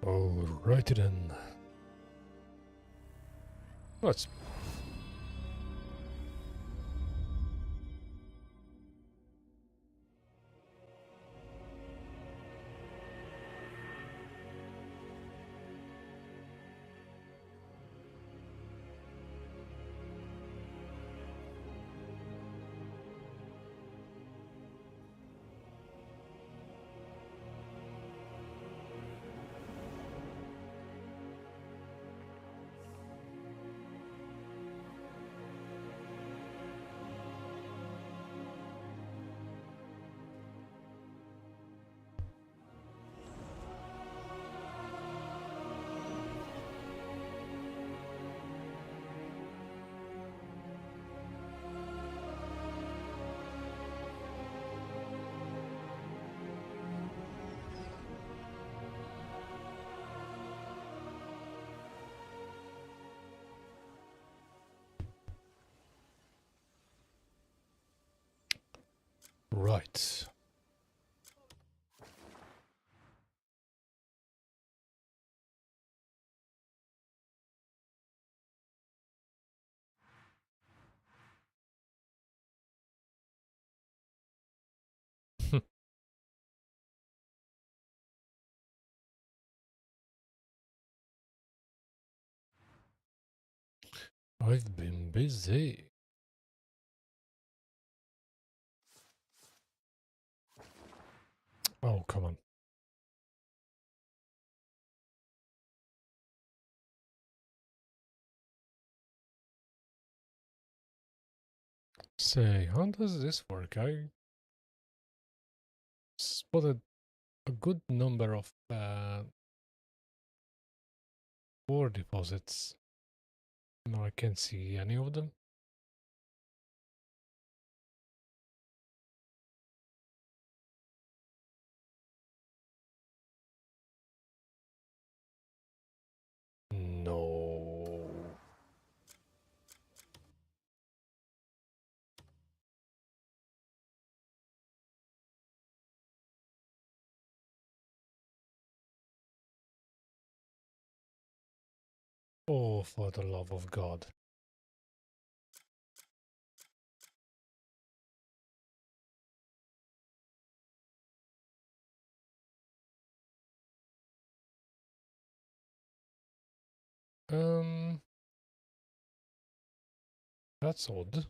Alrighty then. Let's. Right. I've been busy. Oh, come on. Say, how does this work? I spotted a good number of ore deposits. No, I can't see any of them. No. Oh, for the love of God. Um, that's odd.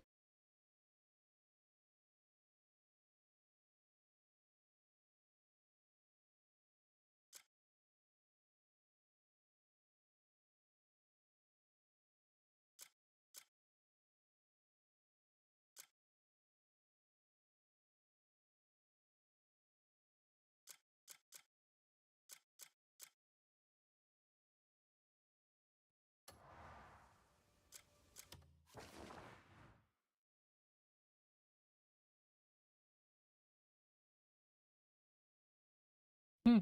Hmm.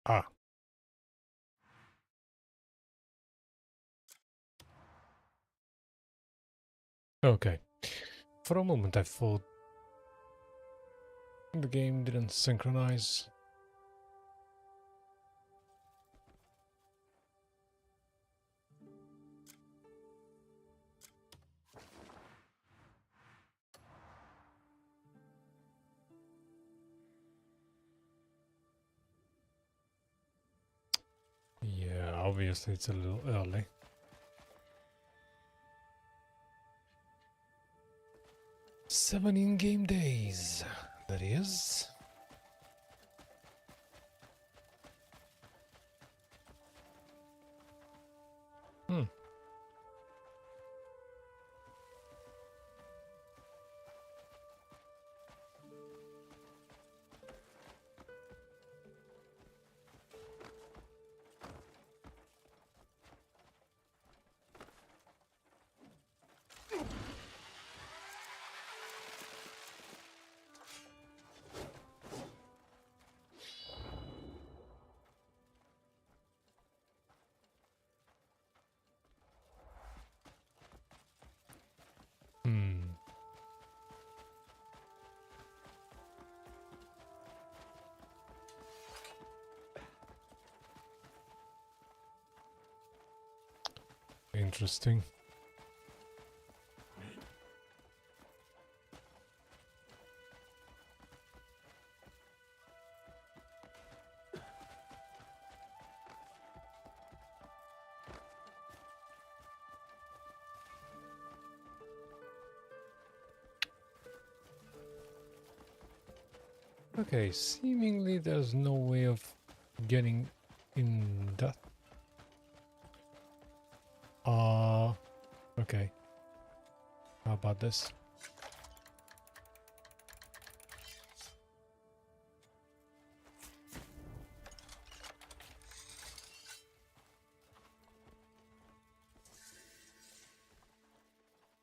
Ah, okay. For a moment I thought the game didn't synchronize. Yeah, obviously it's a little early. 7 in-game days, that is. Hmm. Interesting. Okay, seemingly there's no way of getting in that. Okay. How about this?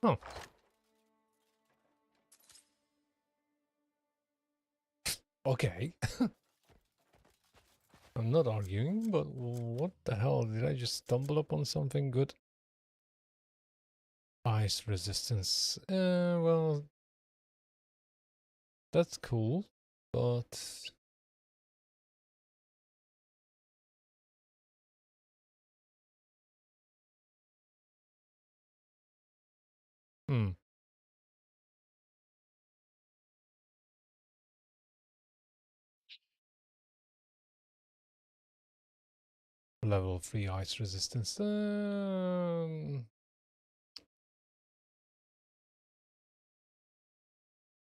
Oh. Okay. I'm not arguing, but what the hell? Did I just stumble upon something good? Ice resistance. Well, that's cool, but... Hmm. Level 3 ice resistance.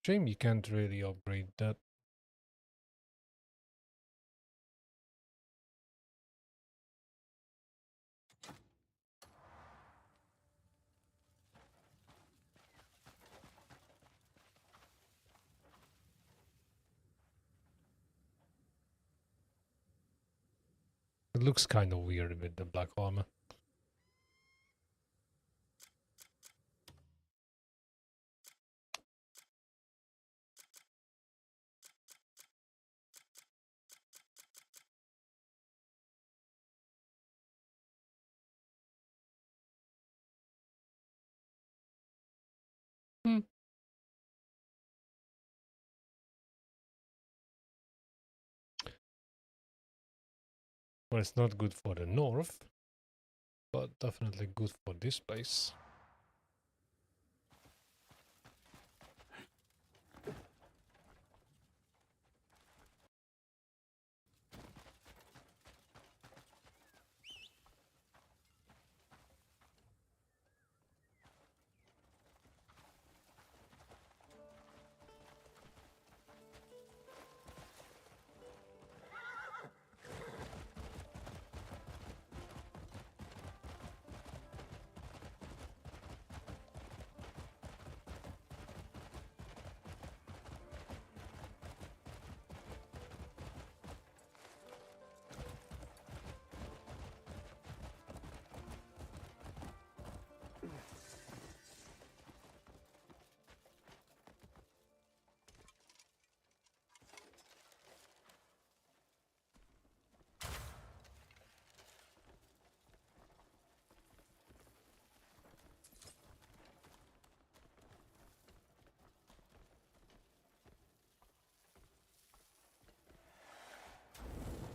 Shame you can't really upgrade that. It looks kind of weird with the black armor. Hmm. Well, it's not good for the north, but definitely good for this place.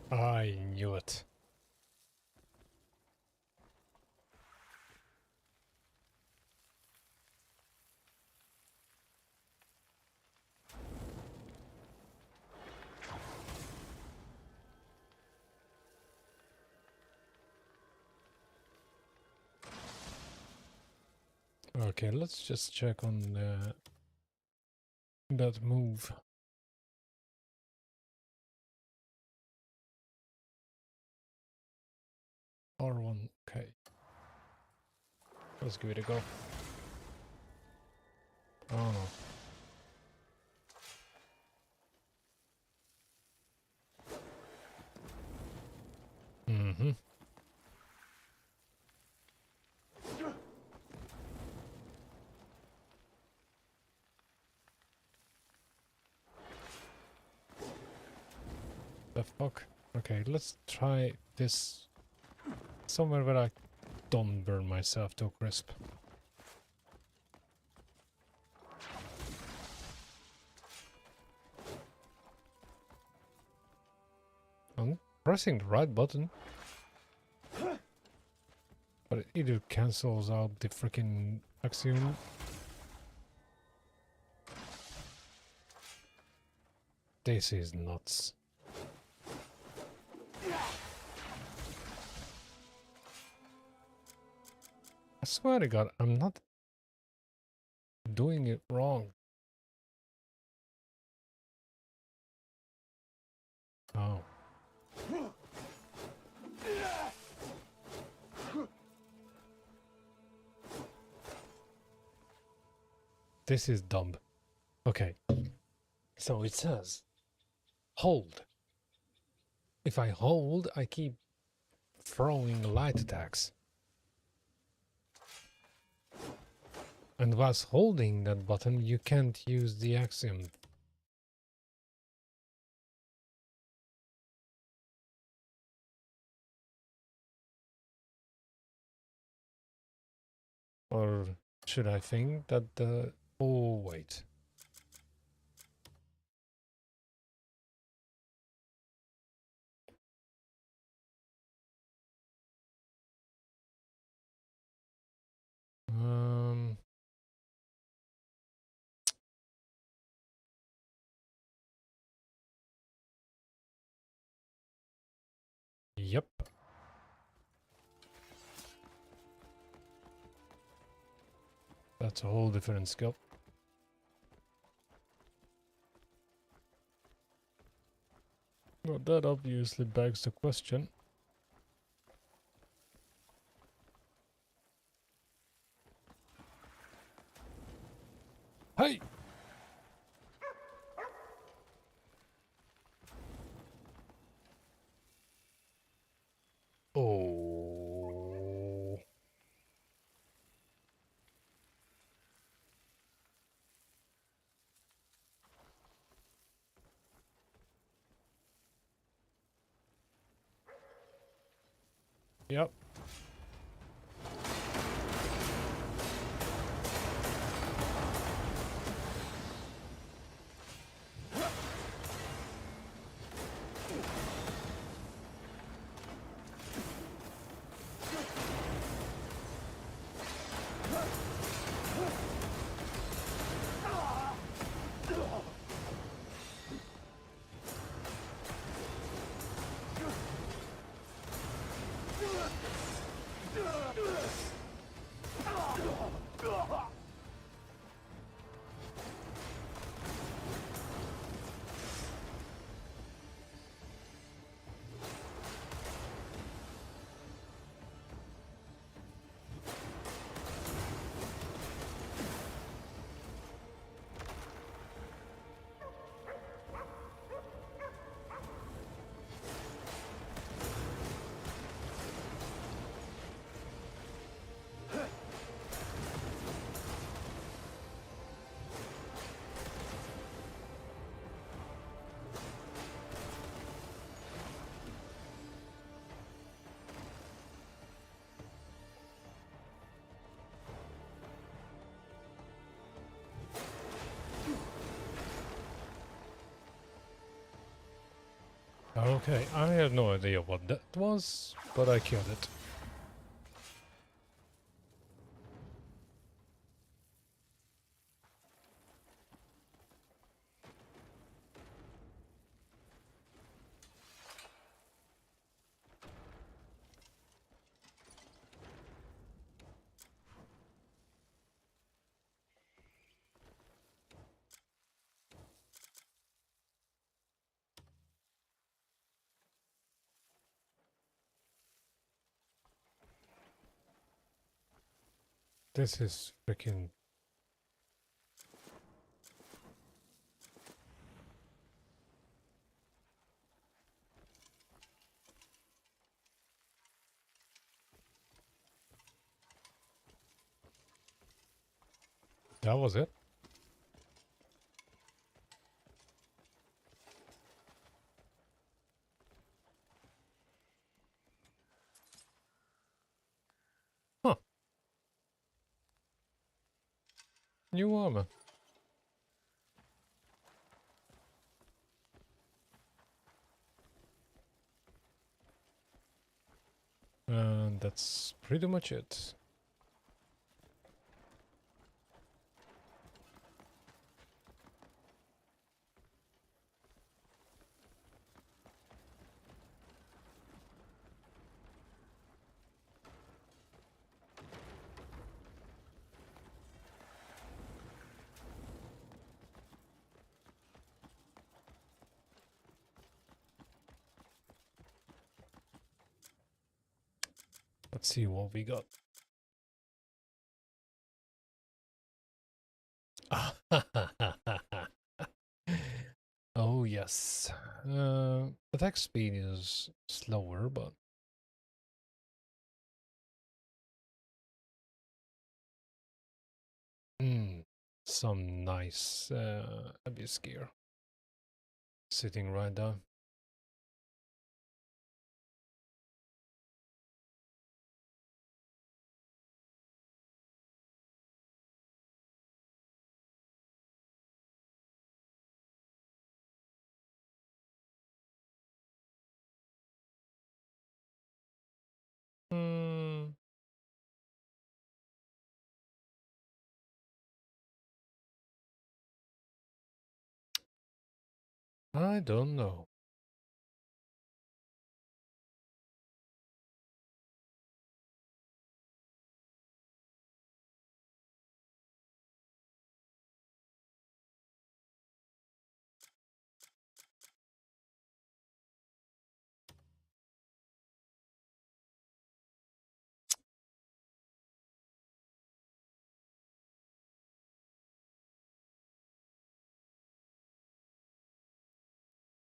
I knew it. Okay, let's just check on that move. R1, okay. Let's give it a go. Oh no. Mm-hmm. The fuck? Okay, let's try this somewhere where I don't burn myself to a crisp. I'm pressing the right button. But either cancels out the freaking axiom. This is nuts. I swear to God, I'm not doing it wrong. Oh. This is dumb. Okay. So it says, hold. If I hold, I keep throwing light attacks. And whilst holding that button, you can't use the axiom. Or should I think that the... Oh, wait. Um... Yep. That's a whole different skill. Well, that obviously begs the question. Hey! Oh. Yep. Okay, I have no idea what that was, but I killed it. This is freaking... That was it? Huh. New armor. And that's that's pretty much it. Let's see what we got. Oh yes. Attack speed is slower, but some nice abyss gear sitting right there. Hmm. I don't know.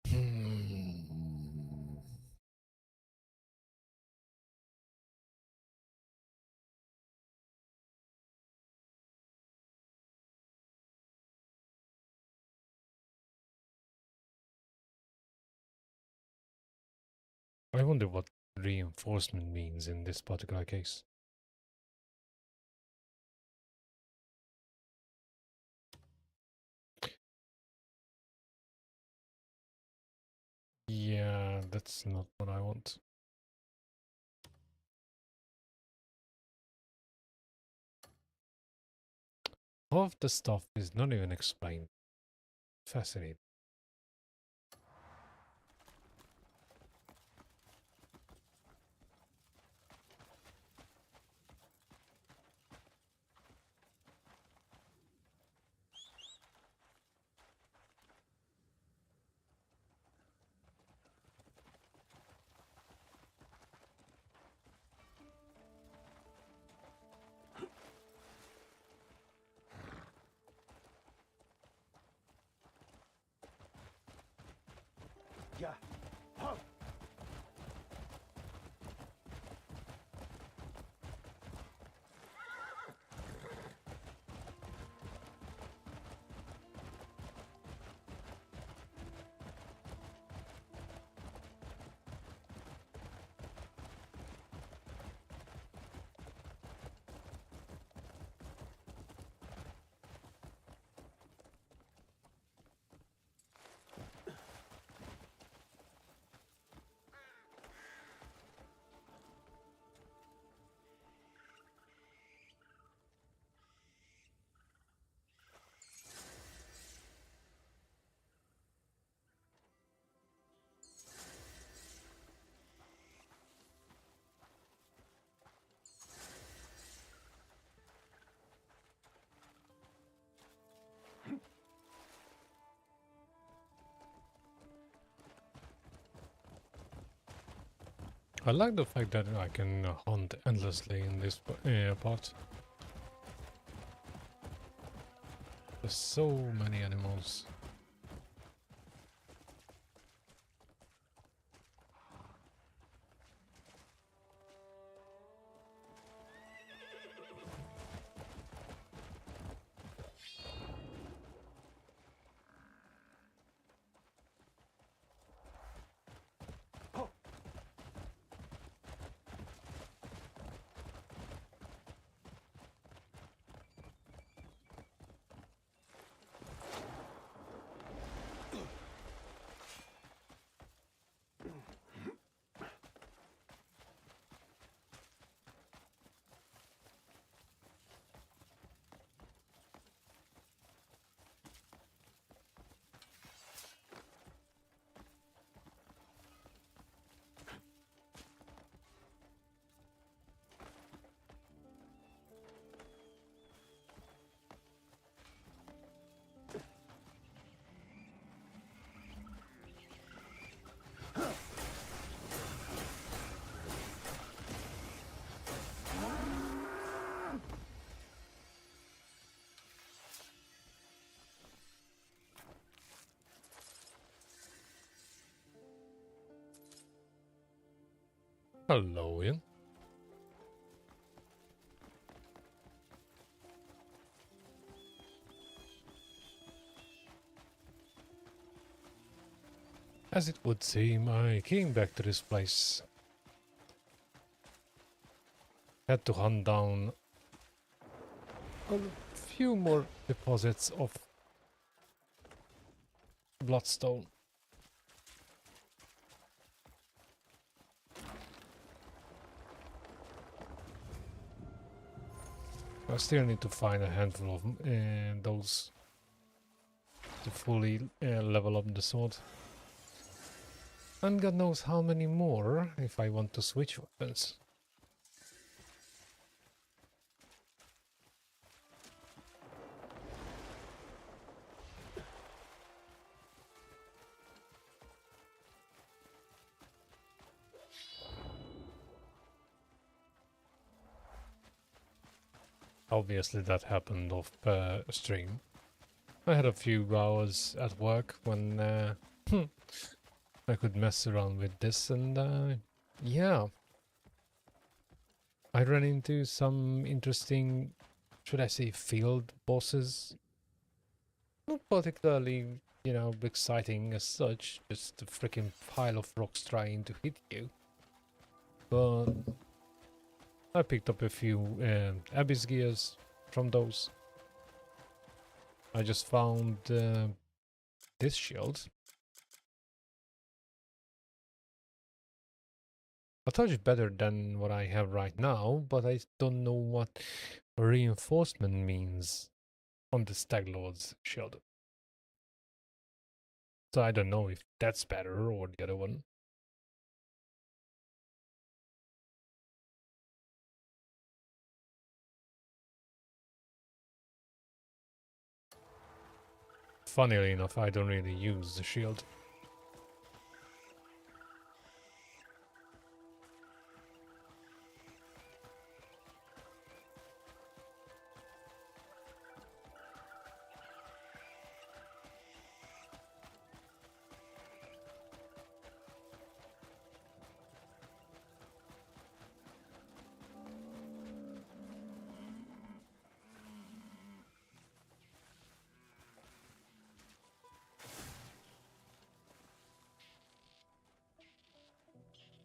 Hmm. I wonder what reinforcement means in this particular case. Yeah, that's not what I want. Half the stuff is not even explained. Fascinating. Yeah. Huh. I like the fact that I can hunt endlessly in this part. There's so many animals. Oh. Hello, Ian. As it would seem, I came back to this place. Had to hunt down a few more deposits of bloodstone. I still need to find a handful of those to fully level up the sword. And God knows how many more if I want to switch weapons. Obviously that happened off stream. I had a few hours at work when I could mess around with this, and yeah, I ran into some interesting, should I say, field bosses. Not particularly, you know, exciting as such, just a freaking pile of rocks trying to hit you. But I picked up a few abyss gears from those. I just found this shield. A touch better than what I have right now, but I don't know what reinforcement means on the Stag Lord's shield. So I don't know if that's better or the other one. Funnily enough, I don't really use the shield.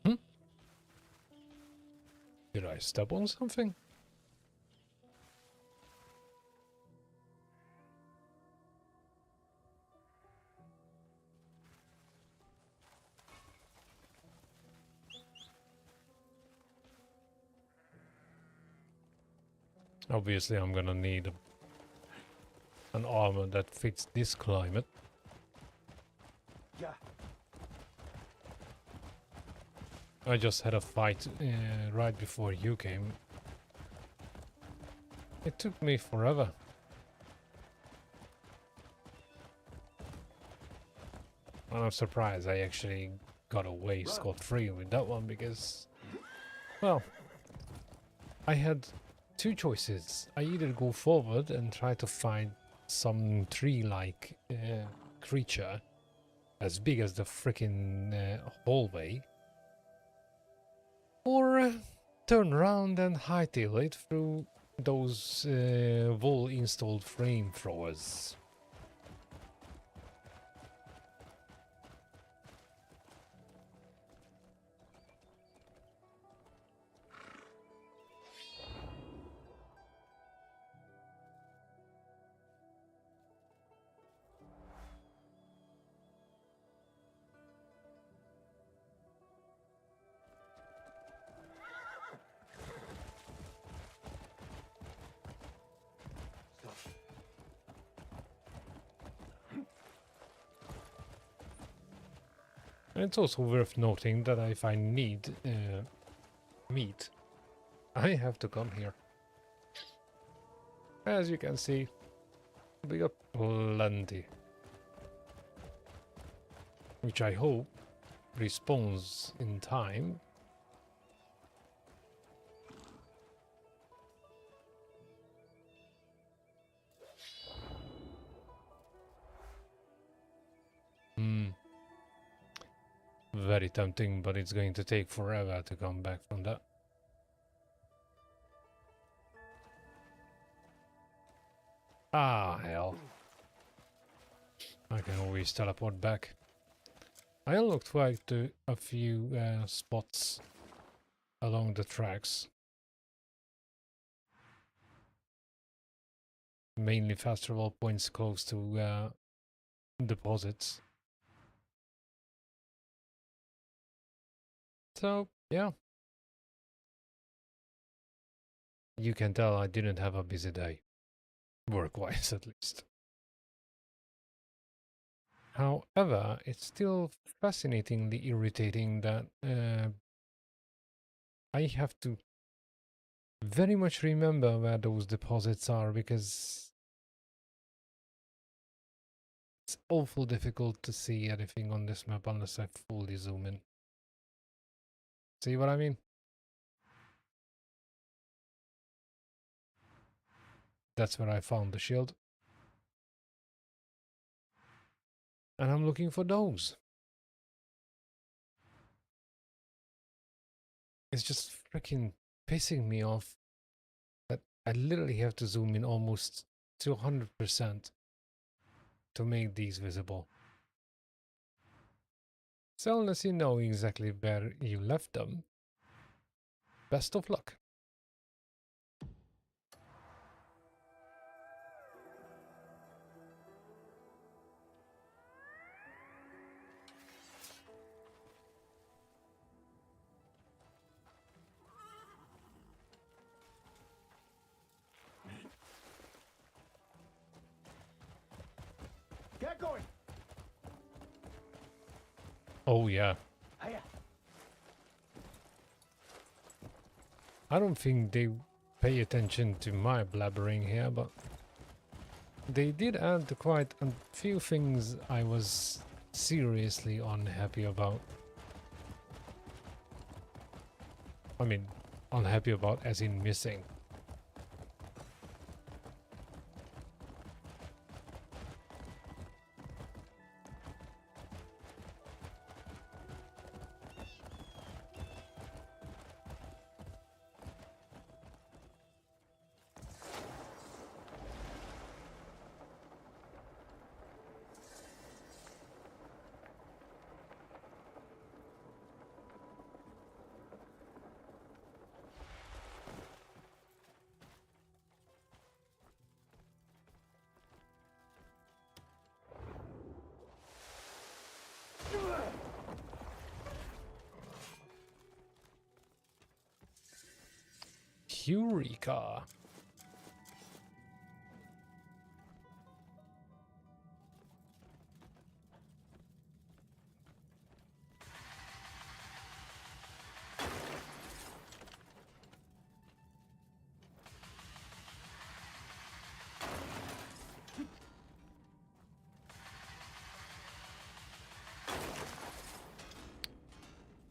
Hmm? Did I step on something? Obviously, I'm gonna need an armor that fits this climate. Yeah. I just had a fight right before you came. It took me forever. And I'm surprised I actually got away scot-free with that one because, well, I had two choices. I either go forward and try to find some tree-like creature as big as the freaking hallway, or turn around and hightail it through those wall-installed frame throwers. And it's also worth noting that if I need meat, I have to come here. As you can see, we got plenty. Which I hope respawns in time. very tempting, but it's going to take forever to come back from that. Ah, hell. I can always teleport back. I unlocked quite a few spots along the tracks. Mainly fast travel points close to deposits. So, yeah. You can tell I didn't have a busy day. Work-wise, at least. However, it's still fascinatingly irritating that I have to very much remember where those deposits are, because it's awful difficult to see anything on this map unless I fully zoom in. See what I mean? That's where I found the shield. And I'm looking for those. It's just freaking pissing me off that I literally have to zoom in almost to 100% to make these visible. So unless you know exactly where you left them, best of luck. Get going. Oh yeah. Hiya. I don't think they pay attention to my blabbering here, but they did add quite a few things I was seriously unhappy about. I mean, unhappy about as in missing. Eureka!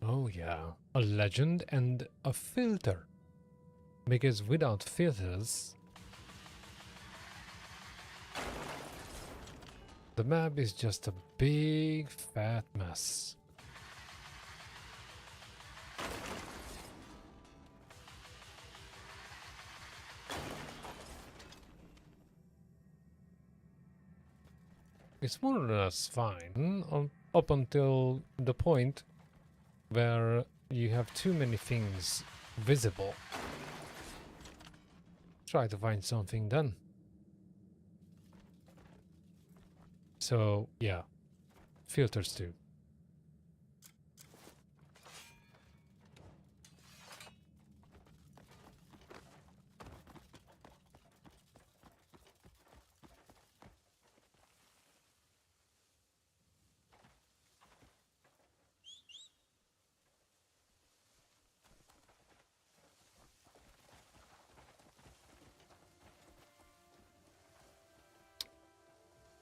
Oh yeah, a legend and a filter. Because without filters, the map is just a big fat mess. It's more or less fine up until the point where you have too many things visible. Try to find something then. So yeah, filters too.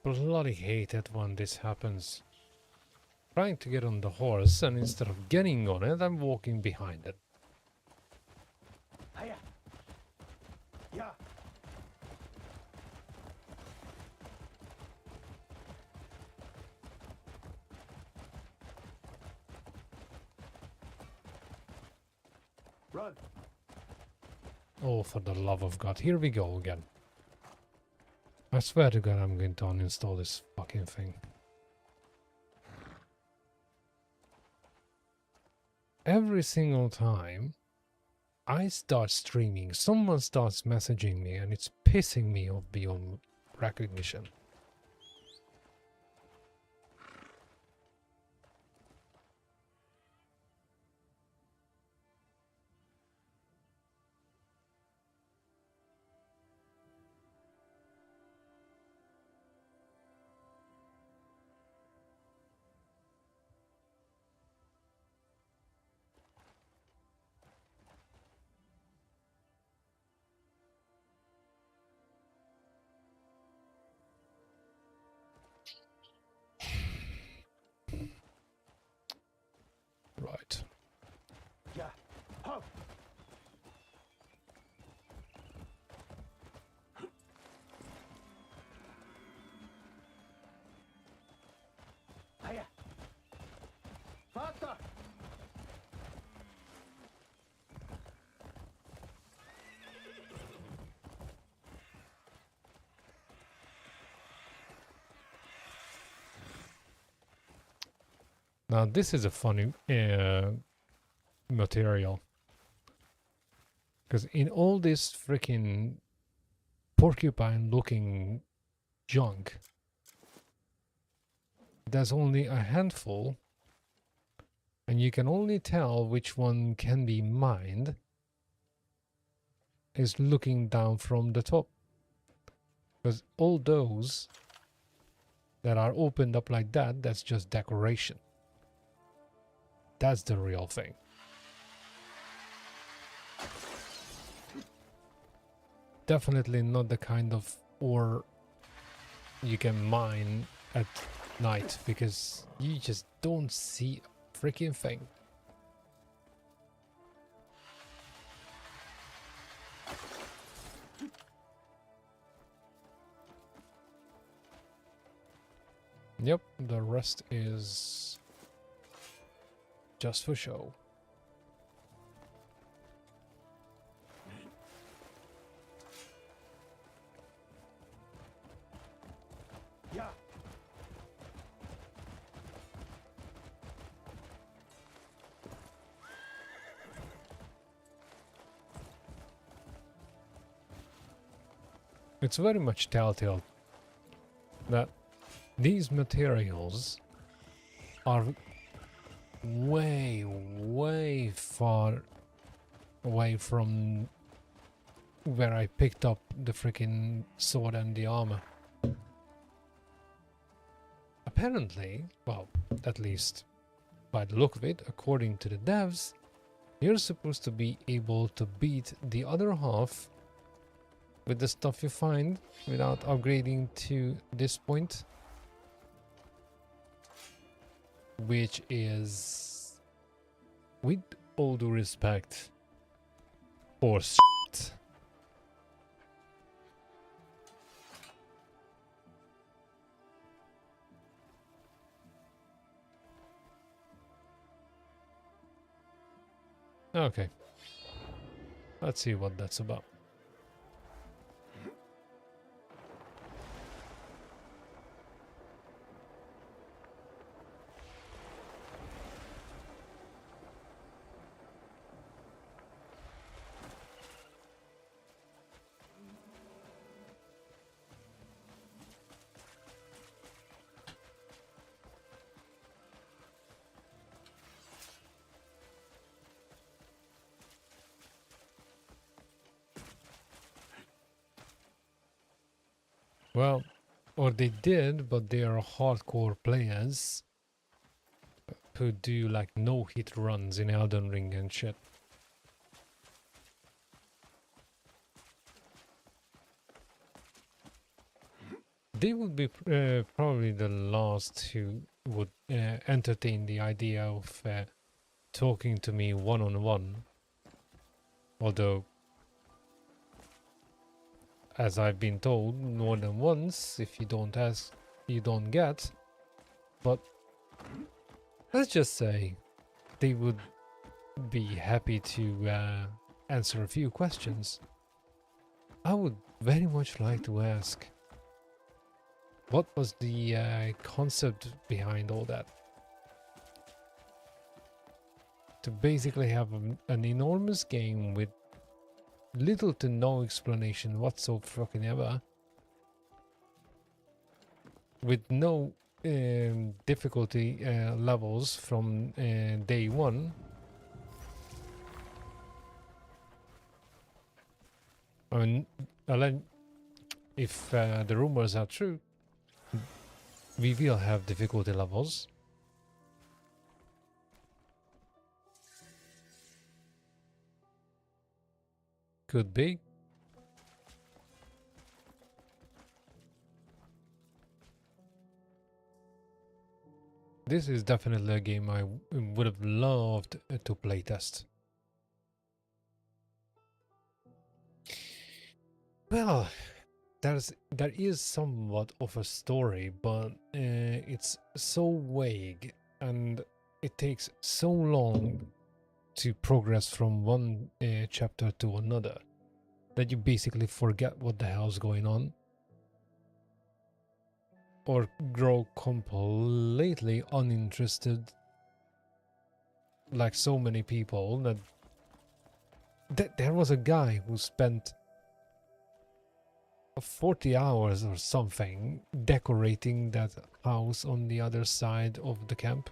Bloody hate it when this happens. Trying to get on the horse, and instead of getting on it, I'm walking behind it. Hiya. Yeah. Run. Oh, for the love of God. Here we go again. I swear to God, I'm going to uninstall this fucking thing. Every single time I start streaming, someone starts messaging me and it's pissing me off beyond recognition. Right. Yeah. Ho. Hiya. Faster. Now this is a funny material. Because in all this freaking porcupine looking junk, there's only a handful, and you can only tell which one can be mined is looking down from the top. Because all those that are opened up like that, that's just decoration. That's the real thing. Definitely not the kind of ore you can mine at night, because you just don't see a freaking thing. Yep, the rest is just for show. Yeah. It's very much telltale that these materials are way, way far away from where I picked up the freaking sword and the armor. Apparently, well, at least by the look of it, according to the devs, you're supposed to be able to beat the other half with the stuff you find without upgrading to this point, which is, with all due respect, horse shit. Okay, let's see what that's about. Well, or they did, but they are hardcore players who do like no-hit runs in Elden Ring and shit. They would be probably the last who would entertain the idea of talking to me one-on-one. Although, as I've been told more than once, if you don't ask, you don't get. But let's just say they would be happy to answer a few questions. I would very much like to ask, what was the concept behind all that? To basically have an enormous game with little to no explanation whatsoever, fucking ever, with no difficulty levels from day one. I mean, if the rumors are true, we will have difficulty levels. Could be. This is definitely a game I would have loved to playtest. Well, there is somewhat of a story, but it's so vague and it takes so long to progress from one chapter to another that you basically forget what the hell's going on, or grow completely uninterested, like so many people. That there was a guy who spent 40 hours or something decorating that house on the other side of the camp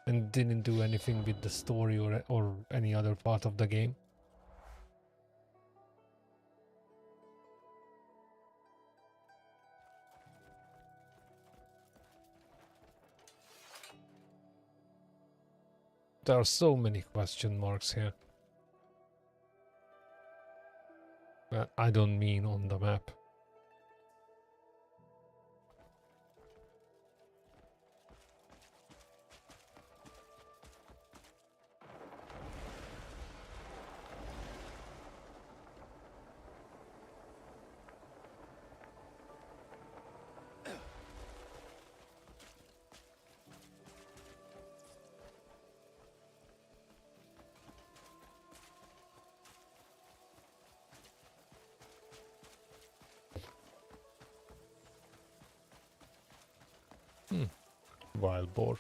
and didn't do anything with the story or any other part of the game. There are so many question marks here. I don't mean on the map. Wild boar.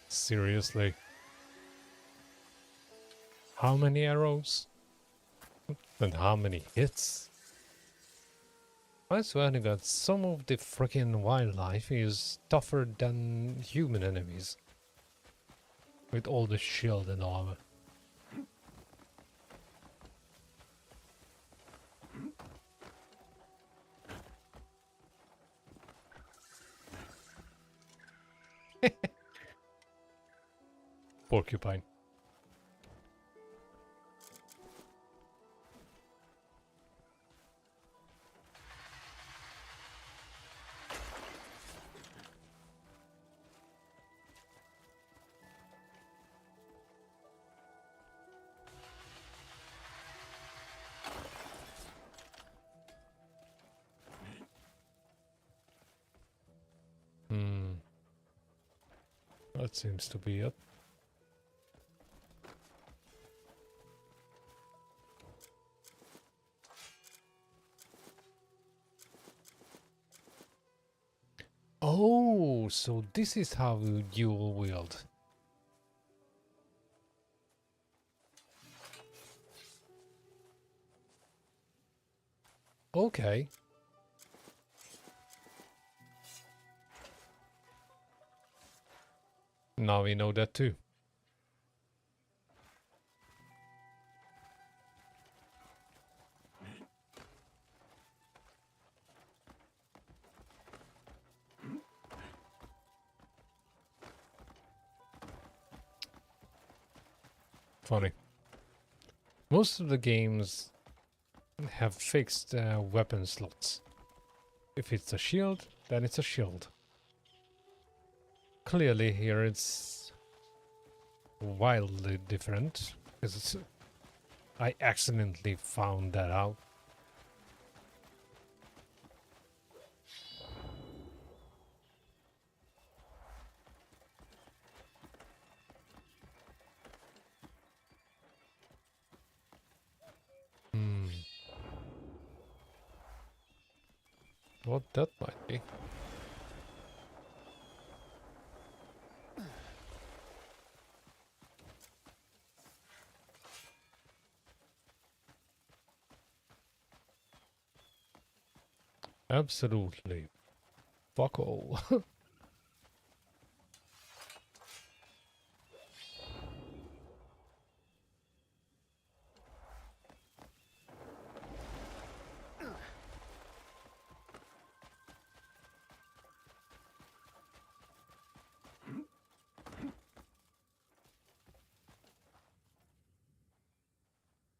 Seriously? How many arrows? And how many hits? I swear to God, some of the freaking wildlife is tougher than human enemies. With all the shield and armor. Porcupine. That seems to be it. Oh, so this is how you dual wield. Okay. Now we know that too. Funny. Most of the games have fixed weapon slots. If it's a shield, then it's a shield. Clearly here it's wildly different, because I accidentally found that out. Hmm. What that might be. Absolutely. Fuck all.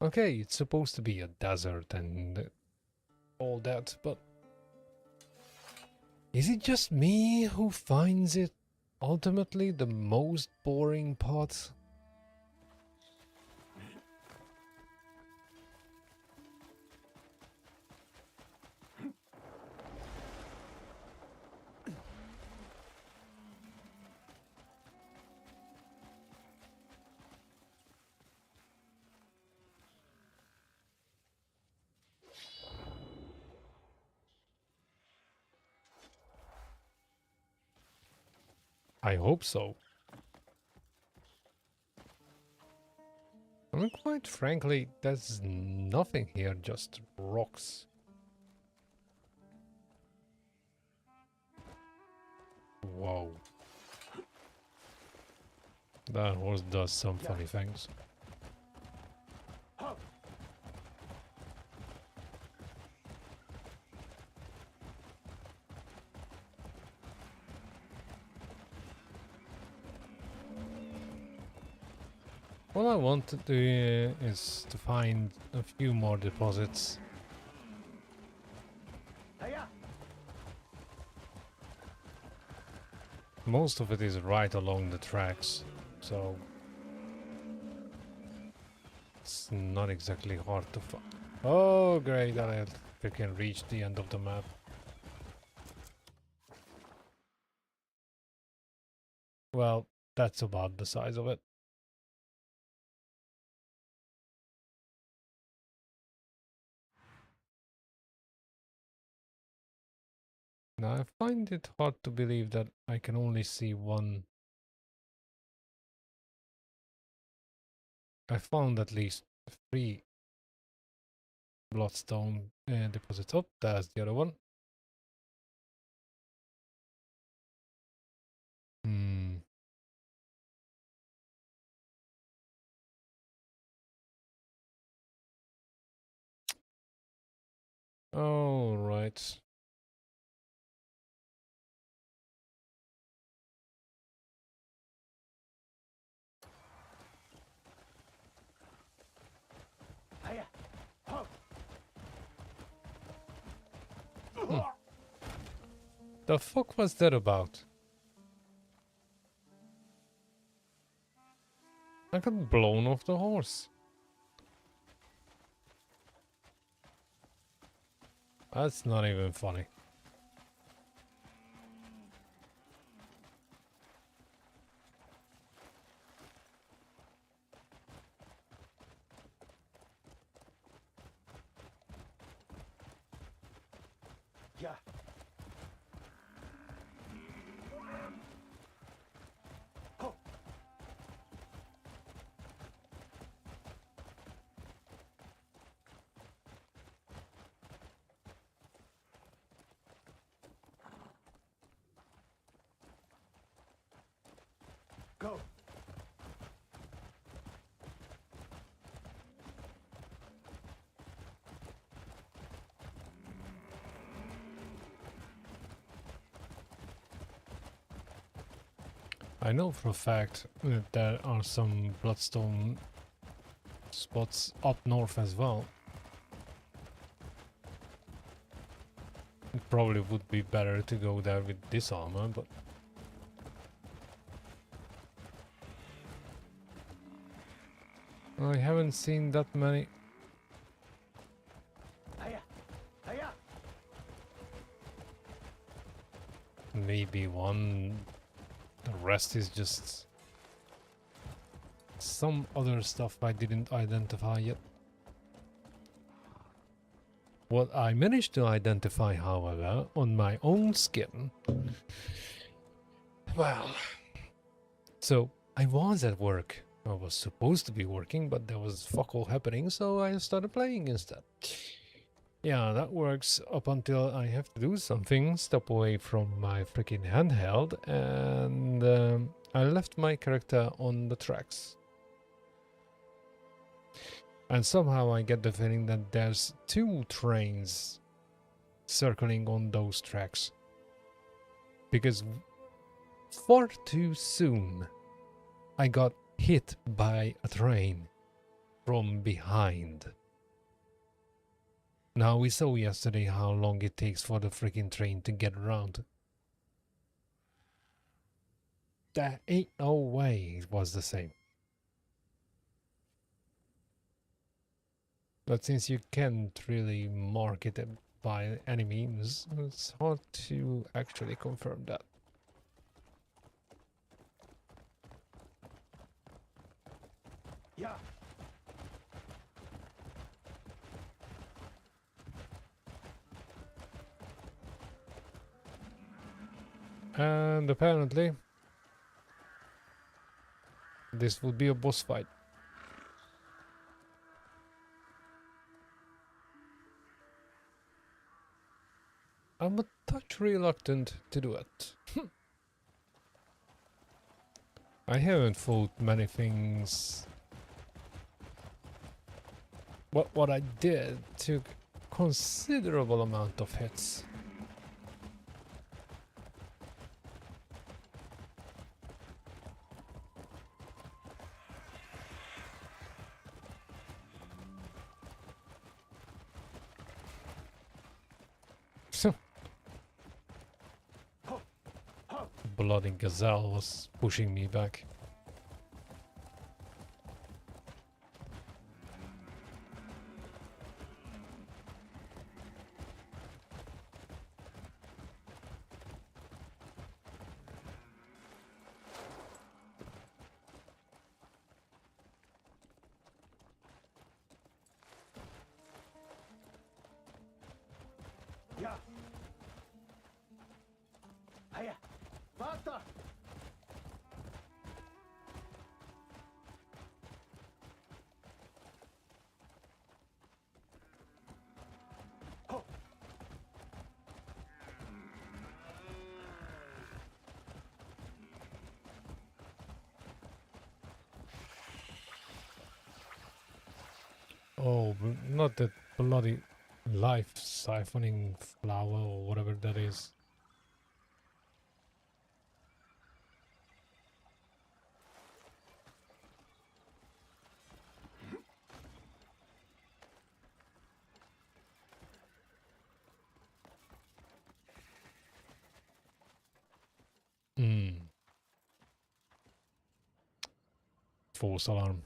Okay, it's supposed to be a desert and all that, but is it just me who finds it ultimately the most boring part? I hope so. I mean, quite frankly, there's nothing here, just rocks. Whoa. That horse does some funny things. Ho! What I want to do is to find a few more deposits. Hiya! Most of it is right along the tracks, so it's not exactly hard to find. Oh, great! I freaking reached the end of the map. Well, that's about the size of it. Now, I find it hard to believe that I can only see one. I found at least 3 bloodstone deposits. Oh, that's the other one. Hmm. All right. Hiya! Ho! Hmm. The fuck was that about? I got blown off the horse. That's not even funny. Yeah. Ho! Go! I know for a fact that there are some bloodstone spots up north as well. Probably would be better to go there with this armor, but I haven't seen that many. Hiya! Hiya! Maybe one. The rest is just some other stuff I didn't identify yet. What I managed to identify, however, on my own skin. Well, so I was at work. I was supposed to be working, but there was fuck all happening, so I started playing instead. Yeah, that works up until I have to do something, step away from my freaking handheld, and I left my character on the tracks. And somehow I get the feeling that there's 2 trains circling on those tracks. Because far too soon I got hit by a train from behind. Now we saw yesterday how long it takes for the freaking train to get around. There ain't no way it was the same. But since you can't really mark it by any means, it's hard to actually confirm that. Yeah! And apparently, this will be a boss fight. I'm a touch reluctant to do it. I haven't fought many things. What I did took considerable amount of hits. So bloody gazelle was pushing me back. Yeah! Hiya! Faster! Ho! Oh, not that bloody life siphoning flower or whatever that is. False alarm.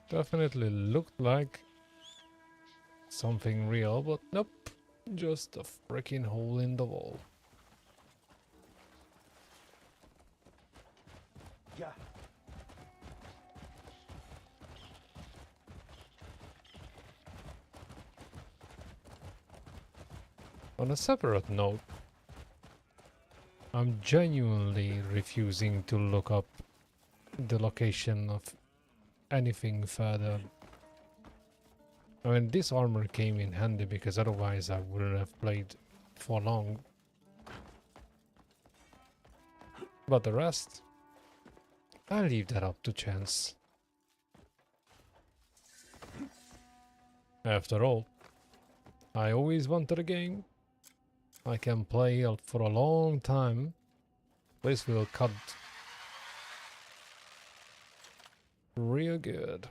Definitely looked like something real, but nope. Just a freaking hole in the wall. Yeah! On a separate note, I'm genuinely refusing to look up the location of anything further. I mean, this armor came in handy because otherwise I wouldn't have played for long. But the rest, I leave that up to chance. After all, I always wanted a game I can play for a long time. This will cut Real good.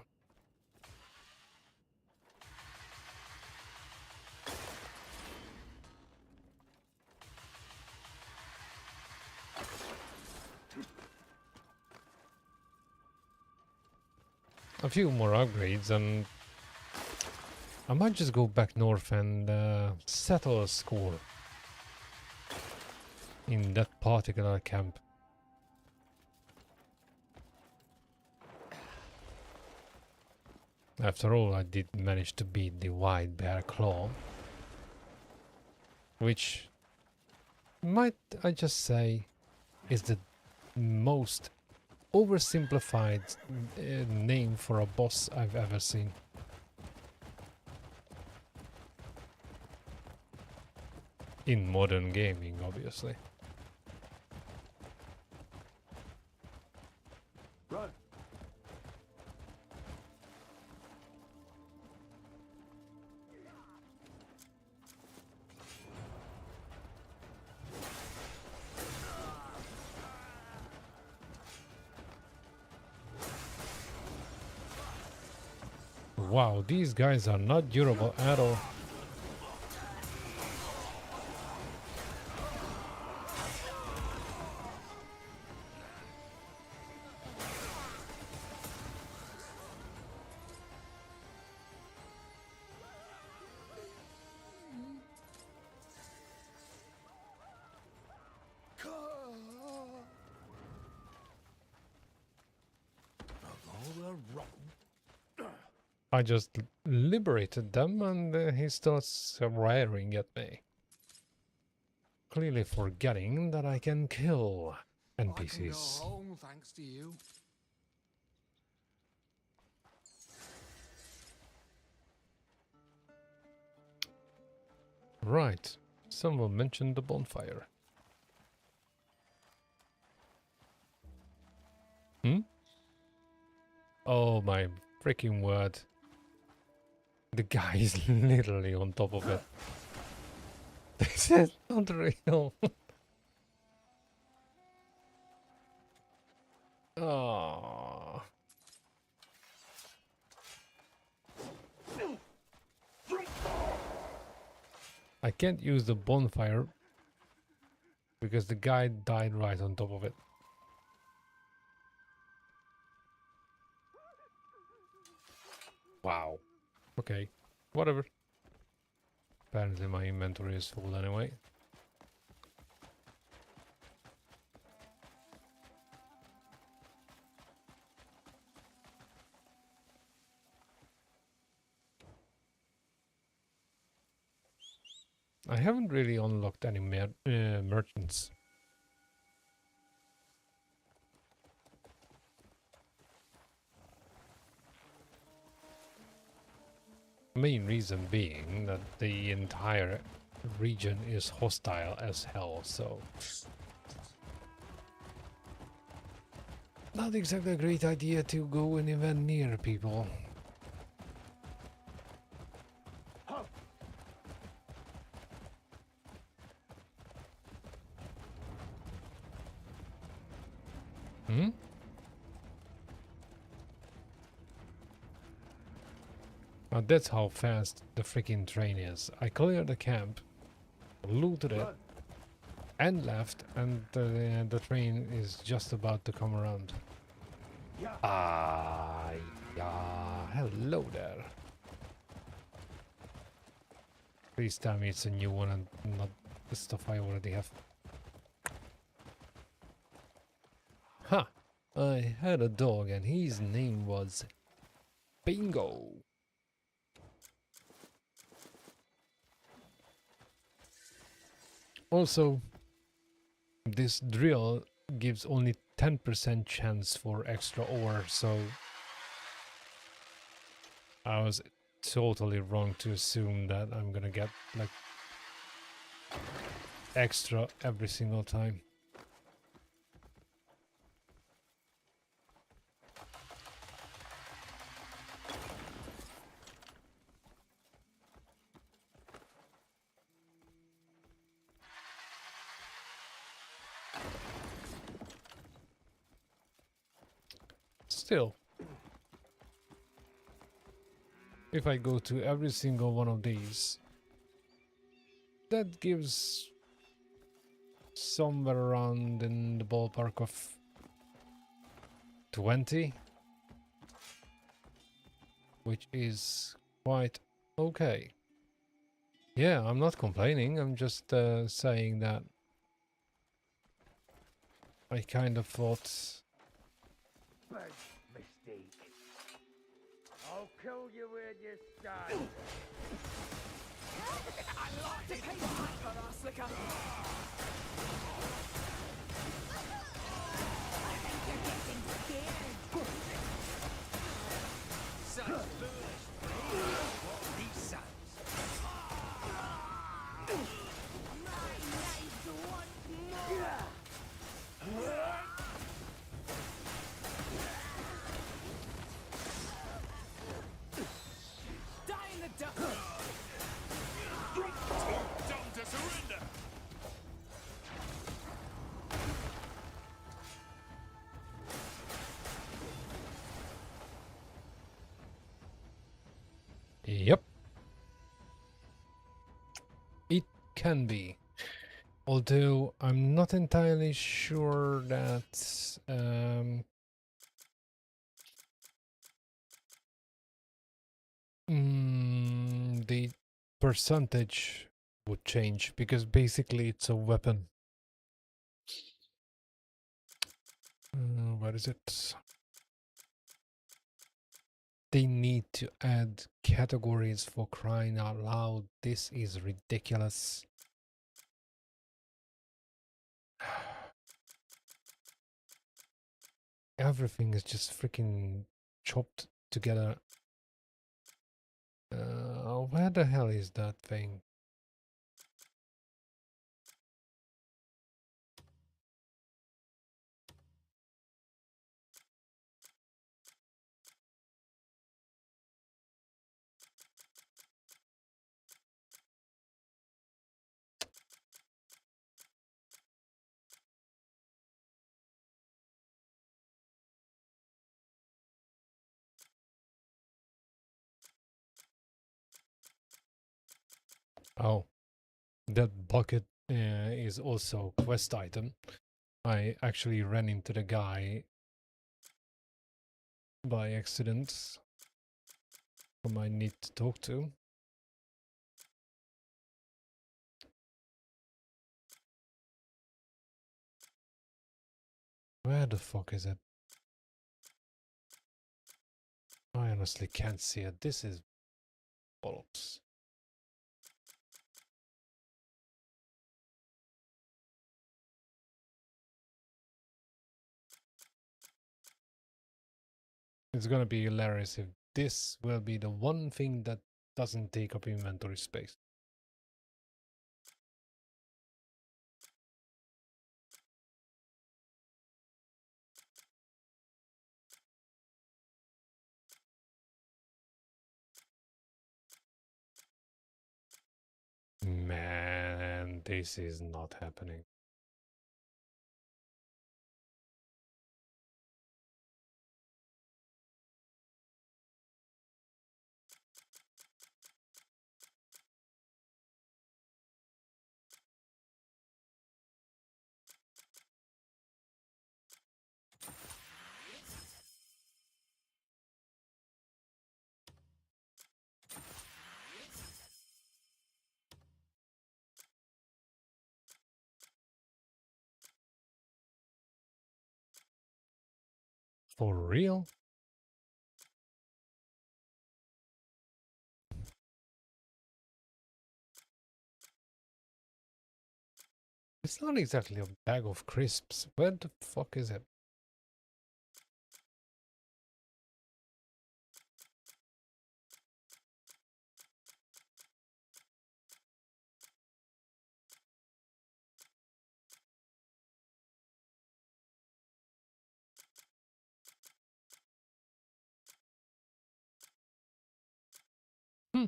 A few more upgrades and I might just go back north and settle a score in that particular camp. After all, I did manage to beat the white bear claw, which might I just say is the most oversimplified name for a boss I've ever seen. In modern gaming, obviously. Run. Wow, these guys are not durable at all. I just liberated them and he starts raring at me. Clearly forgetting that I can kill NPCs. I can go home thanks to you. Right. Someone mentioned the bonfire. Hmm? Oh my freaking word. The guy is literally on top of it. This is not real. Oh. I can't use the bonfire because the guy died right on top of it. Wow. Okay. Whatever. Apparently my inventory is full anyway. I haven't really unlocked any merchants. Main reason being that the entire region is hostile as hell, so not exactly a great idea to go anywhere near people. Hmm? That's how fast the freaking train is. I cleared the camp, looted it, and left, and the train is just about to come around. Yeah. Ah, yeah. Hello there. Please tell me it's a new one and not the stuff I already have. Huh. I had a dog and his name was Bingo. Also, this drill gives only 10% chance for extra ore, so I was totally wrong to assume that I'm gonna get like extra every single time. Still, if I go to every single one of these, that gives somewhere around in the ballpark of 20, which is quite okay. Yeah, I'm not complaining. I'm just saying that I kind of thought, Big mistake. I'll kill you where you stand. To pay back for our slicker. I think you're getting scared. Such foolish what he sounds. My life once more. Die in the dust. Dumb to surrender. yep, it can be. Although I'm not entirely sure that the percentage would change, because basically it's a weapon. Where is it? They need to add categories, for crying out loud. This is ridiculous. Everything is just freaking chopped together. Where the hell is that thing? Oh, that bucket is also a quest item. I actually ran into the guy by accident, whom I need to talk to. Where the fuck is it? I honestly can't see it. This is bollocks. It's gonna be hilarious if this will be the one thing that doesn't take up inventory space. Man, this is not happening. For real? It's not exactly a bag of crisps. Where the fuck is it? Hmm.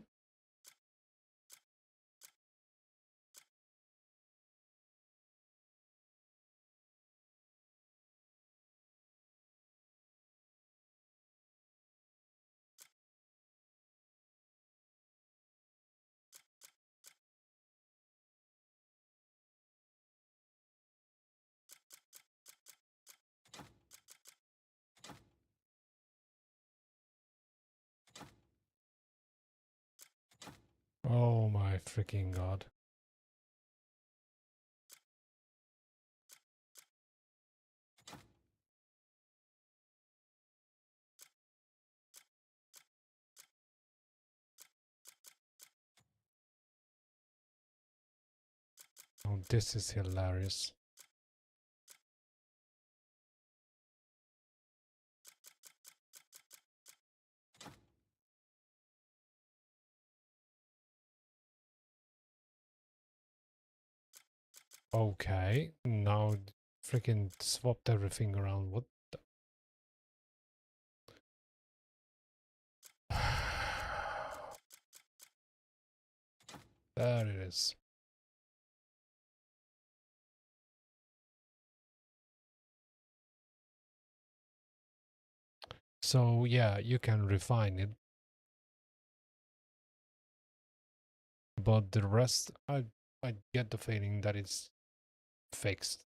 Oh my freaking god. Oh, this is hilarious. Okay, now freaking swapped everything around. What the? There it is. So yeah, you can refine it, but the rest, I get the feeling that it's fixed.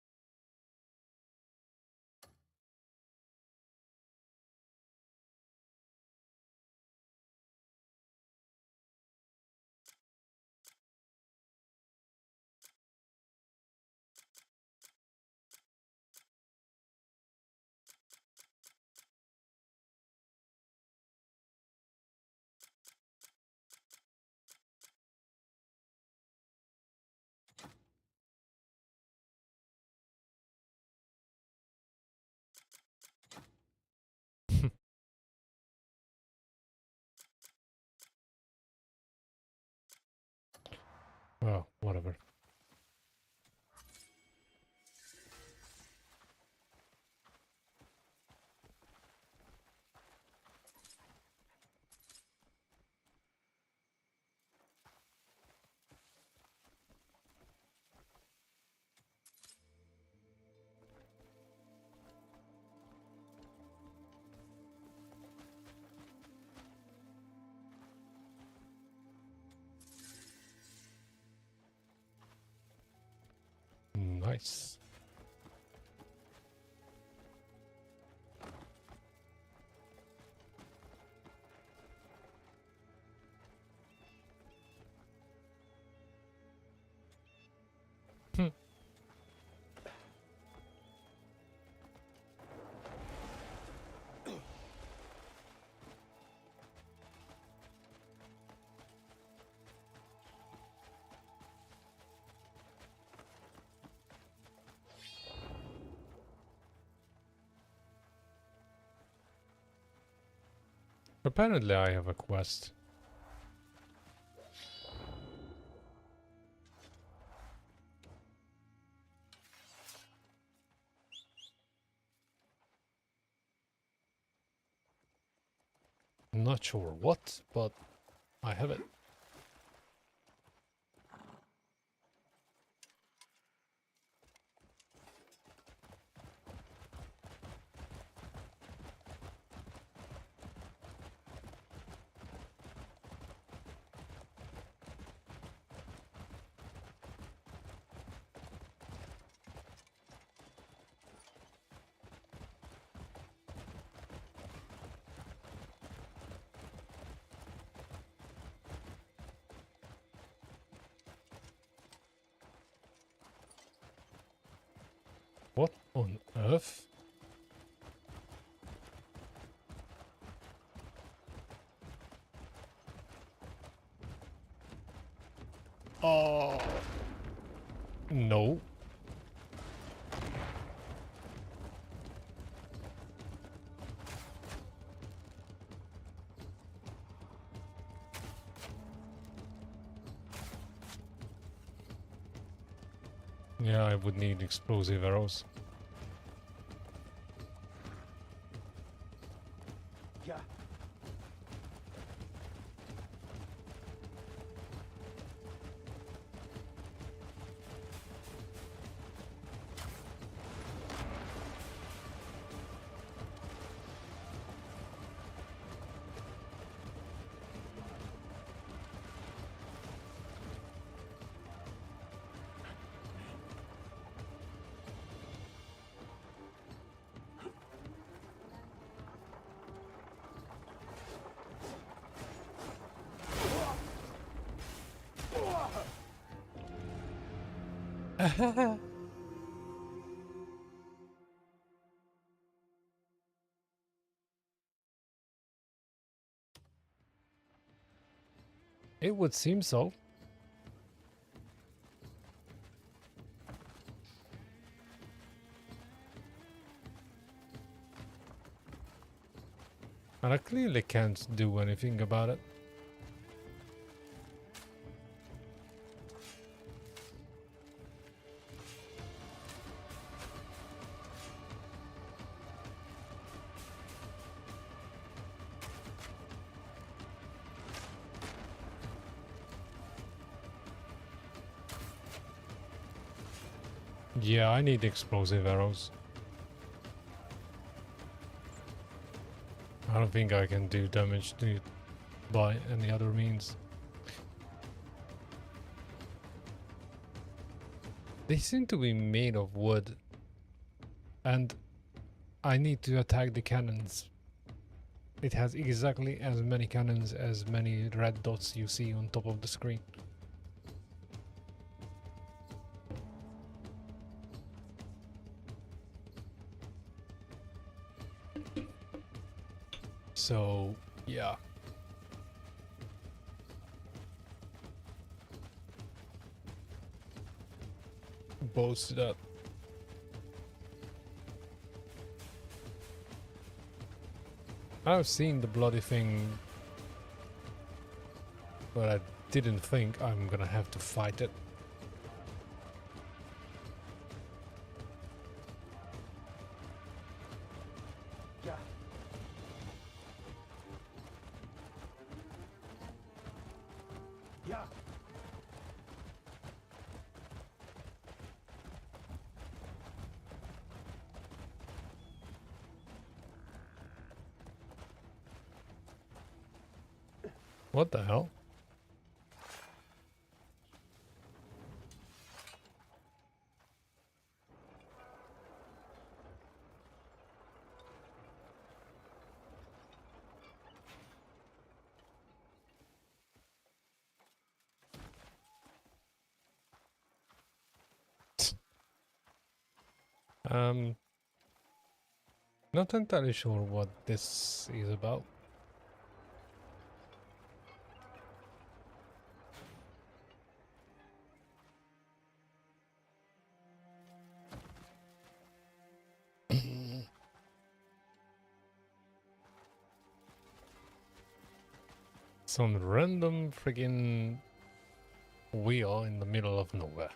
Well, whatever. Nice. Hmm. Apparently I have a quest. Not sure what, but I have it. What on earth? Oh, no. Yeah, I would need explosive arrows. Yeah. It would seem so. And I clearly can't do anything about it. Yeah, I need explosive arrows. I don't think I can do damage to it by any other means. They seem to be made of wood. And I need to attack the cannons. It has exactly as many cannons as many red dots you see on top of the screen. So, yeah. Boast that. I've seen the bloody thing, but I didn't think I'm gonna have to fight it. Yeah. Yeah. What the hell? Um, Not entirely sure what this is about. Some random friggin' wheel in the middle of nowhere.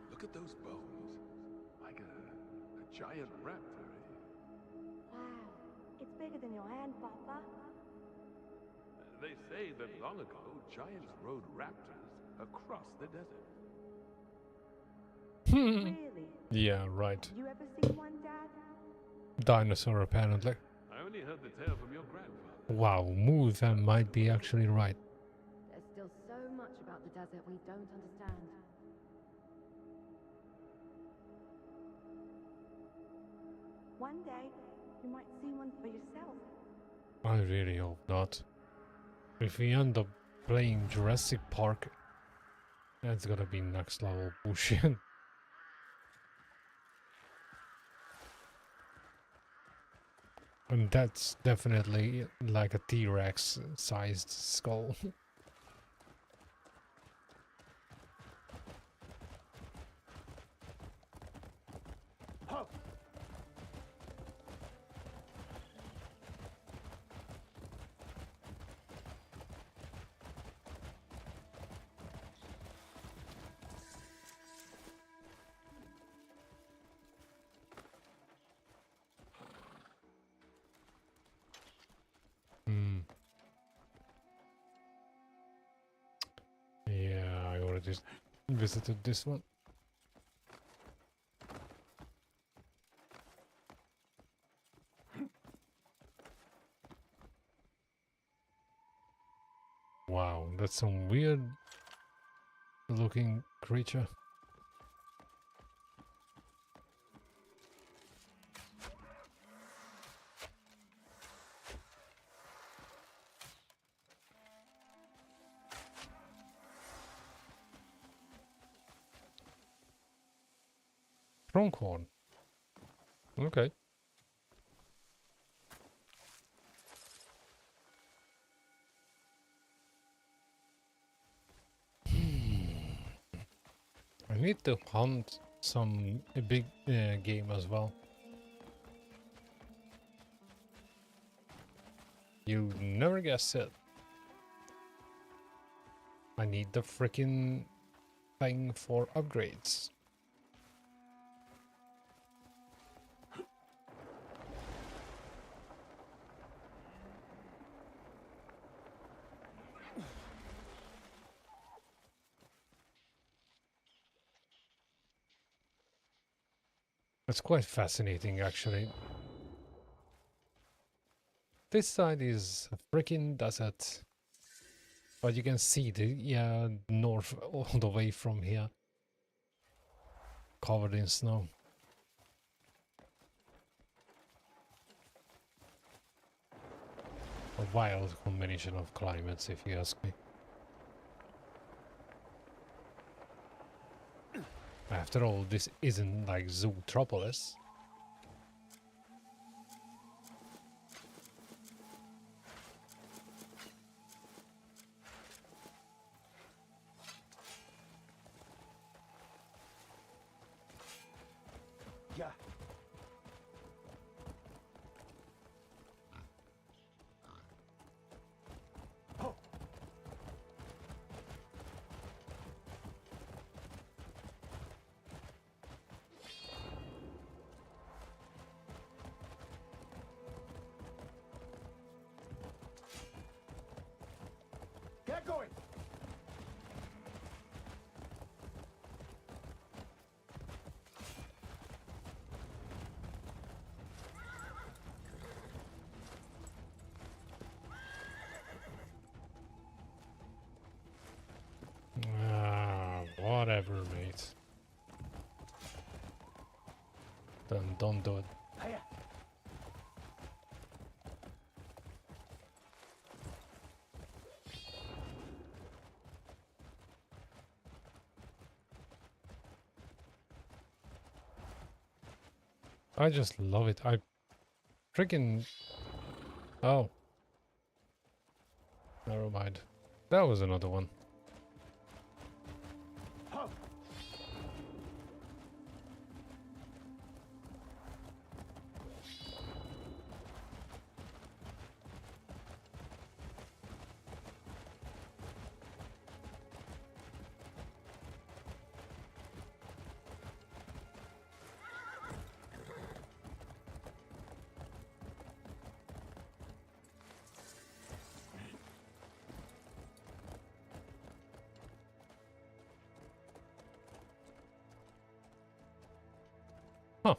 Look at those bones. Like a giant raptor. Wow, it's bigger than your hand, Papa. They say that long ago, giants rode raptors across the desert. Really? Yeah, right. You ever seen one, Dad? Dinosaur, apparently. I only heard the tale from your grandfather. Wow, Mutha might be actually right. There's still so much about the desert we don't understand. One day, you might see one for yourself. I really hope not. If we end up playing Jurassic Park That's gotta be next level bullshit. And that's definitely like a T-Rex sized skull. Ho! Hmm. Yeah, I already visited this one. Wow, that's some weird looking creature. Pronghorn. Okay. I need to hunt a big game as well. You never guess it. I need the freaking thing for upgrades. It's quite fascinating, actually. This side is a freaking desert, but you can see the north all the way from here, covered in snow. A wild combination of climates, if you ask me. After all, this isn't like Zootropolis. Yeah. Ho! Get going! Whatever, mate. Then don't do it. Hiya! I just love it. I freaking... Oh. Never mind. That was another one. Ho! Huh.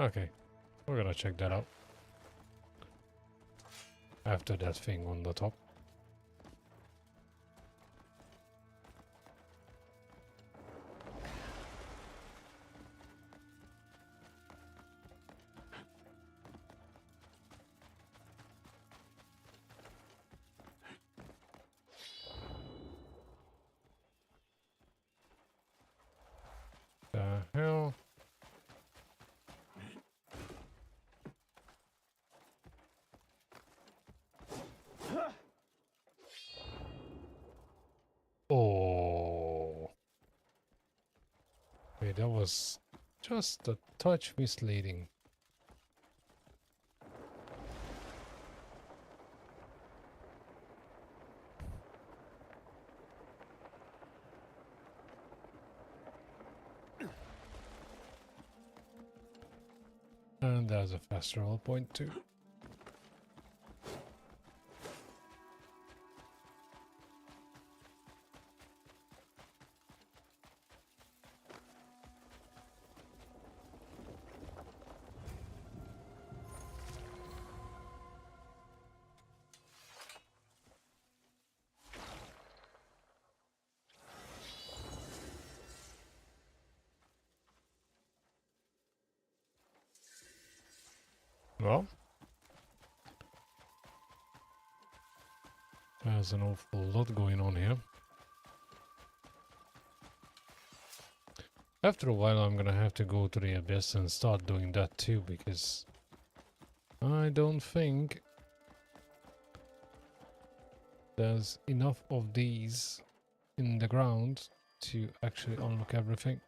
Okay. We're gonna check that out. After that thing on the top. Oh. Wait, that was just a touch misleading. And there's a fast travel point too. Well, there's an awful lot going on here. After a while, I'm gonna have to go to the abyss and start doing that too, because I don't think there's enough of these in the ground to actually unlock everything.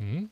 Hmm?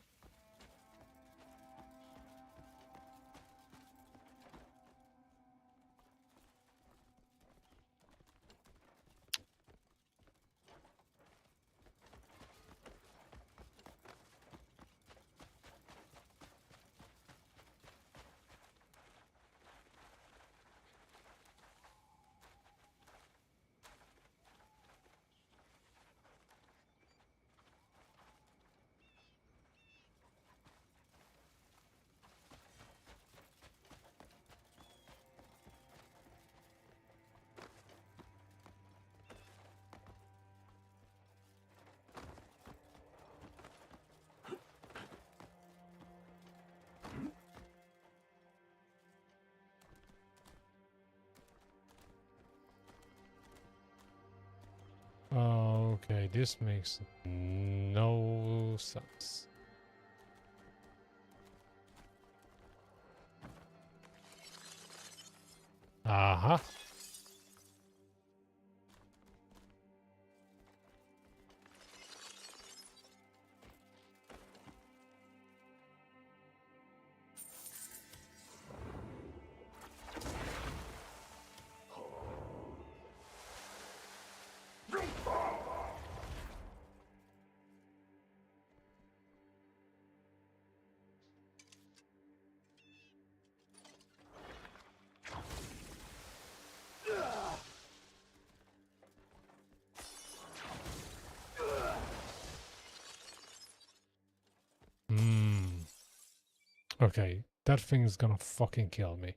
Okay, this makes no sense. Aha. Hmm. Okay, that thing is gonna fucking kill me.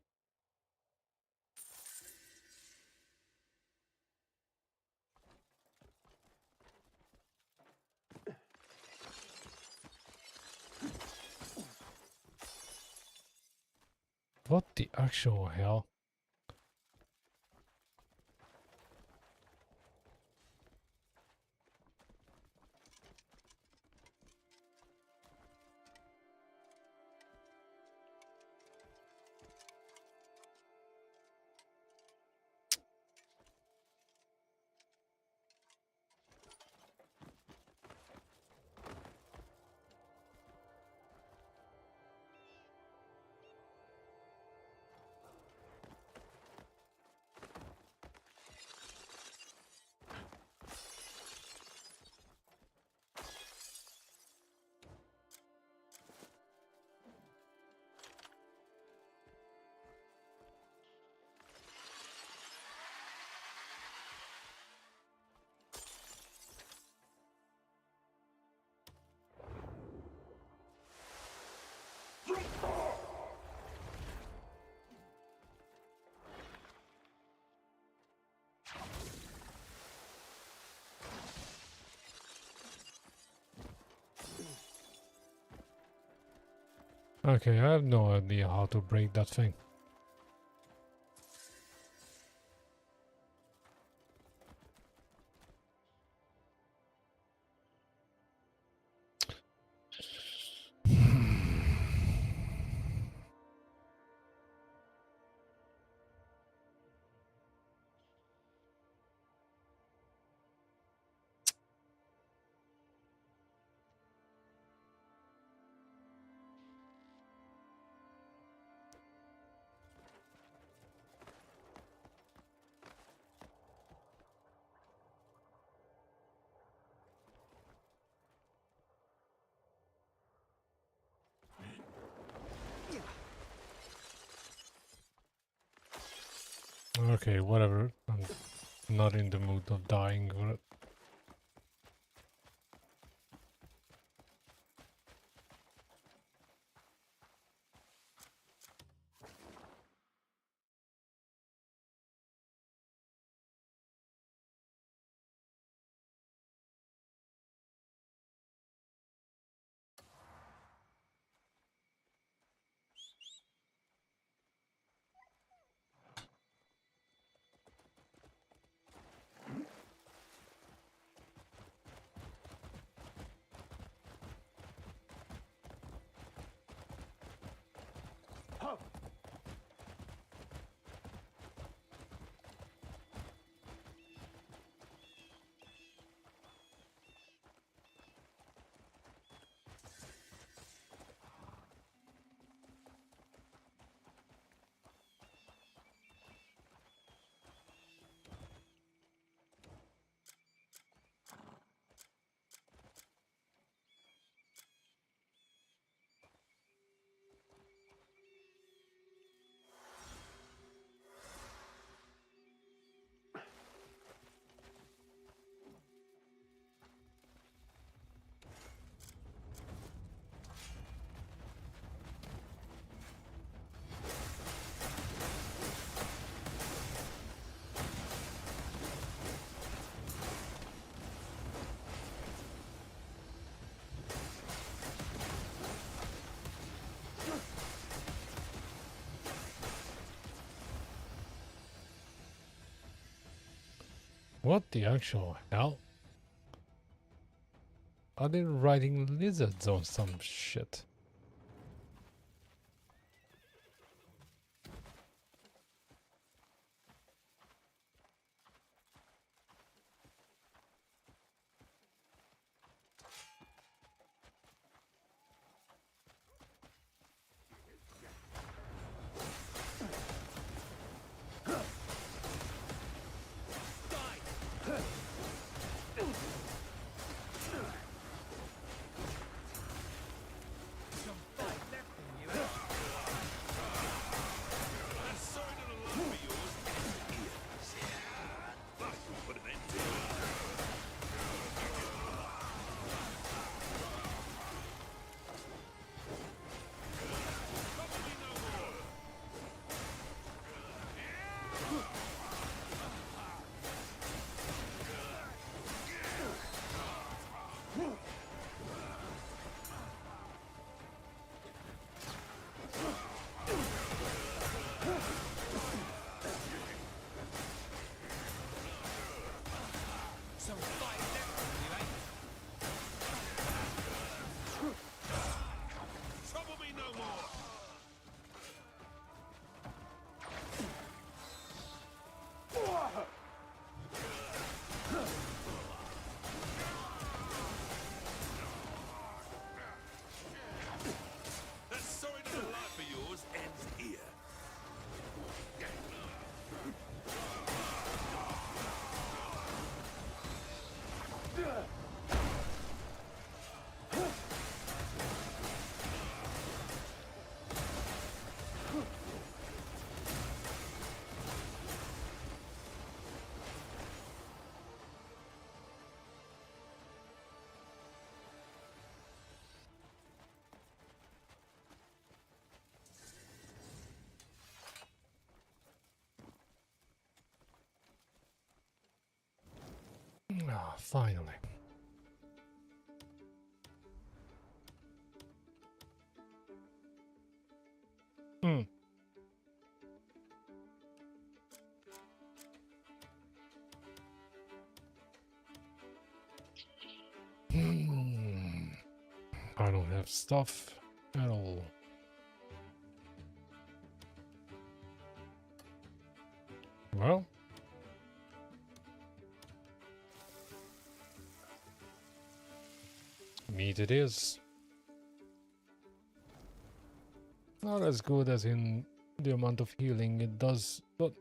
What the actual hell? Okay, I have no idea how to break that thing. Okay, whatever. I'm not in the mood of dying. Ho! What the actual hell? Are they riding lizards or some shit? Some fight left in you, eh? That side of the line for yours ends here. That will put an end to it. Trouble me no more. Some fight left in you, eh? Trouble me no more. That side of the line for yours ends here. Ah, finally. Hmm. I don't have stuff at all. Well, meat it is. Not as good as in the amount of healing it does, but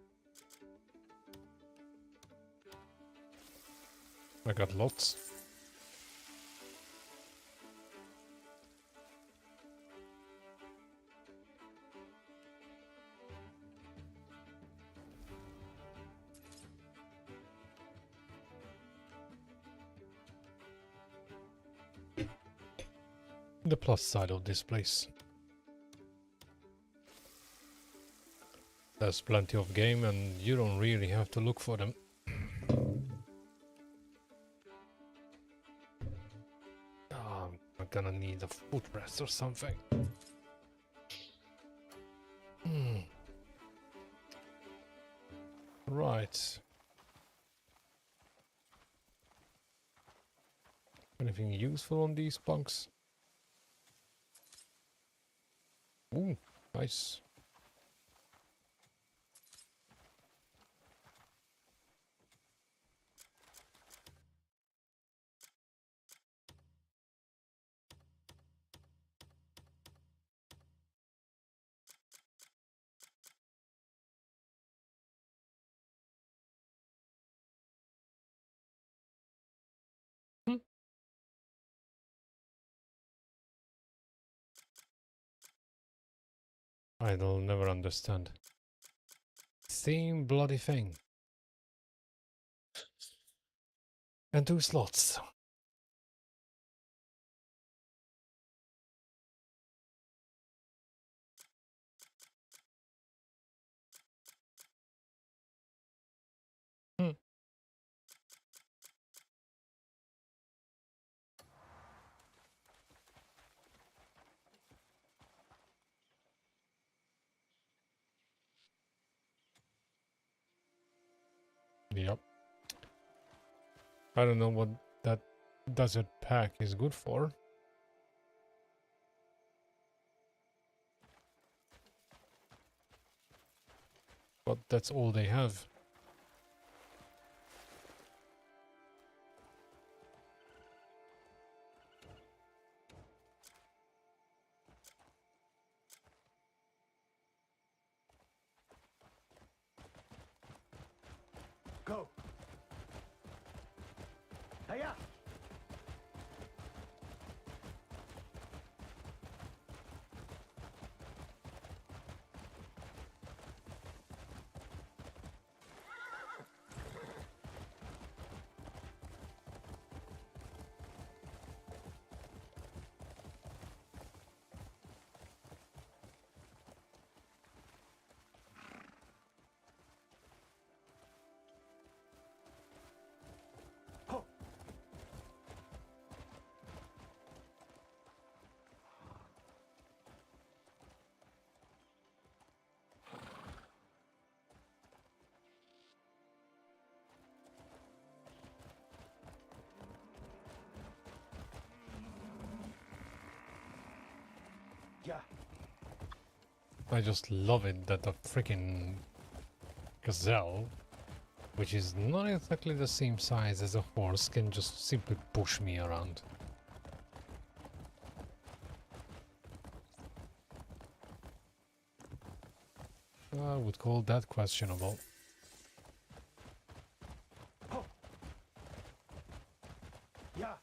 I got lots. The plus side of this place. There's plenty of game and you don't really have to look for them. I'm gonna need a footrest or something. Right. Anything useful on these punks? Ooh, nice. I'll never understand. Same bloody thing. And 2 slots. Hmm. Yep. I don't know what that desert pack is good for. But that's all they have. Go. Hiya. Ho. Yeah. I just love it that the freaking gazelle, which is not exactly the same size as a horse, can just simply push me around. I would call that questionable. Ho. Yeah.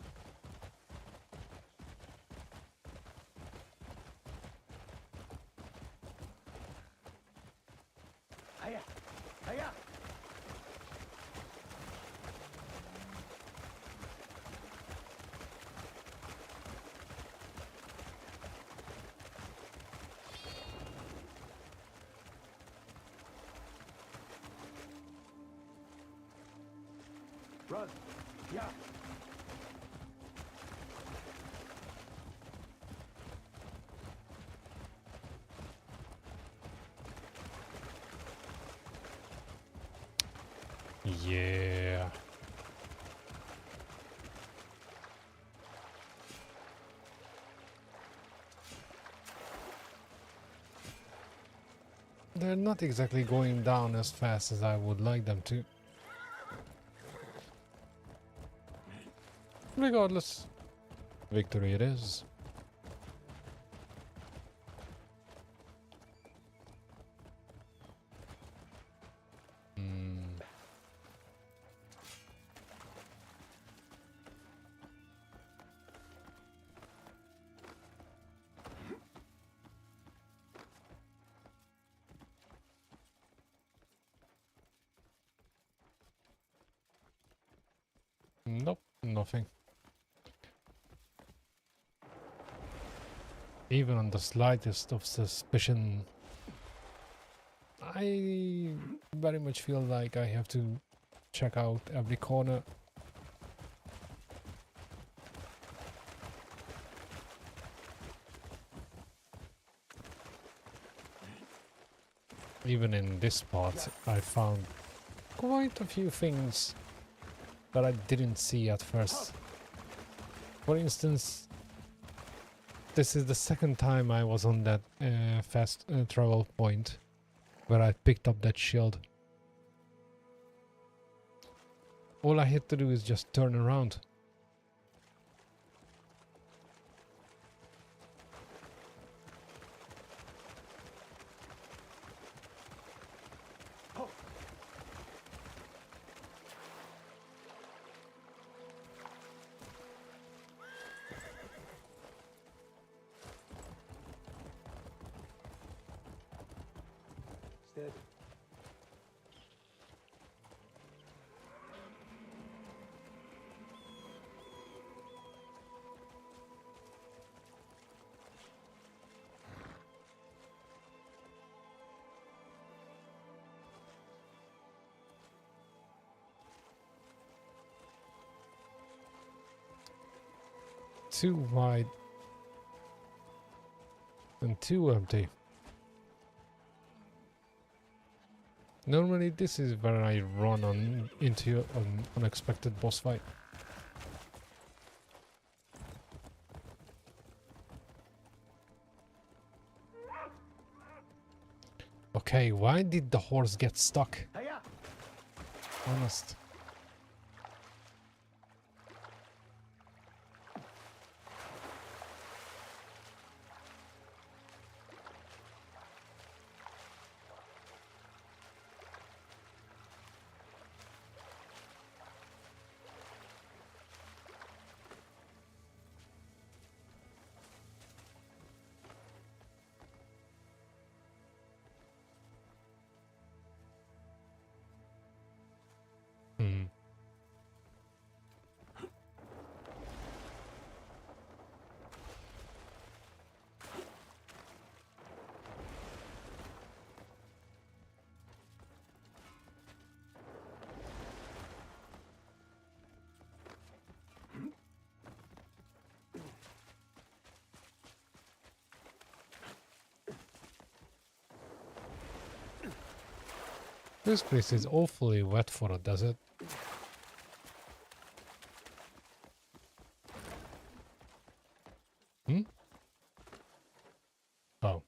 Hiya. Hiya. Run. Yeah. Yeah. They're not exactly going down as fast as I would like them to. Regardless, victory it is. Hmm. Nope, nothing. Even on the slightest of suspicion, I very much feel like I have to check out every corner. Even in this part, I found quite a few things that I didn't see at first. For instance, this is the second time I was on that fast travel point where I picked up that shield. All I had to do is just turn around. Steady. Too wide and too empty. Normally this is where I run on into an unexpected boss fight. Okay, why did the horse get stuck? Hiya! Honest. Hmm. This place is awfully wet for a desert. Hmm? Oh.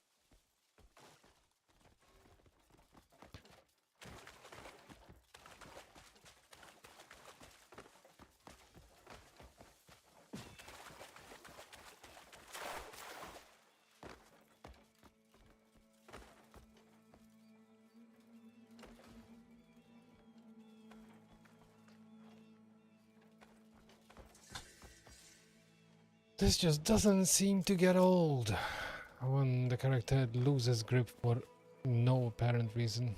This just doesn't seem to get old when the character loses grip for no apparent reason.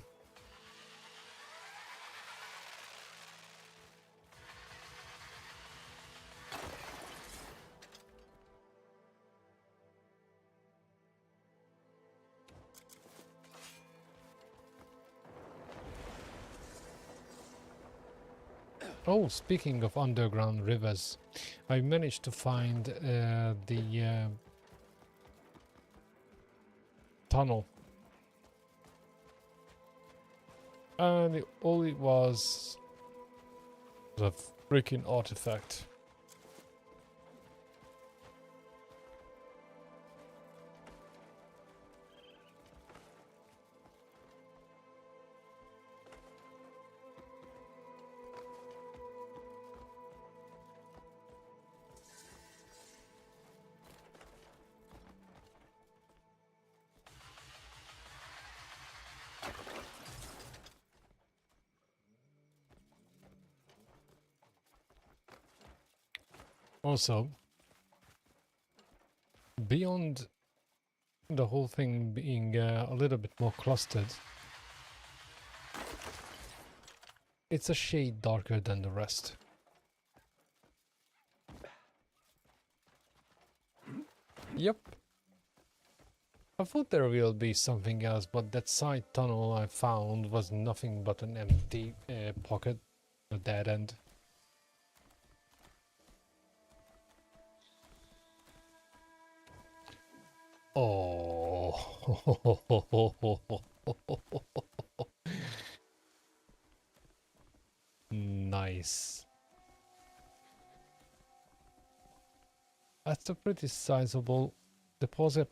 Oh, speaking of underground rivers, I managed to find the tunnel. And all it was The freaking artifact. Also, beyond the whole thing being a little bit more clustered, it's a shade darker than the rest. Yep. I thought there will be something else, but that side tunnel I found was nothing but an empty pocket, a dead end. Oh, nice. That's a pretty sizable deposit.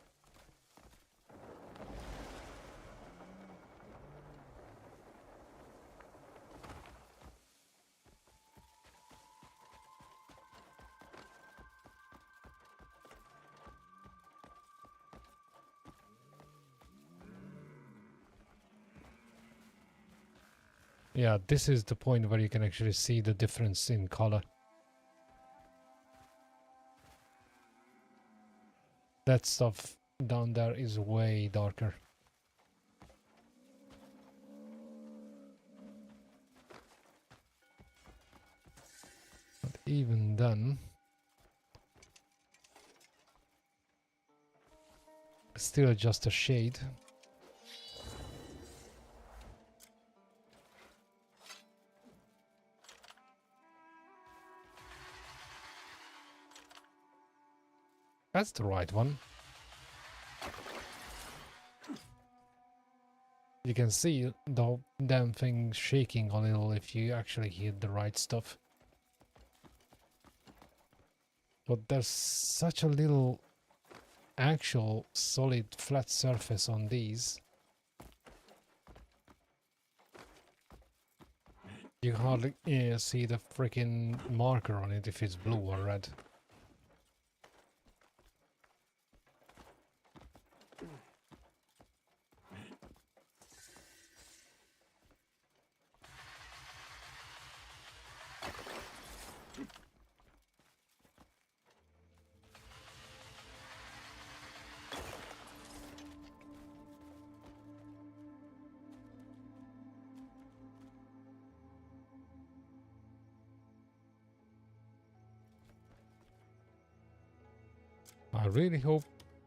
Yeah, this is the point where you can actually see the difference in color. That stuff down there is way darker. But even then, still just a shade. That's the right one. You can see the damn thing shaking a little if you actually hit the right stuff. But there's such a little actual solid flat surface on these. You hardly see the freaking marker on it if it's blue or red. I really hope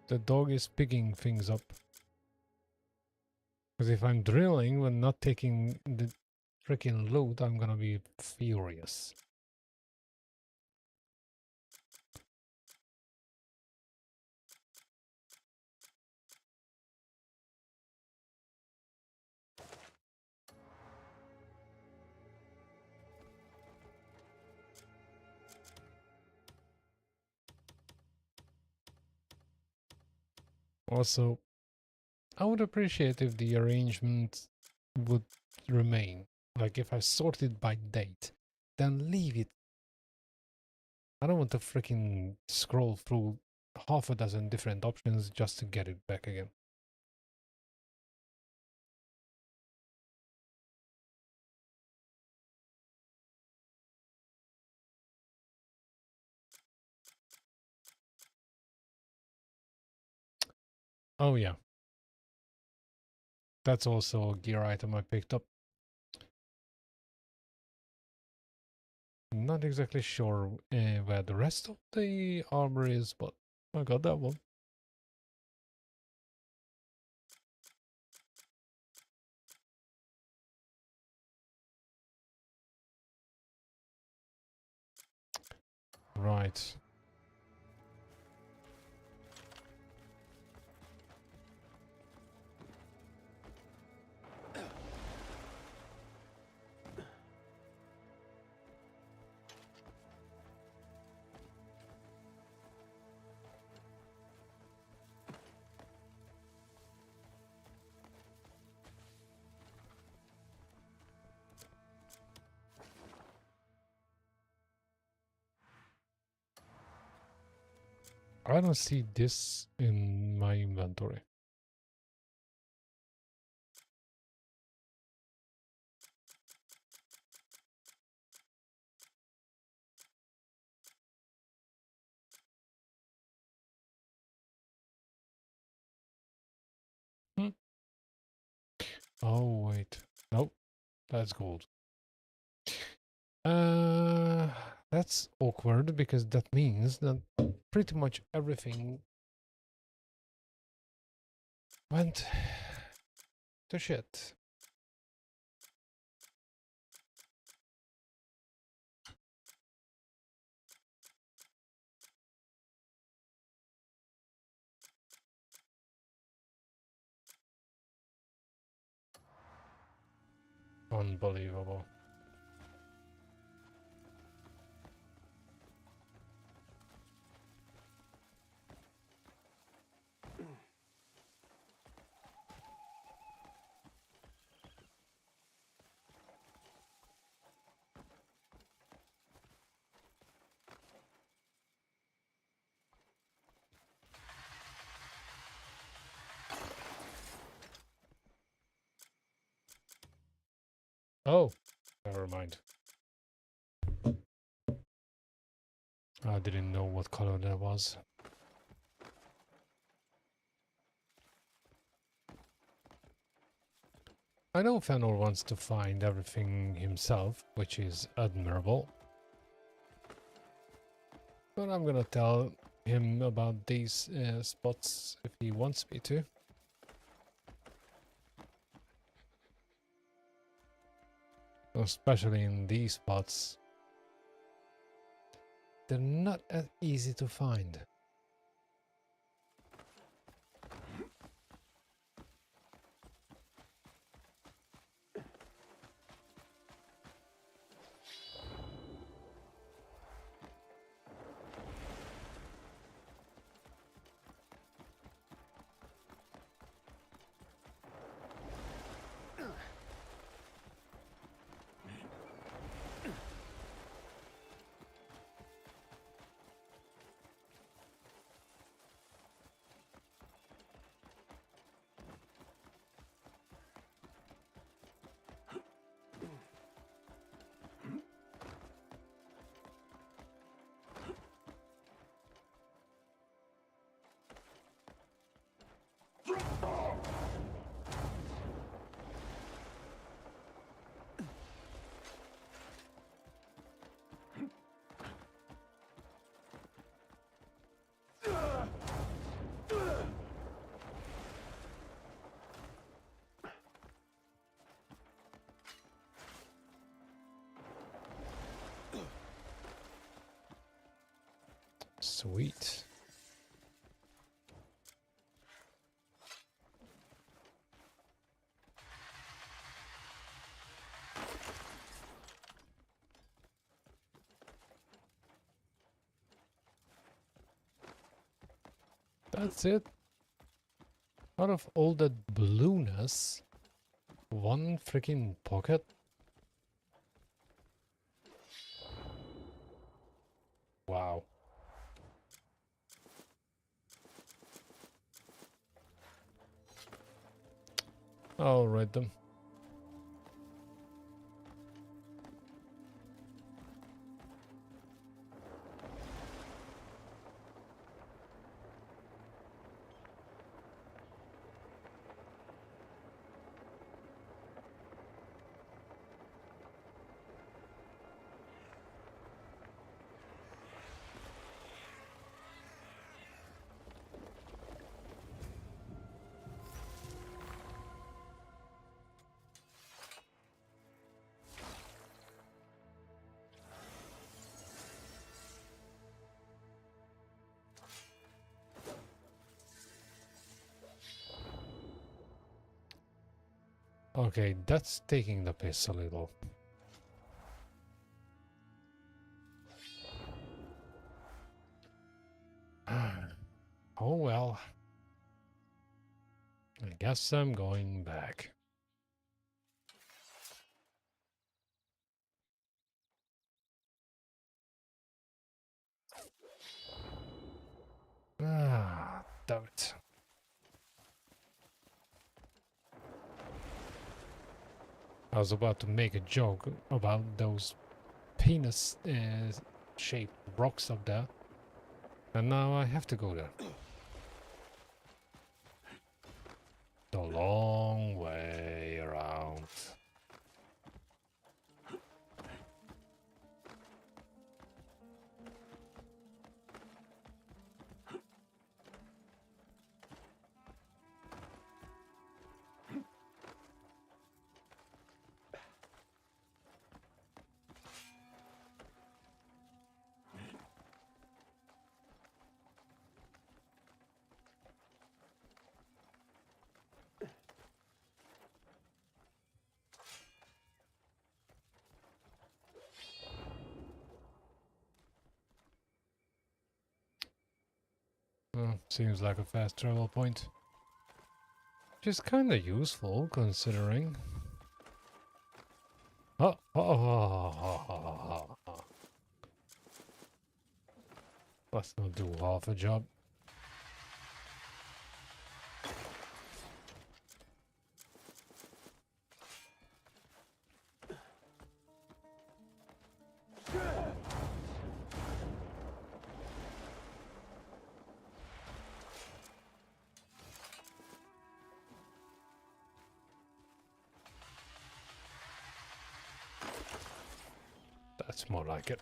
the dog is picking things up. Because if I'm drilling when not taking the freaking loot, I'm gonna be furious. Also, I would appreciate if the arrangement would remain. Like if I sort it by date, then leave it. I don't want to freaking scroll through half a dozen different options just to get it back again. Oh yeah. That's also a gear item I picked up. Not exactly sure where the rest of the armor is, but I got that one. Right. I don't see this in my inventory. Hmm. Oh, wait. Nope, that's gold. Uh, that's awkward because that means that pretty much everything went to shit. Unbelievable. Oh, never mind. I didn't know what color that was. I know Fëanor wants to find everything himself, which is admirable. But I'm gonna tell him about these spots if he wants me to. Especially in these spots. They're not as easy to find. Sweet. That's it. Out of all that blueness, one freaking pocket? Wow. I'll read them. Okay, that's taking the piss a little. Oh well. I guess I'm going back. Ah, damn it. I was about to make a joke about those penis shaped rocks up there. And now I have to go there. The long way around. Seems like a fast travel point. Which is kinda useful considering. Let's not do half a job. That's more like it.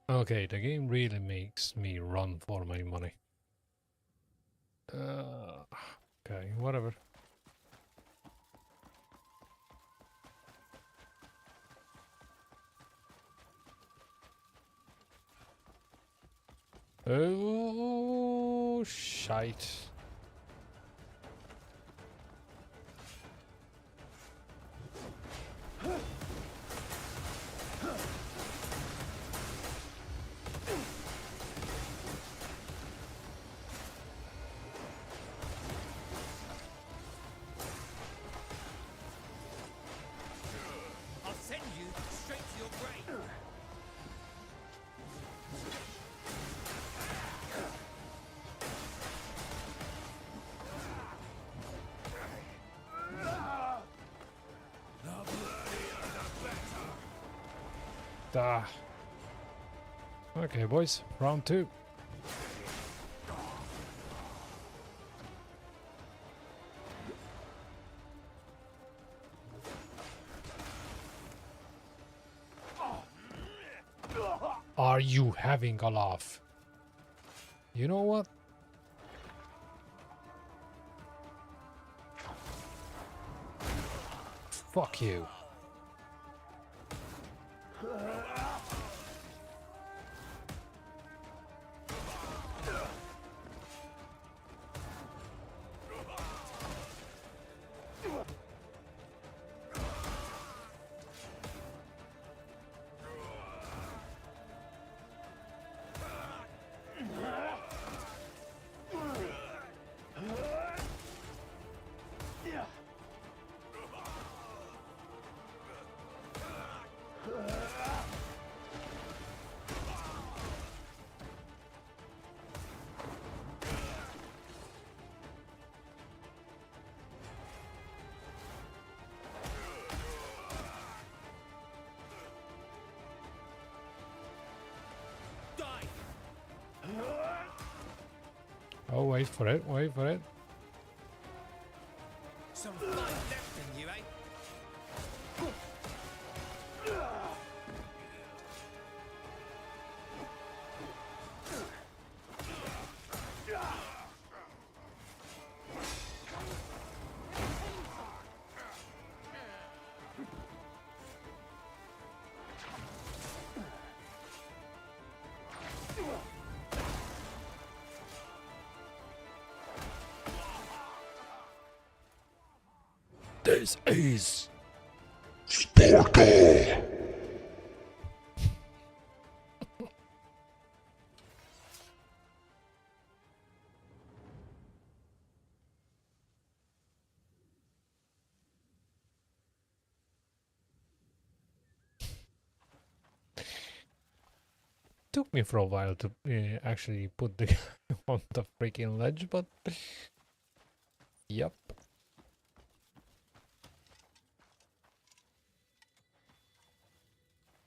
Okay, the game really makes me run for my money. Okay, whatever. Oh, shite. I'll send you straight to your grave. Ah. Okay, boys, round 2. Are you having a laugh? You know what? Fuck you. Die. Oh, wait for it, wait for it. Some fight left in you, eh? This is took me for a while to actually put the guy on the freaking ledge, but yep.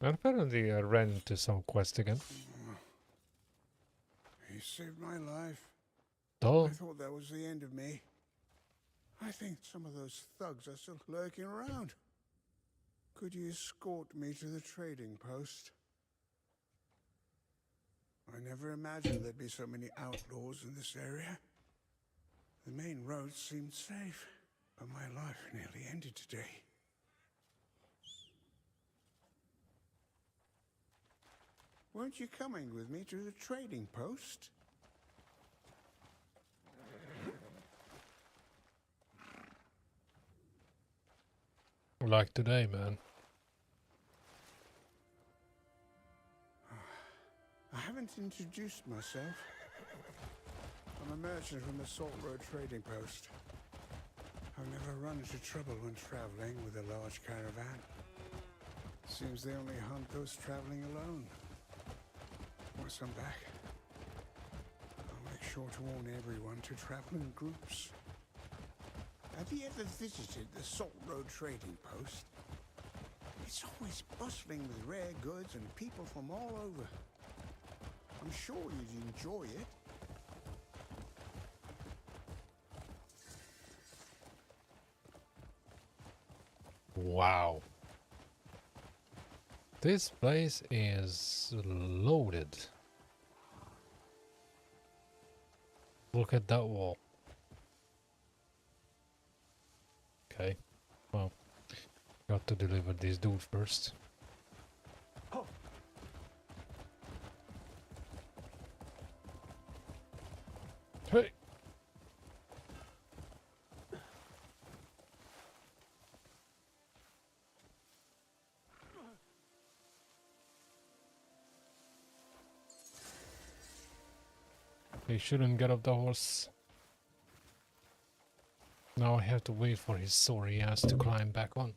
And apparently I ran into some quest again. You saved my life. Oh, I thought that was the end of me. I think some of those thugs are still lurking around. Could you escort me to the trading post? I never imagined there'd be so many outlaws in this area. The main roads seemed safe, but my life nearly ended today. Weren't you coming with me to the trading post? like today, man. I haven't introduced myself. I'm a merchant from the Salt Road Trading Post. I've never run into trouble when traveling with a large caravan. Seems they only hunt those traveling alone. Once I'm back, I'll make sure to warn everyone to travel in groups. Have you ever visited the Salt Road Trading Post? It's always bustling with rare goods and people from all over. I'm sure you'd enjoy it. Wow. This place is loaded. Look at that wall. Okay. Well, got to deliver this dude first. Hey! He shouldn't get off the horse. Now I have to wait for his sorry ass to climb back on.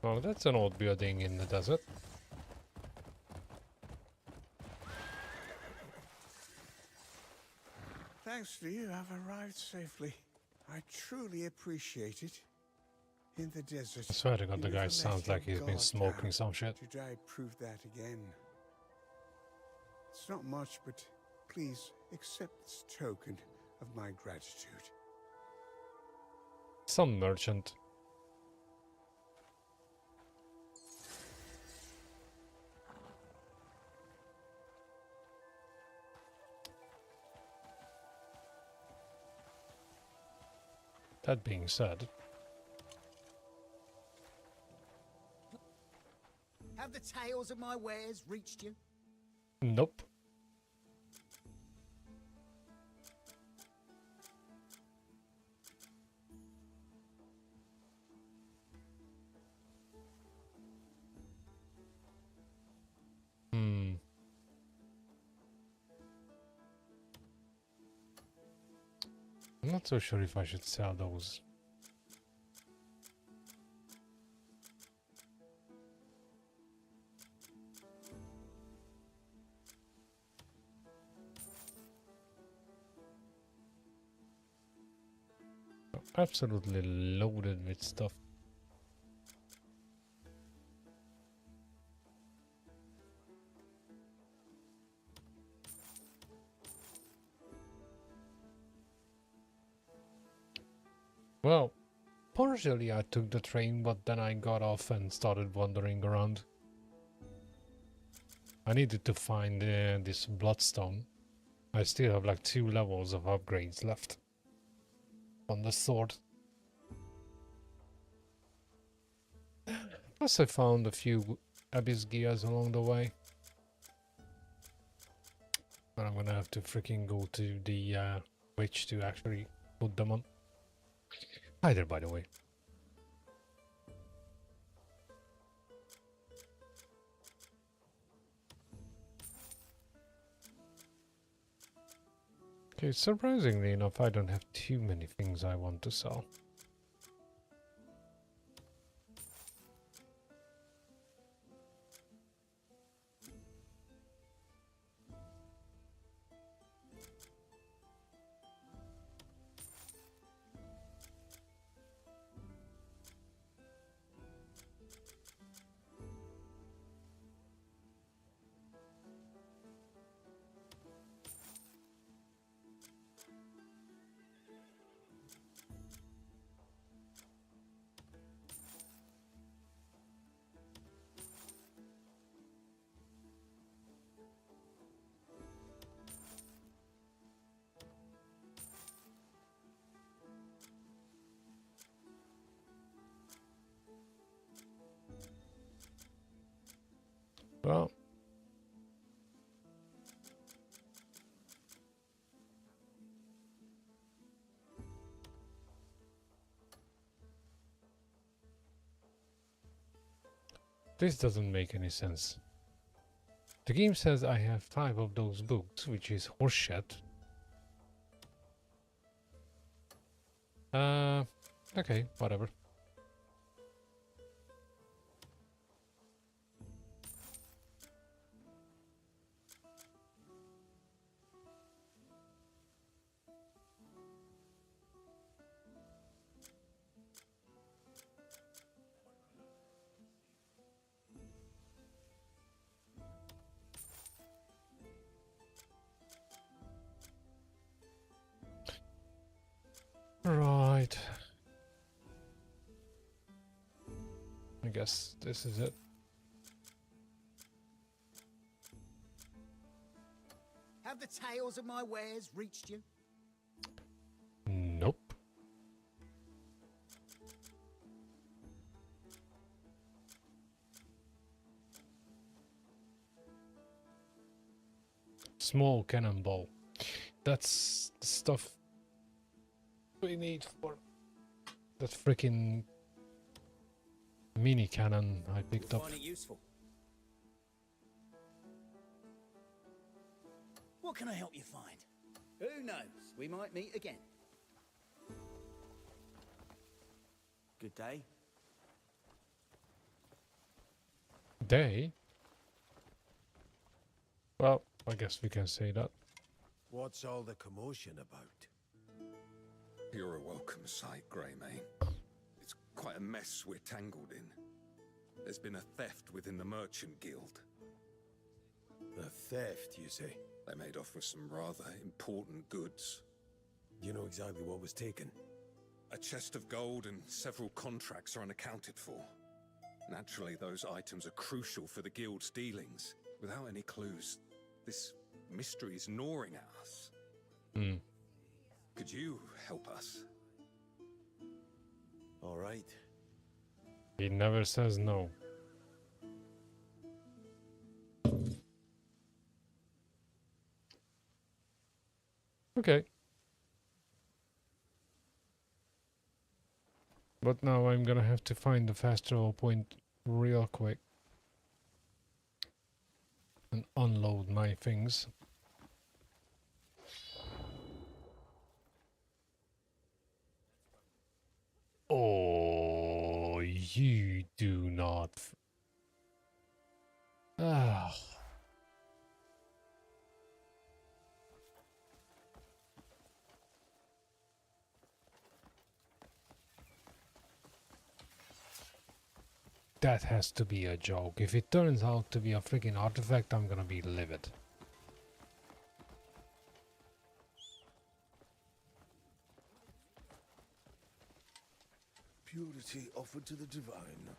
Well, that's an old building in the desert. Thanks to you, I've arrived safely. I truly appreciate it. In the desert. I swear to God, you the guy never let sounds your like he's been guard smoking down. some shit. Today I proved that again. It's not much, but please accept this token of my gratitude. Some merchant. That being said, Have the tales of my wares reached you? nope. I'm not so sure if I should sell those. Absolutely loaded with stuff. Well, partially I took the train, but then I got off and started wandering around. I needed to find this bloodstone. I still have like 2 levels of upgrades left on the sword. Plus I found a few abyss gears along the way. But I'm gonna have to freaking go to the witch to actually put them on. Hi there, by the way. Okay, surprisingly enough, I don't have too many things I want to sell. Well, this doesn't make any sense. The game says I have 5 of those books, which is horseshit. Okay, whatever. Right. I guess this is it. Have the tales of my wares reached you? Nope. Small cannonball. That's the stuff we need for that freaking mini cannon I picked up. Find it useful. What can I help you find? Who knows? We might meet again. Good day. Day? Well, I guess we can say that. What's all the commotion about? You're a welcome sight, Greymane. It's quite a mess we're tangled in. There's been a theft within the Merchant Guild. A theft, you say? They made off with some rather important goods. You know exactly what was taken? A chest of gold and several contracts are unaccounted for. Naturally, those items are crucial for the Guild's dealings. Without any clues, this mystery is gnawing at us. Could you help us? All right. He never says no. Okay. But now I'm gonna have to find the fast travel point real quick. And unload my things. Oh, you do not. Ah. That has to be a joke. If it turns out to be a freaking artifact, I'm gonna be livid. offered to the divine.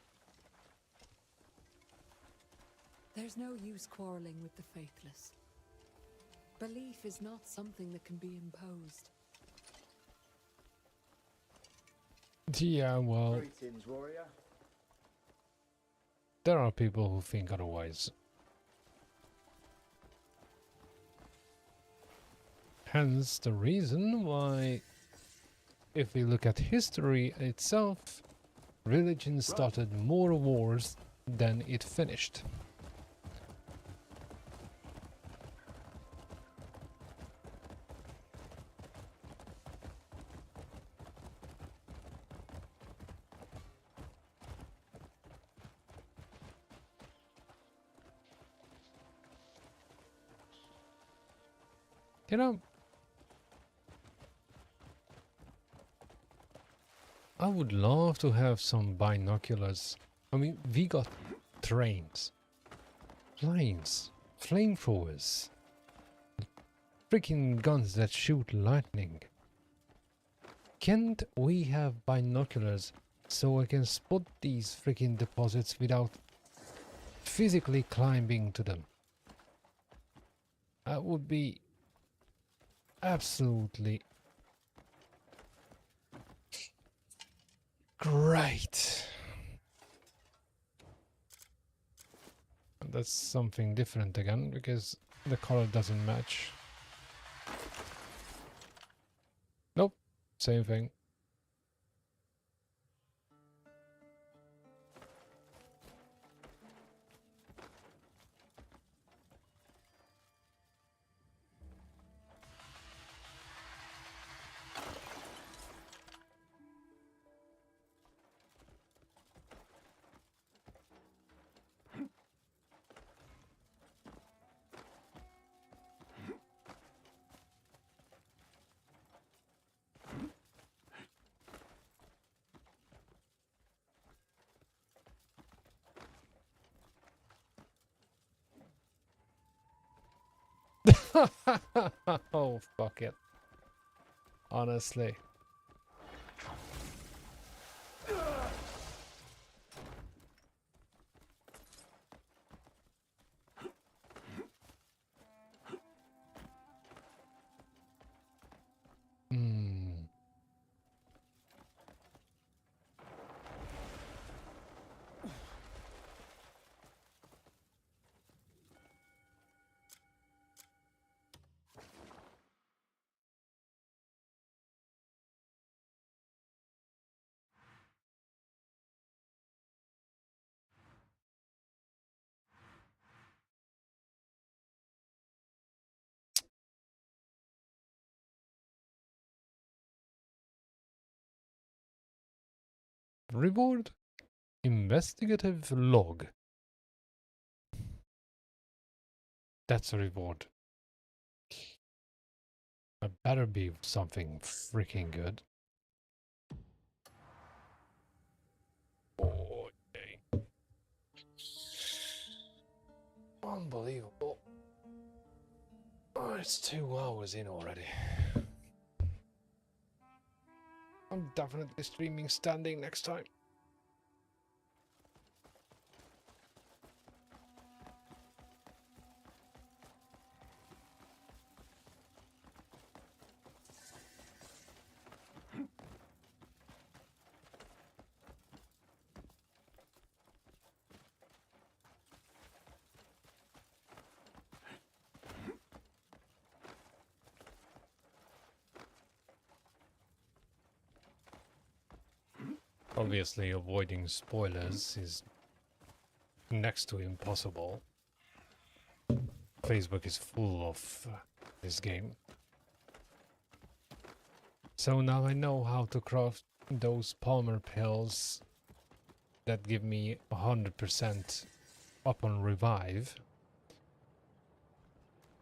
There's no use quarreling with the faithless. Belief is not something that can be imposed. Yeah, well, Greetings, warrior. there are people who think otherwise. Hence the reason why, if we look at history itself, religion started more wars than it finished. You know, I would love to have some binoculars. I mean, we got trains, planes, flamethrowers, freaking guns that shoot lightning. Can't we have binoculars so I can spot these freaking deposits without physically climbing to them? That would be absolutely great. That's something different again, because the color doesn't match. Nope, same thing. Oh, fuck it. Honestly. Hmm. Reward? Investigative log. That's a reward. It better be something freaking good. Oh, okay. Unbelievable. Oh, it's 2 hours in already. I'm definitely streaming standing next time. Obviously, avoiding spoilers is next to impossible. Facebook is full of this game. So now I know how to craft those Palmer pills that give me 100% up on revive.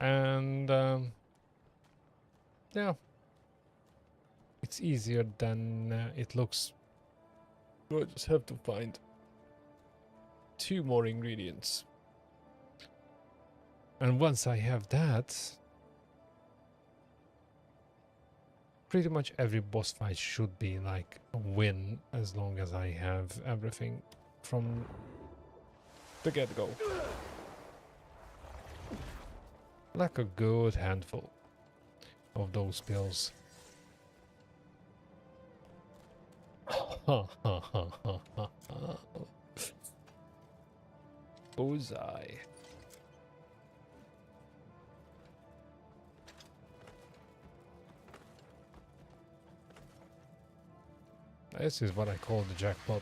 And yeah, it's easier than it looks. I just have to find 2 more ingredients. And once I have that, pretty much every boss fight should be like a win as long as I have everything from the get-go. Like a good handful of those pills. Bullseye. This is what I call the jackpot.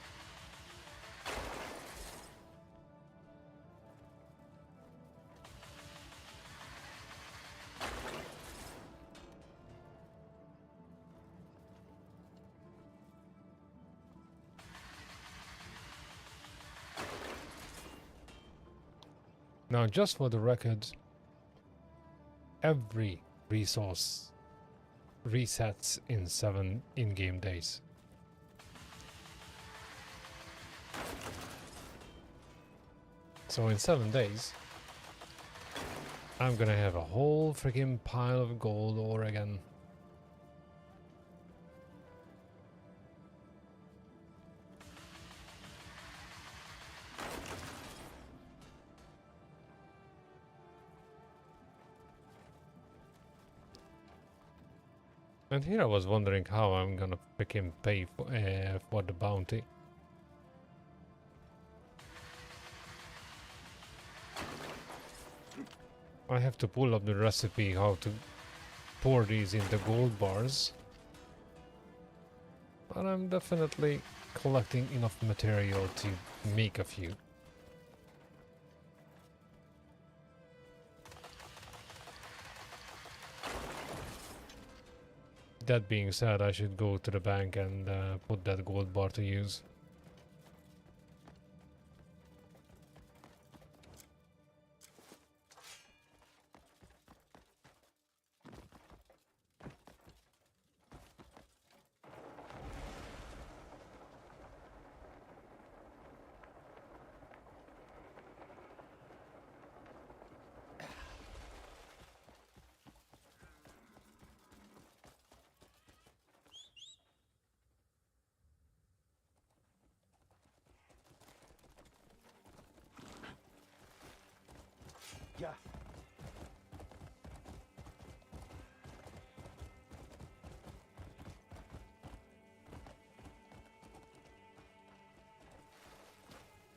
Now, just for the record, every resource resets in 7 in-game days. So in 7 days, I'm gonna have a whole freaking pile of gold ore again. And here I was wondering how I'm gonna freaking pay for the bounty. I have to pull up the recipe how to pour these into gold bars. But I'm definitely collecting enough material to make a few. That being said, I should go to the bank and put that gold bar to use. Yeah.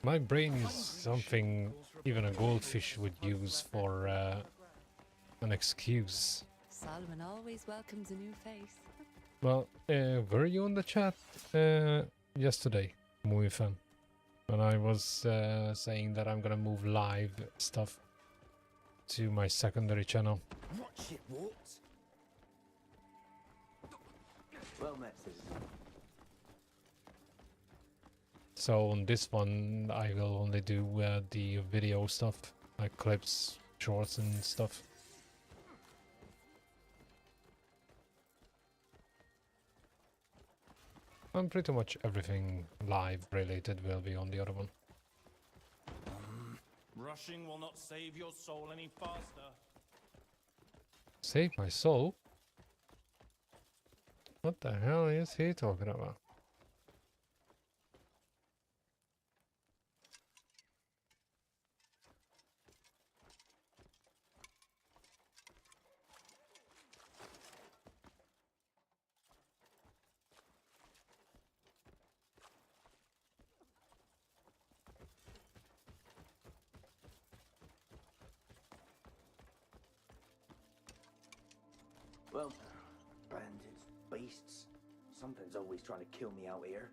My brain is something even a goldfish would use for an excuse. Solomon always welcomes a new face. Well, were you on the chat yesterday, movie fan? When I was saying that I'm gonna move live stuff to my secondary channel. What shit, what? Well met, citizen. So on this one, I will only do the video stuff, like clips, shorts and stuff. And pretty much everything live related will be on the other one. Rushing will not save your soul any faster. Save my soul? What the hell is he talking about? Well, bandits, beasts. Something's always trying to kill me out here.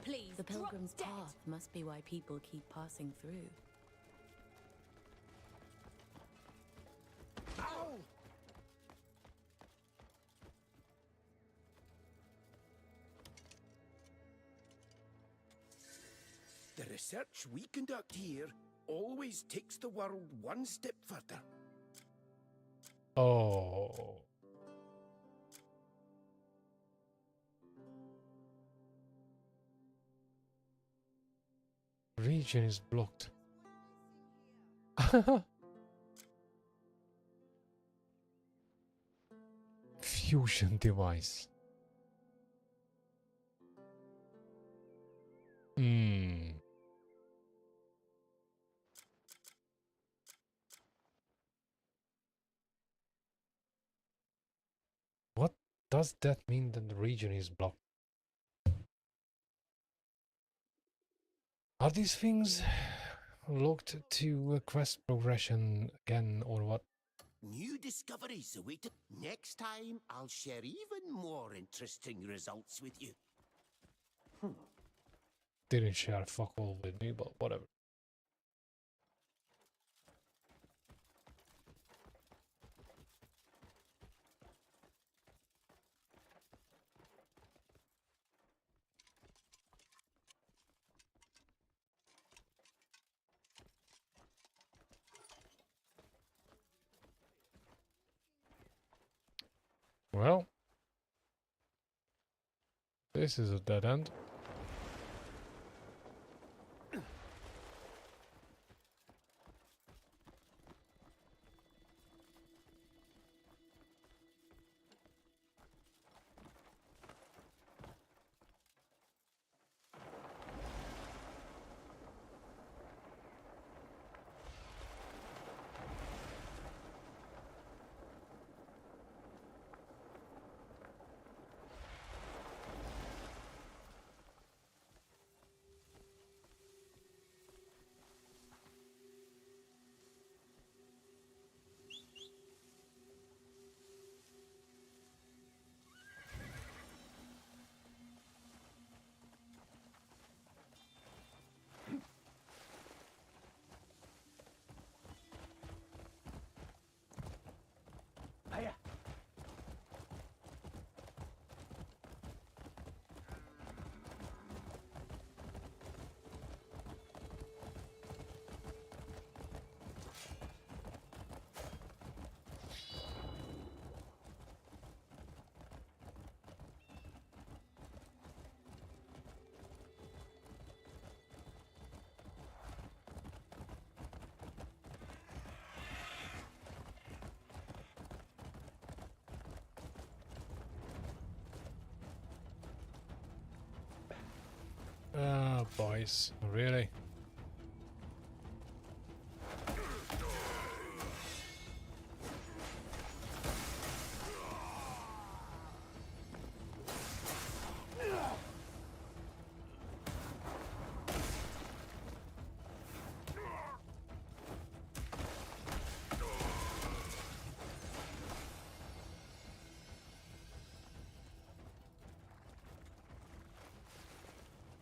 Please, The Pilgrim's Path must be why people keep passing through. Ow! The research we conduct here always takes the world one step further. Oh. region is blocked. Fusion device. Hmm. What does that mean that the region is blocked? Are these things locked to quest progression again or what? New discoveries awaited. Next time, I'll share even more interesting results with you. Didn't share fuck all with me, but whatever. Well, this is a dead end. Hiya. Ah, boys, really?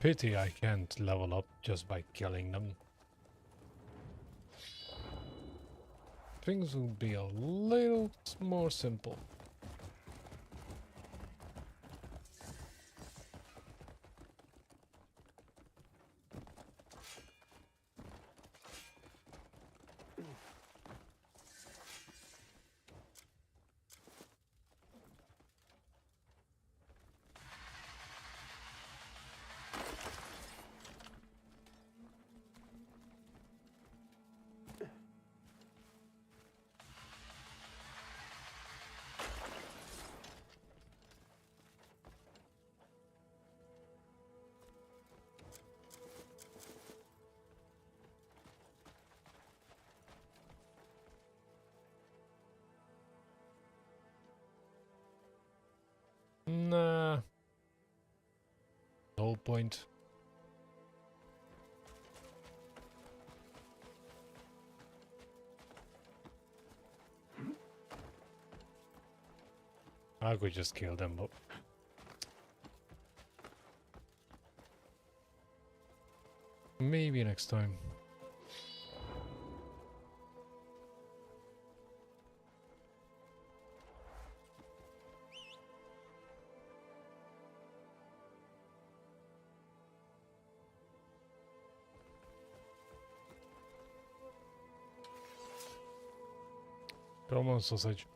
Pity I can't level up just by killing them. Things would be a little more simple. Nah. No point. I could just kill them, but maybe next time. Come on, sausage.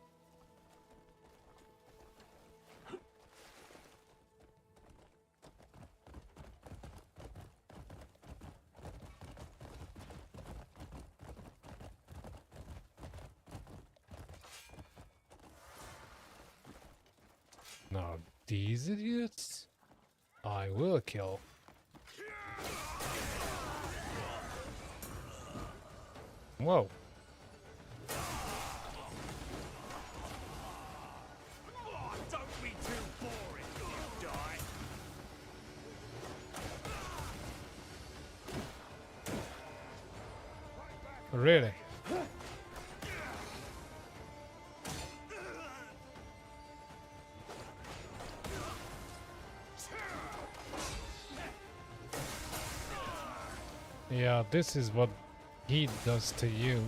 Now, these idiots, I will kill. Whoa. Oh, don't be too boring, you die. Really? Yeah, this is what heat does to you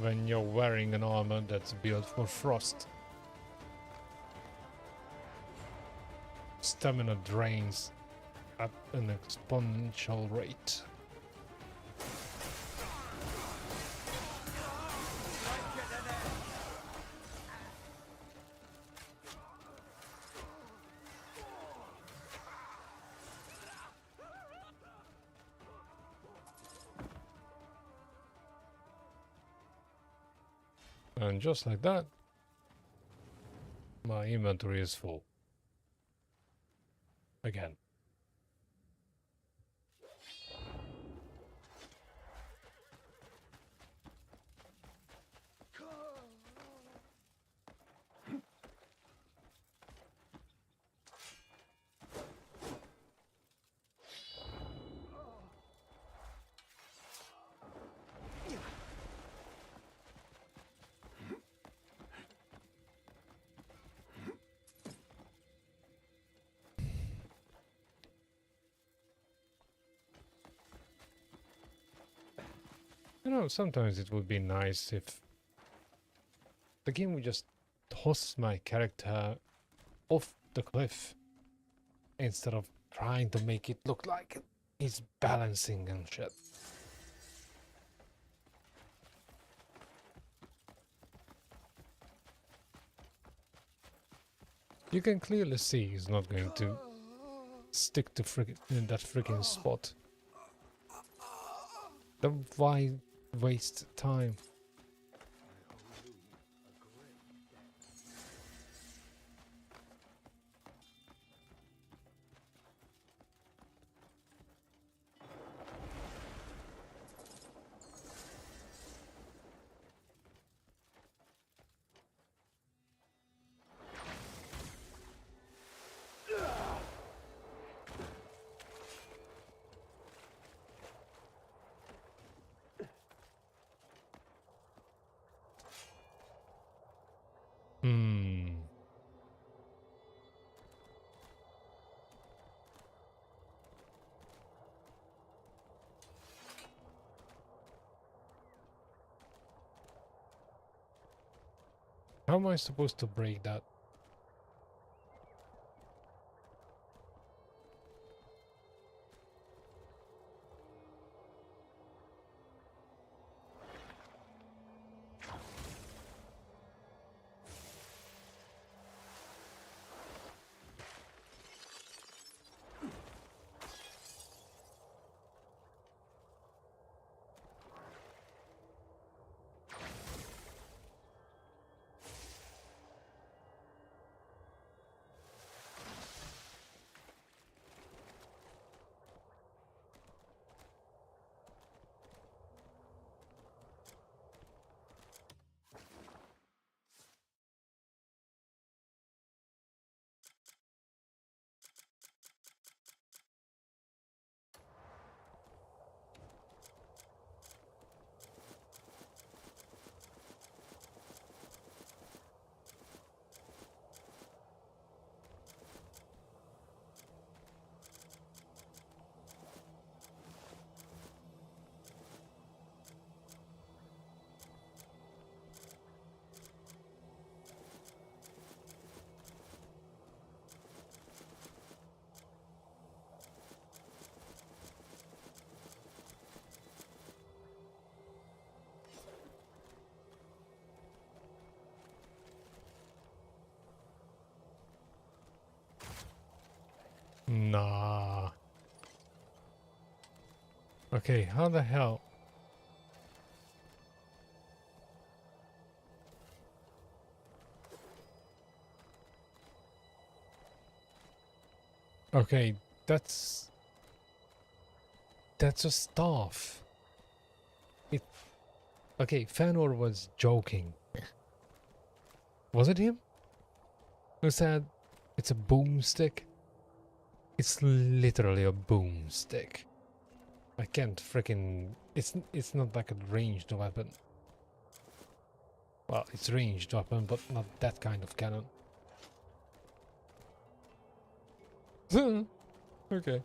when you're wearing an armor that's built for frost. Stamina drains at an exponential rate. And just like that, my inventory is full. Again. You know, sometimes it would be nice if the game would just toss my character off the cliff instead of trying to make it look like he's balancing and shit. You can clearly see he's not going to stick to in that freaking spot. Why waste time? Hmm. How am I supposed to break that? Nah. Okay, how the hell? Okay, that's a staff. It okay, Fanor was joking. Was it him who said it's a boomstick? It's literally a boomstick. I can't freaking. It's not like a ranged weapon. Well, it's ranged weapon, but not that kind of cannon. Okay.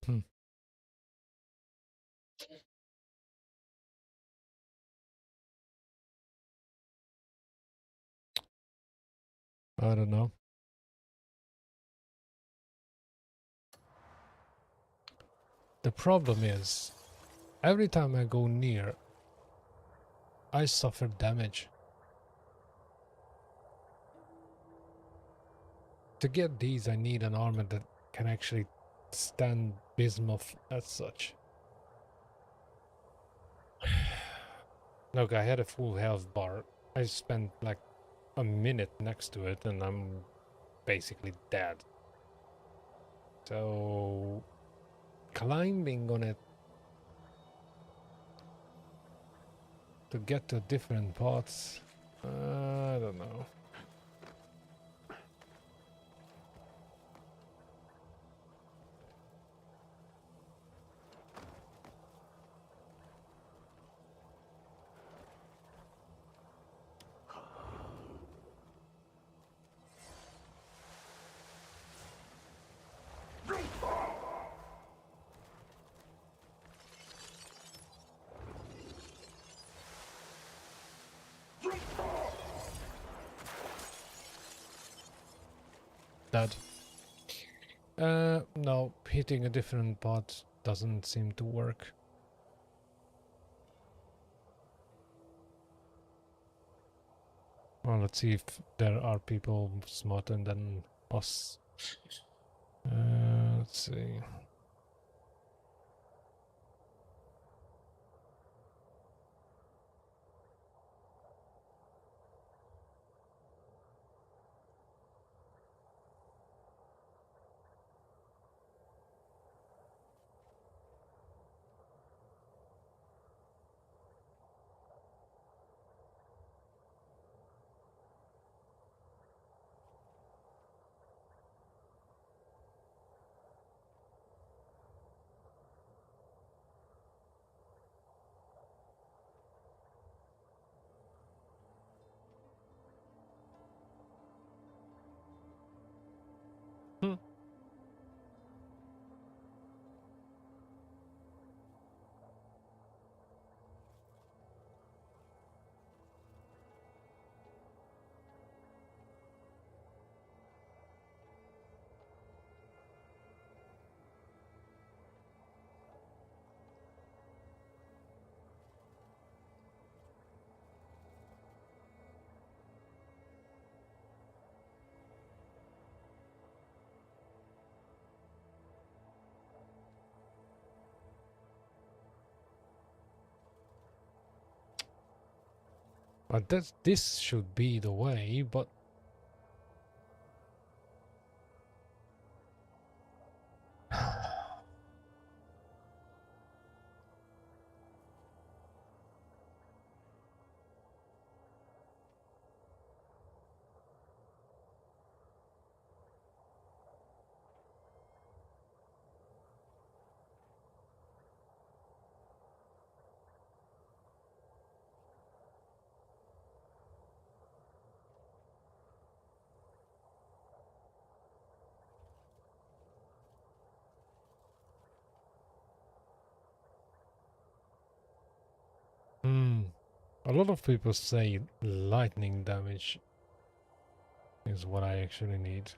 Hmm. I don't know. The problem is, every time I go near, I suffer damage. To get these, I need an armor that can actually stand bismuth as such. Look, I had a full health bar. I spent like a minute next to it and I'm basically dead. So climbing on it to get to different parts, I don't know. Dead. No, hitting a different part doesn't seem to work. Well, let's see if there are people smarter than us. Let's see. Hmm. But this should be the way, but A lot of people say lightning damage is what I actually need.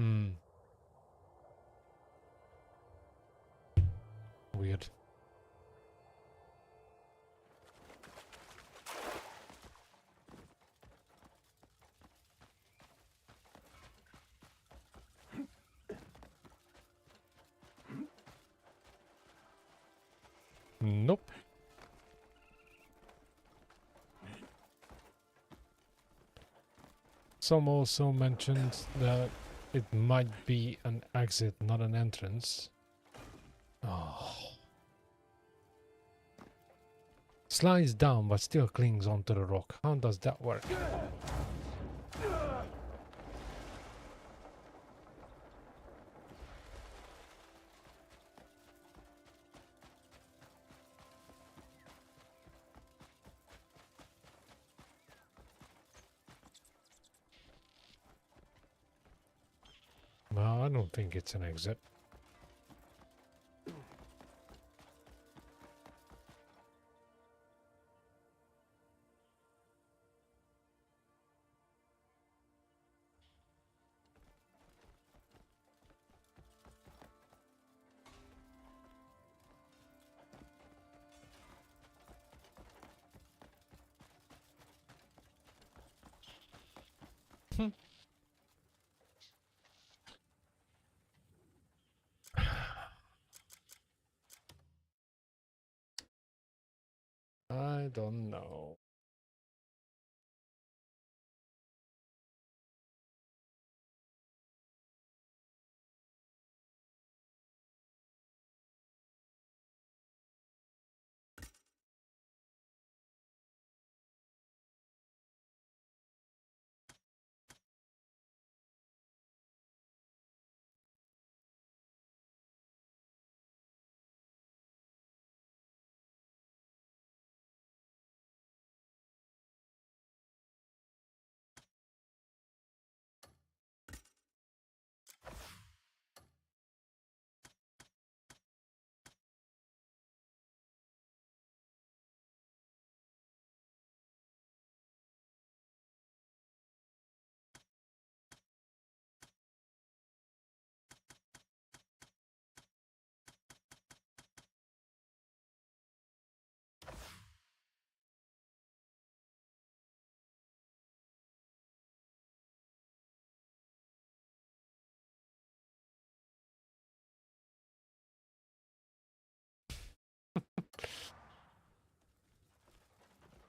Hmm. Weird. Nope. Some also mentioned that it might be an exit, not an entrance. Oh. Slides down but still clings onto the rock. How does that work? Well, I don't think it's an exit. I don't know.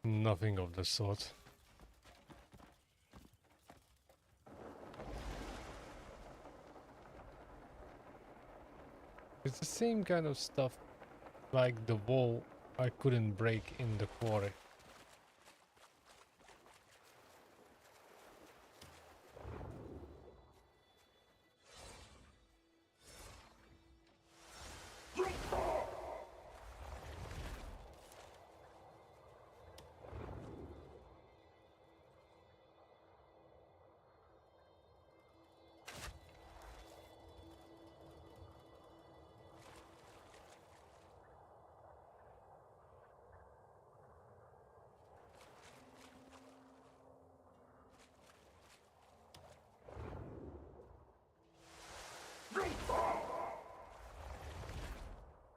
Nothing of the sort. It's the same kind of stuff like the wall I couldn't break in the quarry.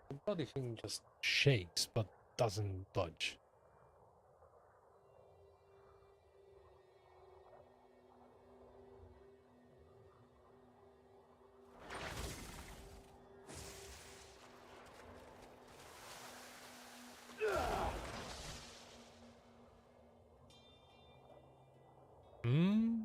The bloody thing just shakes but doesn't budge. Hmm?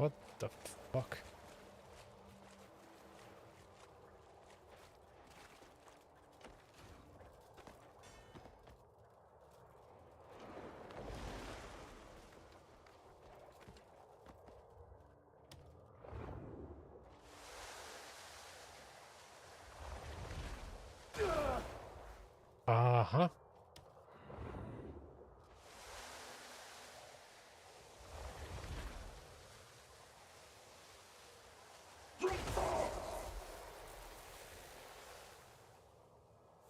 What the fuck? Uh-huh.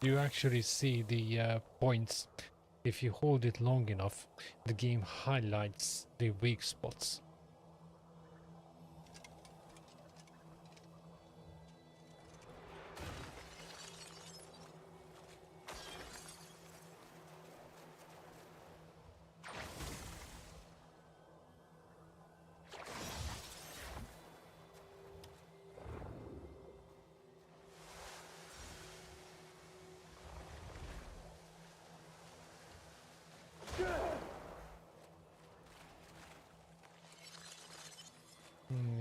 You actually see the points. If you hold it long enough, the game highlights the weak spots.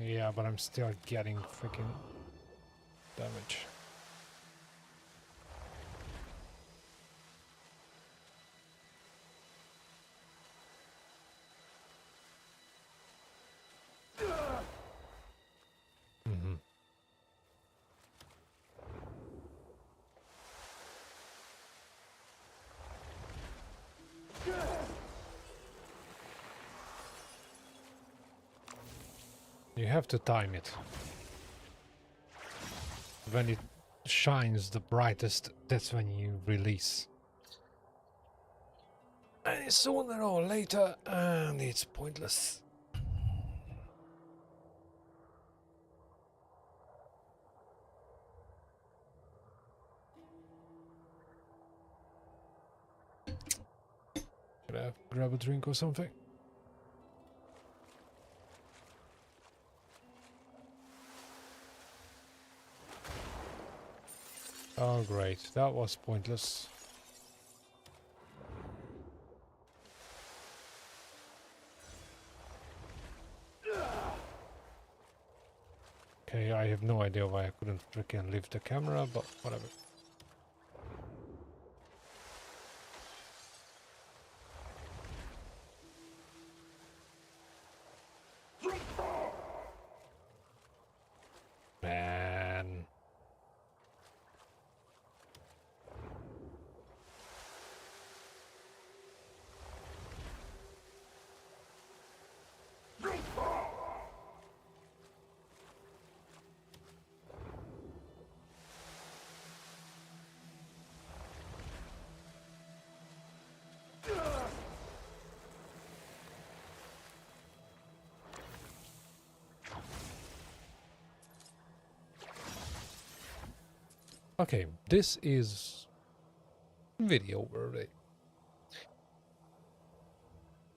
Yeah, but I'm still getting freaking damage. Mm-hmm. You have to time it. When it shines the brightest, that's when you release. And sooner or later, and it's pointless. Could I grab a drink or something? Oh great, that was pointless. Okay, I have no idea why I couldn't freaking lift the camera, but whatever. Man. Okay, this is video worthy.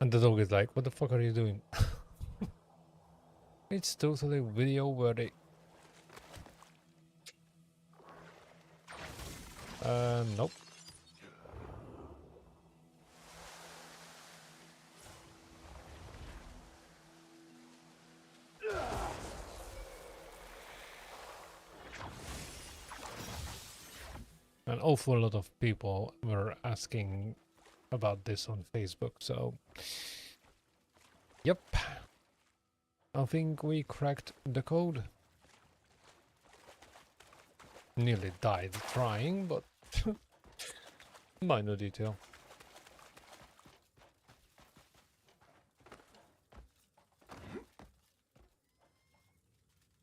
And the dog is like, what the fuck are you doing? It's totally video worthy. Nope. An awful lot of people were asking about this on Facebook, so yep. I think we cracked the code. Nearly died trying, but minor detail.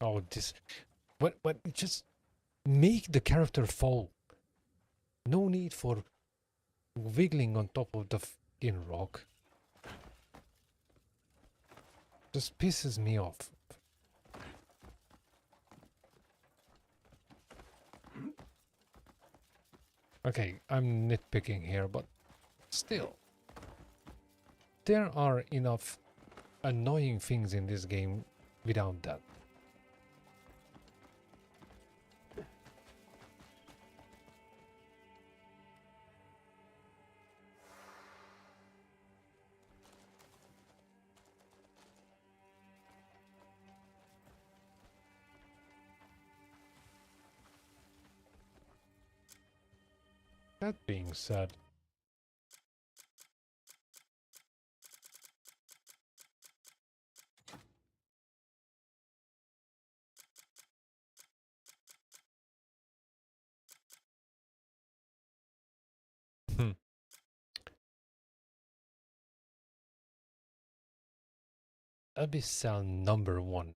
Oh, this... What? Just make the character fall. No need for wiggling on top of the fucking rock. Just pisses me off. Okay, I'm nitpicking here, but still. There are enough annoying things in this game without that. That being said, Abyss cell number 1.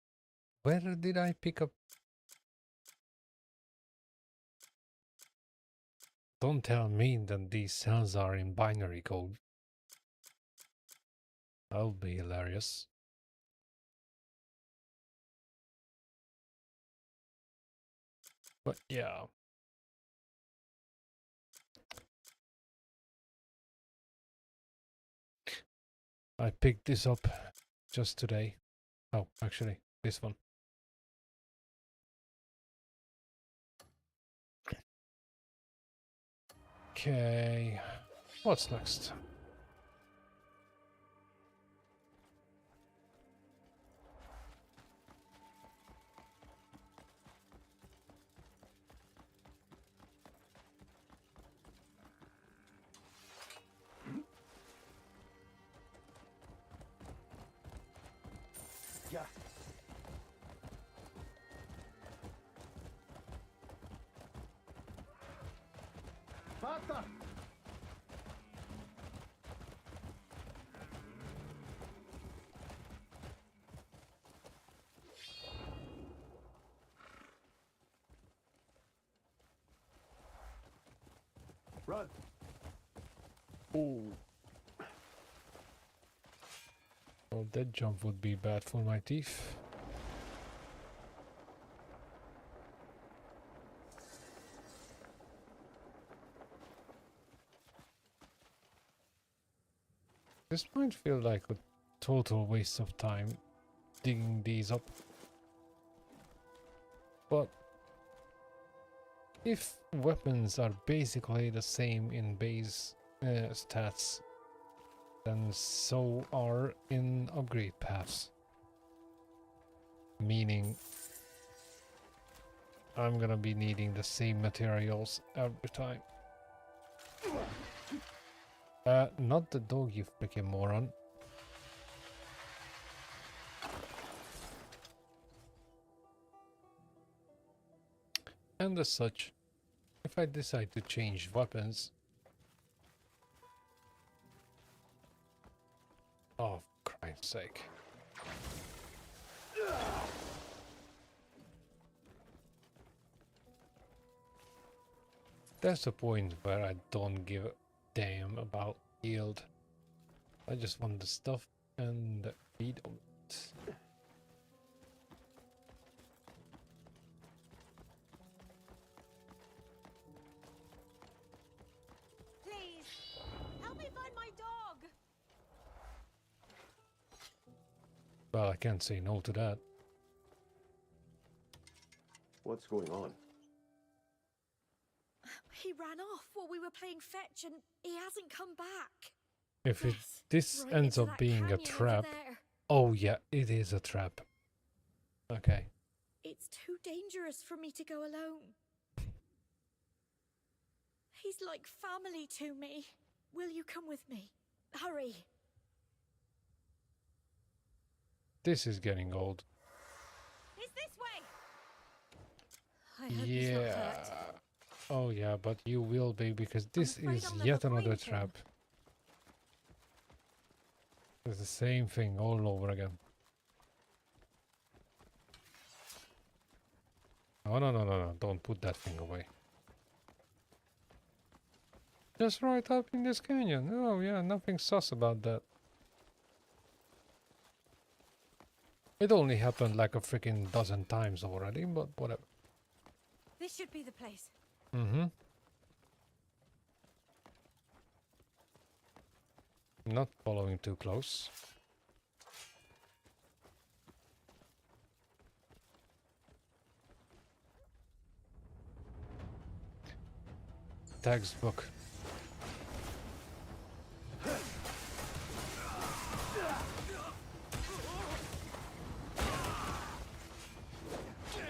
Where did I pick up? Don't tell me that these cells are in binary code. That would be hilarious. But yeah. I picked this up just today. Oh, actually, this one. Okay, what's next? Yeah. Faster! Run! Ooh. Well, that jump would be bad for my teeth. This might feel like a total waste of time digging these up. But if weapons are basically the same in base stats, then so are in upgrade paths. Meaning I'm gonna be needing the same materials every time. Not the dog, you freaking moron. And as such, if I decide to change weapons... Oh, for Christ's sake. That's the point where I don't give a damn about yield. I just want the stuff and feed on it. Please, help me find my dog. Well, I can't say no to that. What's going on? He ran off while we were playing fetch and he hasn't come back. If Yes, this right ends into up that being a canyon over trap... there. Oh yeah, it is a trap. Okay. It's too dangerous for me to go alone. He's like family to me. Will you come with me? Hurry. This is getting old. It's this way. I hope he's not hurt. Oh yeah, but you will be, because this afraid is I'll never yet another find him. trap. It's the same thing all over again. Oh no, don't put that thing away. Just right up in this canyon. Oh yeah, nothing sus about that. It only happened like a freaking dozen times already, but whatever. This should be the place. Mm-hmm. Not following too close. Textbook.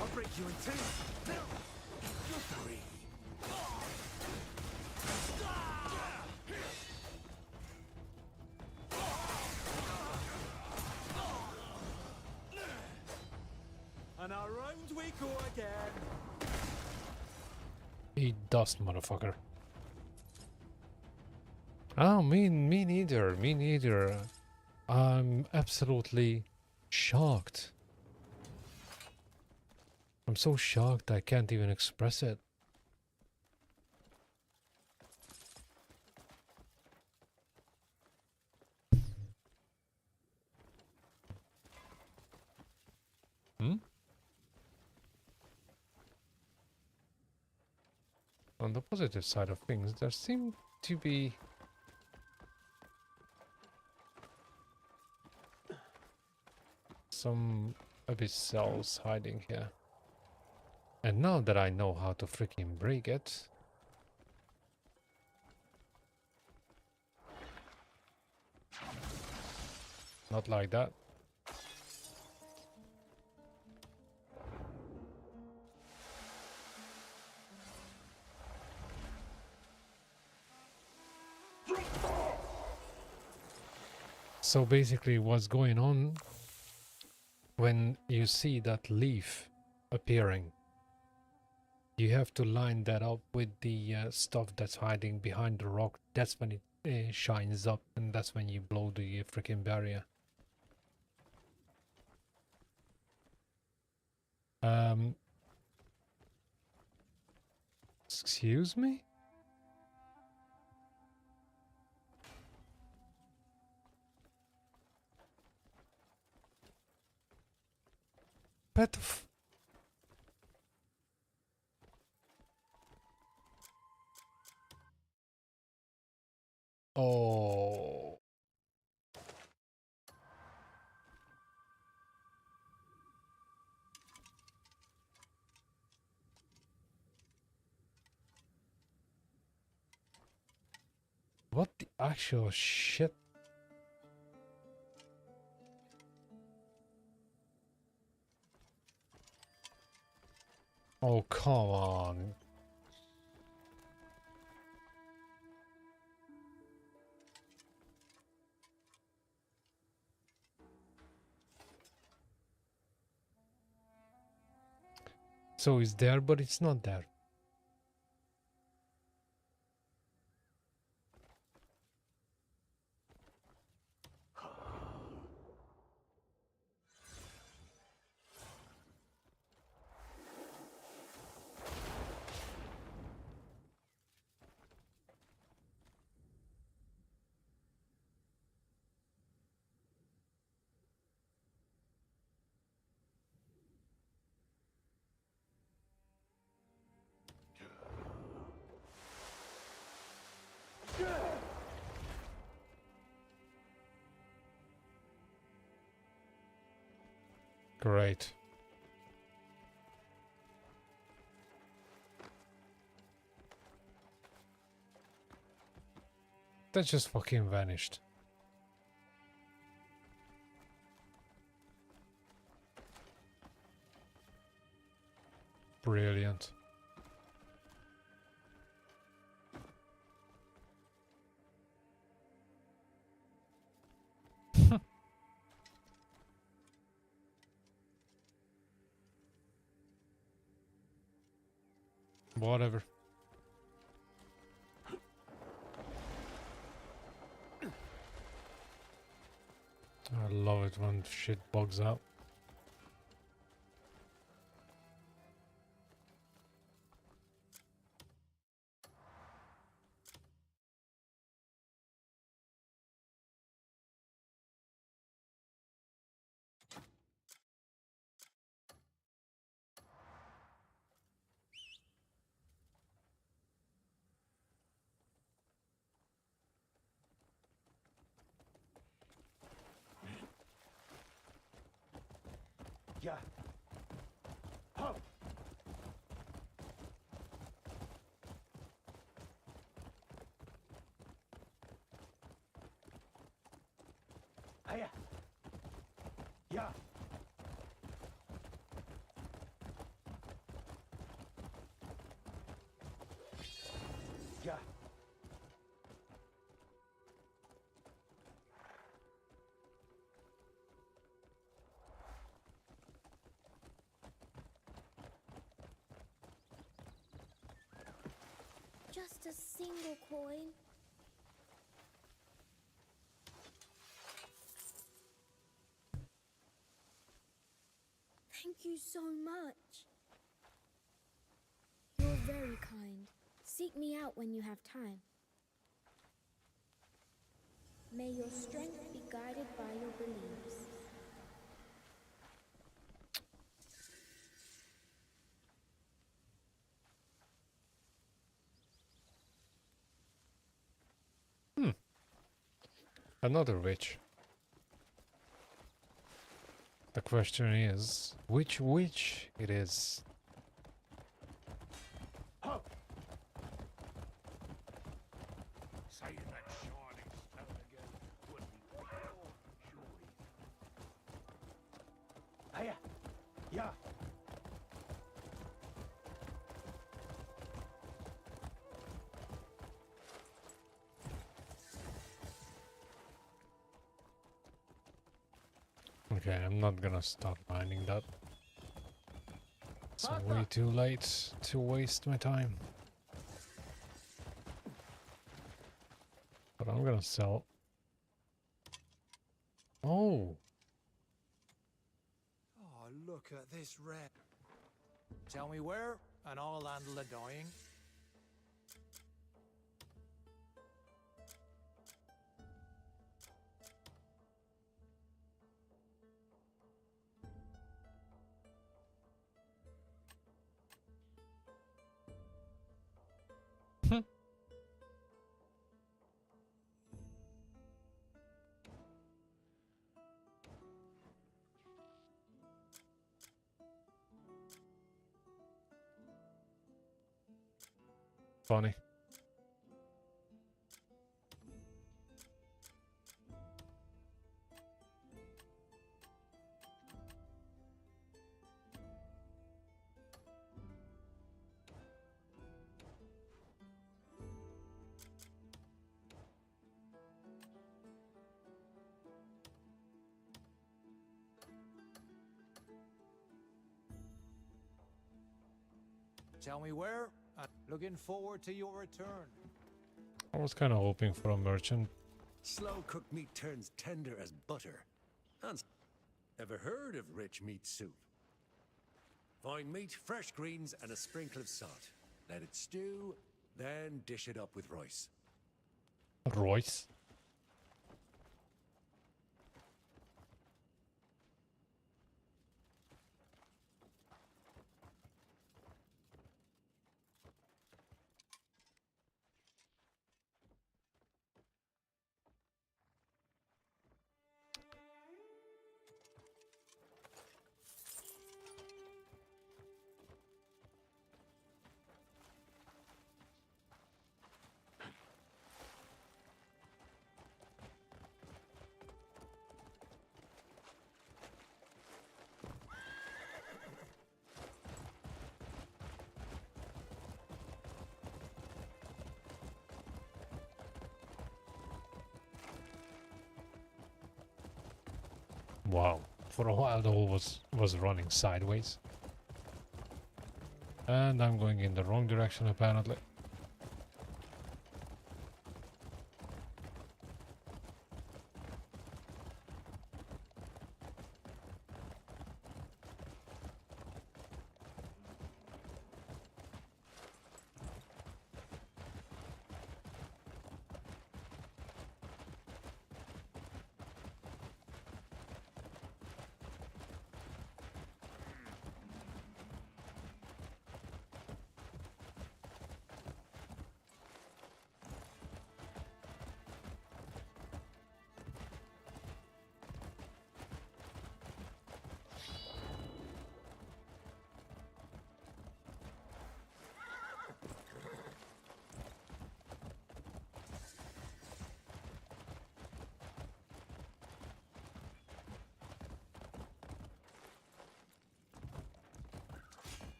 I'll break you in two. You're free. Around we go again. Eat dust, motherfucker. Oh, me neither. Me neither. I'm absolutely shocked. I'm so shocked I can't even express it. Hmm? On the positive side of things, there seem to be some abyssals hiding here. And now that I know how to freaking break it... Not like that. So basically what's going on when you see that leaf appearing, you have to line that up with the stuff that's hiding behind the rock. That's when it shines up, and that's when you blow the freaking barrier. Excuse me? What the f... Oh... What the actual shit? Oh, come on. So it's there, but it's not there. Great. That just fucking vanished. Brilliant. Whatever. I love it when shit bugs out. Yeah. Ho! Hiya. Yeah. Yeah. Just a single coin. Thank you so much. You're very kind. Seek me out when you have time. May your strength be guided by your beliefs. Another witch. The question is, which witch it is? Seeing that shining stone again would be pure joy. Hiya! Yeah! Okay, I'm not gonna start mining that. It's way too late to waste my time. But I'm gonna sell. Oh! Oh, look at this red. Tell me where, and I'll handle the dying. Funny. Tell me where, and looking forward to your return. I was kind of hoping for a merchant. Slow cooked meat turns tender as butter. Hans, ever heard of rich meat soup? Fine meat, fresh greens, and a sprinkle of salt. Let it stew, then dish it up with rice. Royce? Wow. For a while the whole was running sideways. And I'm going in the wrong direction apparently.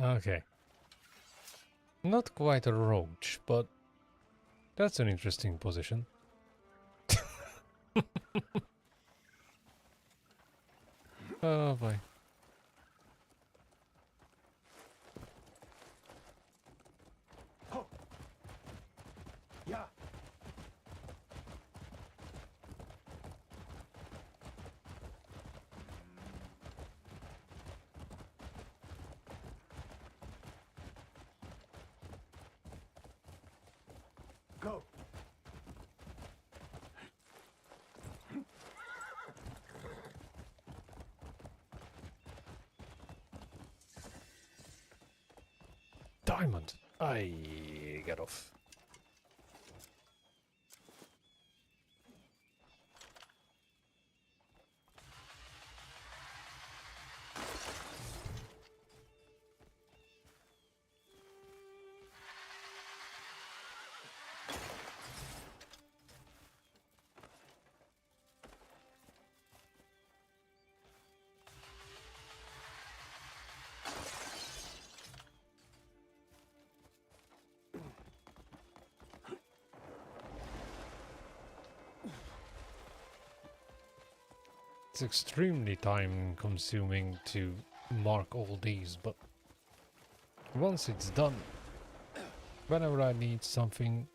Okay. Not quite a roach, but that's an interesting position. Oh boy. Yeah. Go. Diamond. I get off. It's extremely time consuming to mark all these, but once it's done, whenever I need something,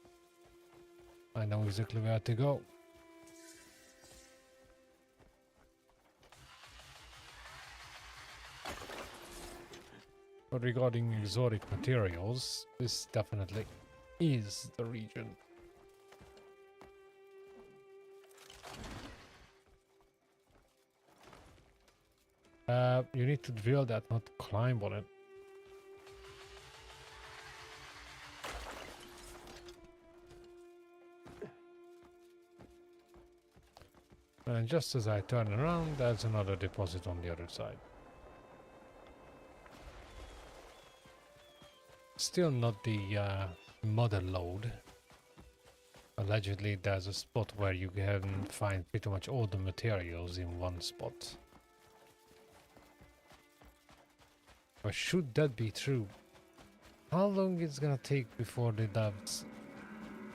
I know exactly where to go. But regarding exotic materials, this definitely is the region. You need to drill that, not climb on it. And just as I turn around, there's another deposit on the other side. Still not the mother lode. Allegedly, there's a spot where you can find pretty much all the materials in one spot. But should that be true, how long it's gonna take before the devs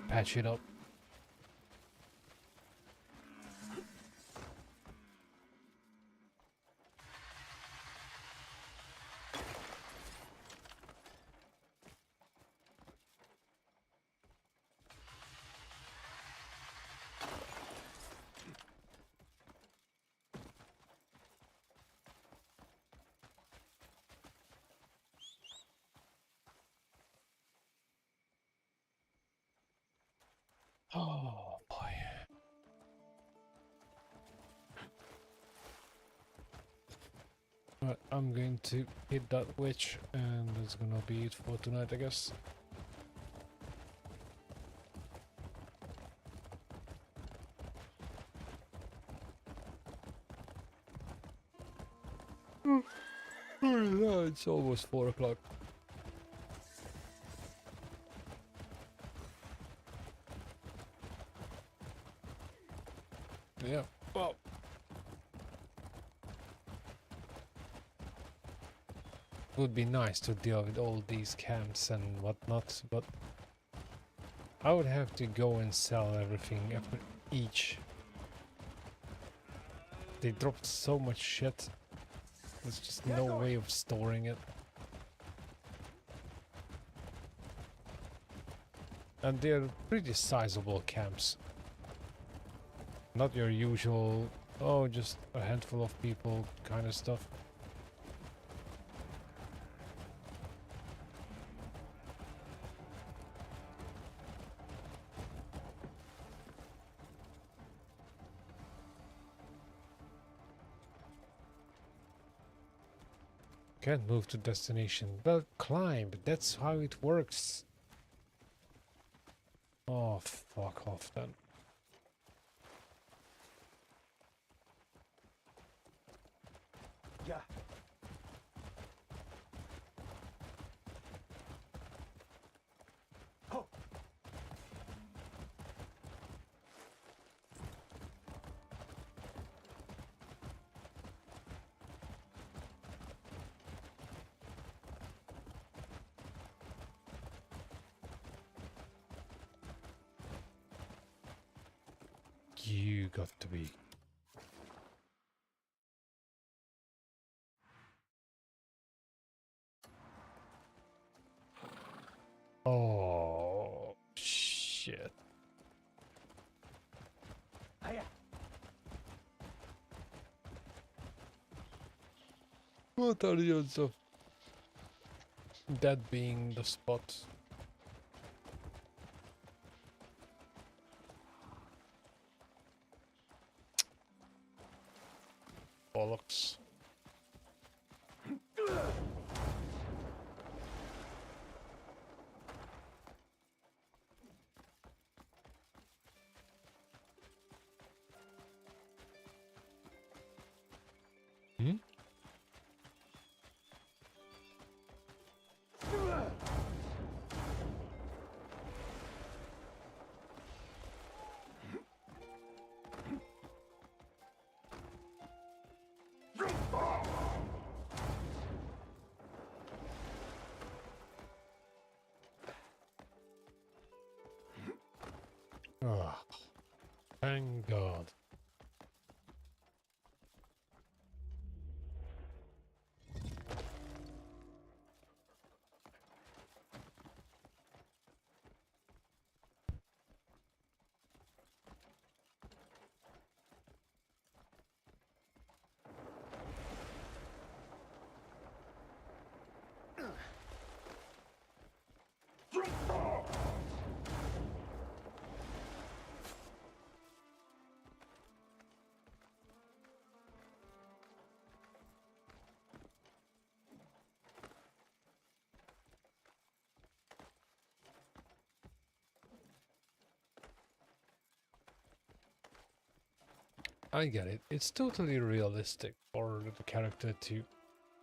patch it up? Oh boy. Right, I'm going to hit that witch, and that's gonna be it for tonight, I guess. It's almost 4 o'clock. Yeah, well. Would be nice to deal with all these camps and whatnot, but I would have to go and sell everything after each. They dropped so much shit. There's just no way of storing it. And they're pretty sizable camps. Not your usual, oh, just a handful of people kind of stuff. Can't move to destination. Well, climb. That's how it works. Oh, fuck off then. Yeah. Oh. You got to be. Oh, shit. What are the odds of that being the spot? Bollocks. Hmm? Oh, thank God. I get it. It's totally realistic for the character to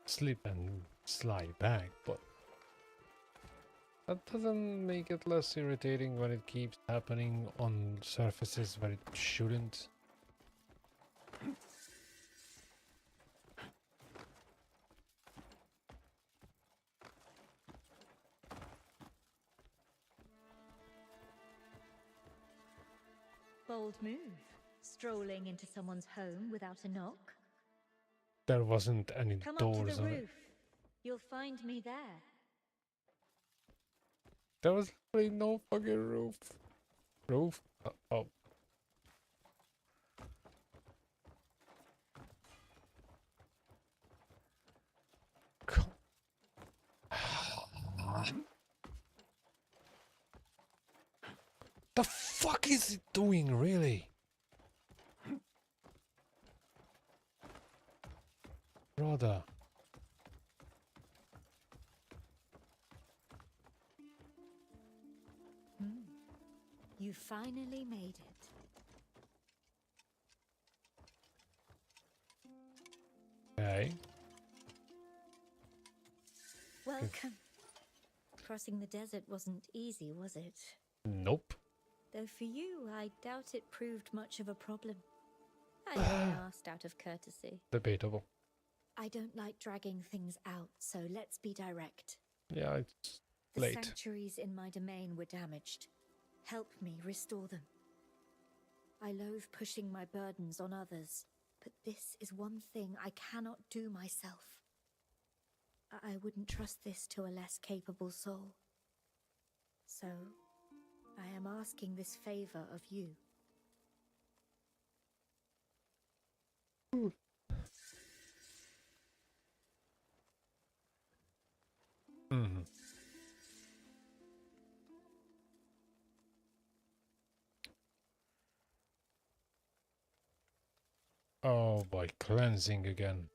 slip and slide back, but that doesn't make it less irritating when it keeps happening on surfaces where it shouldn't. Bold move. Strolling into someone's home without a knock. There wasn't any Come up to doors the on roof. it. You'll find me there. There was literally no fucking roof. Roof? Oh. The fuck is it doing, really? Brother. You finally made it. Okay. Welcome. Crossing the desert wasn't easy, was it? Nope. Though for you, I doubt it proved much of a problem. I only asked out of courtesy. Debatable. I don't like dragging things out, so let's be direct. Yeah, it's The late. sanctuaries in my domain were damaged. Help me restore them. I loathe pushing my burdens on others, but this is one thing I cannot do myself. I wouldn't trust this to a less capable soul. So, I am asking this favor of you. Mm-hmm. Oh boy, cleansing again.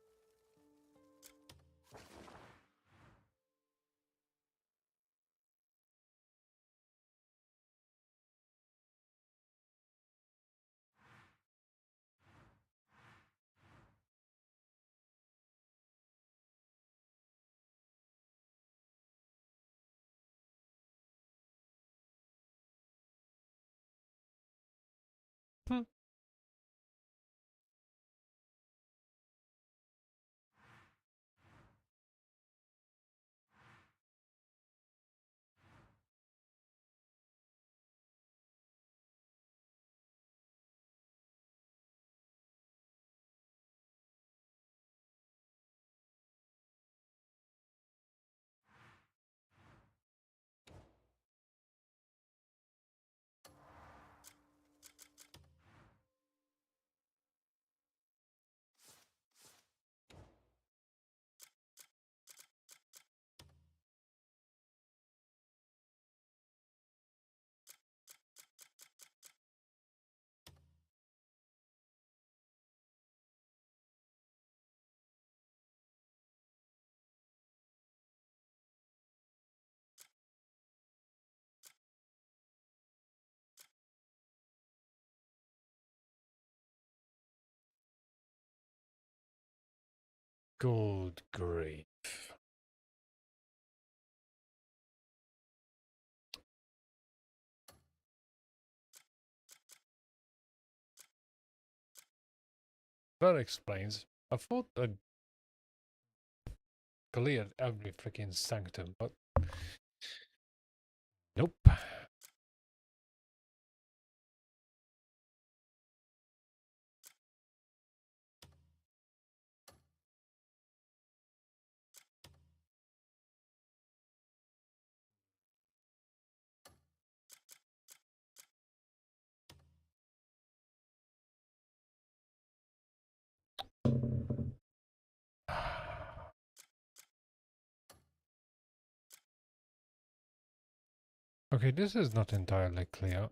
Good grief. That explains. I thought I'd cleared every freaking sanctum, but nope. Okay, this is not entirely clear.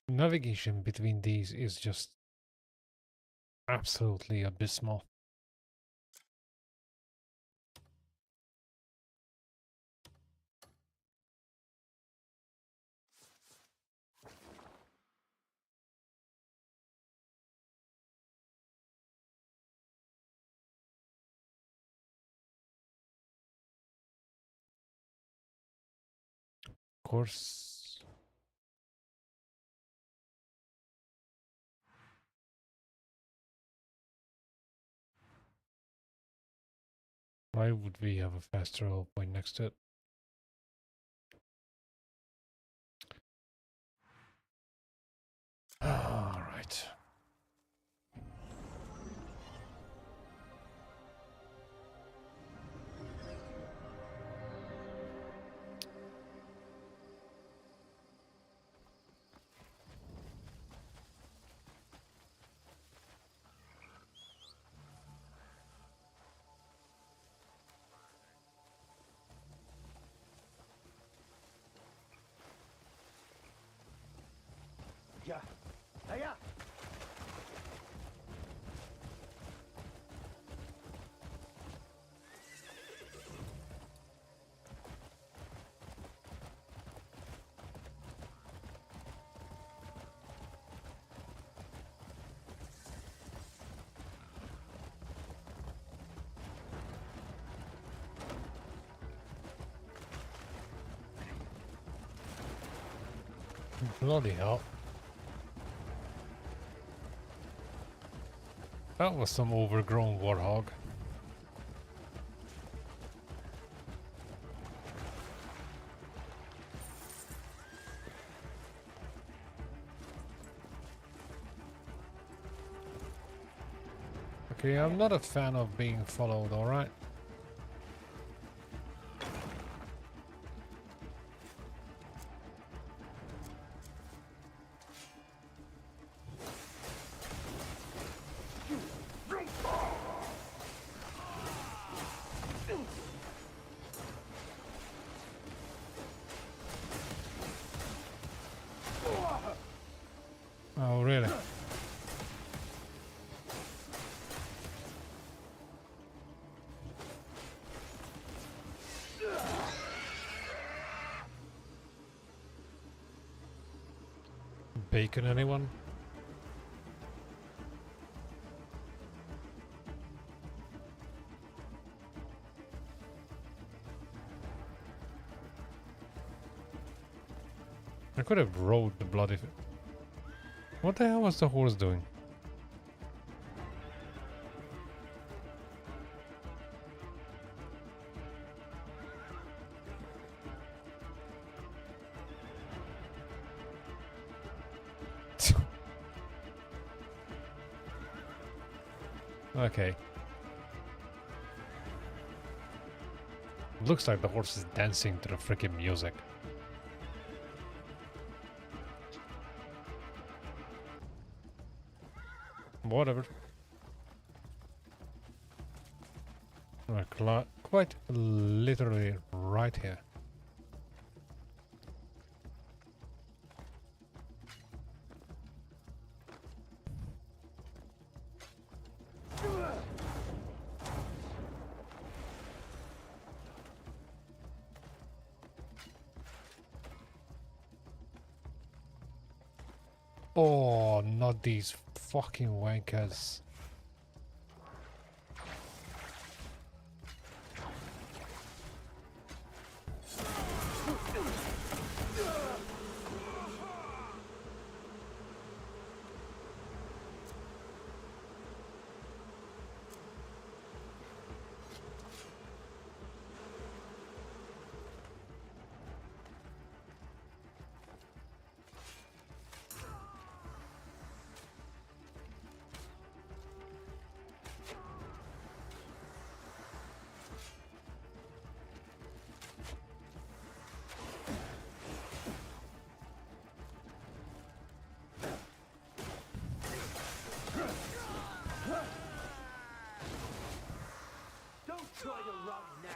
Navigation between these is just absolutely abysmal. Of course. Why would we have a fast travel point next to it? Alright. Yeah. Hiya! Bloody hell. That was some overgrown warthog. Okay, I'm not a fan of being followed, alright? Oh, really? Bacon, anyone? I could have rode the bloody... What the hell was the horse doing? Okay. Looks like the horse is dancing to the freaking music. Whatever. We're quite literally right here. Oh, not these fucking wankers. Don't try to run now.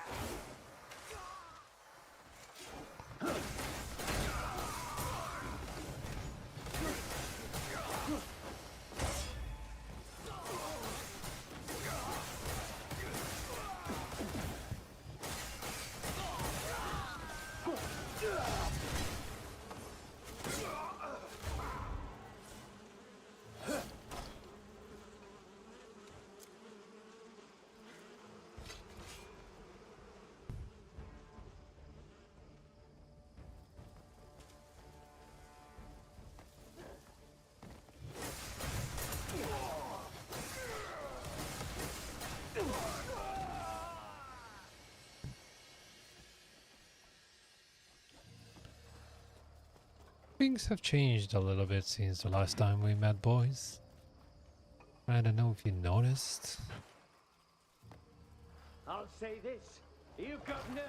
Things have changed a little bit since the last time we met, boys. I don't know if you noticed. I'll say this. You've got nerve.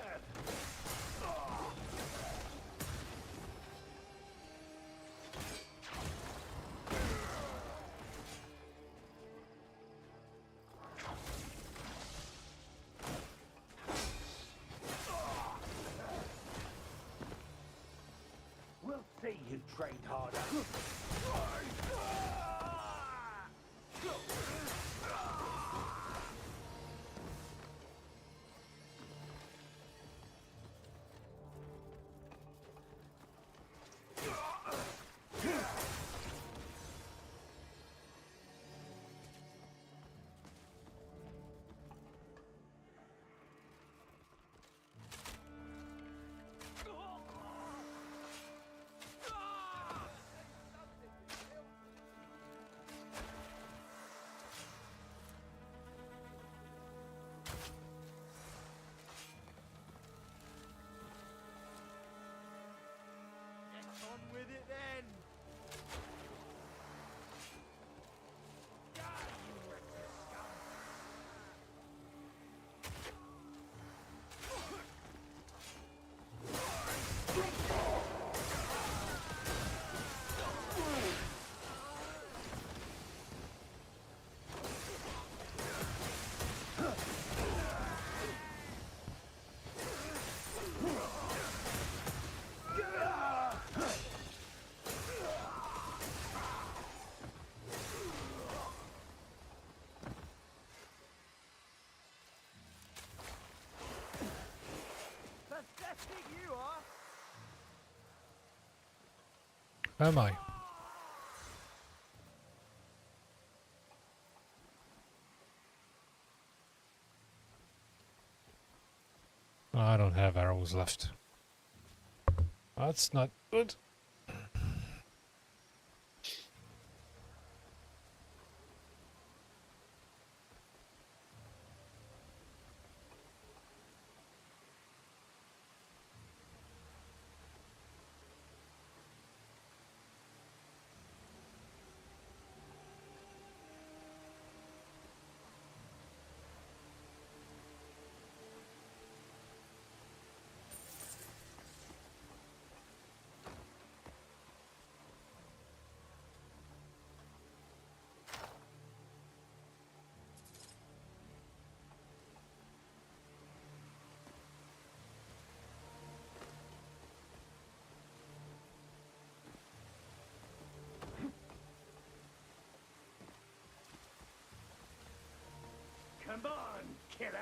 We'll see who trained harder. With it then. You are. Am I? I don't have arrows left. That's not good. Come on, kidder.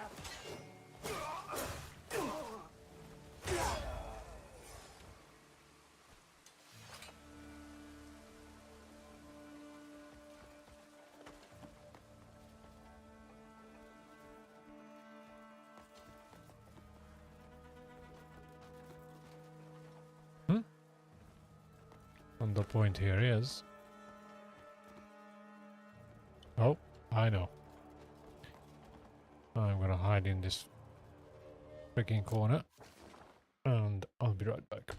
And the point here is... Oh, I know. I'm gonna hide in this freaking corner. And I'll be right back.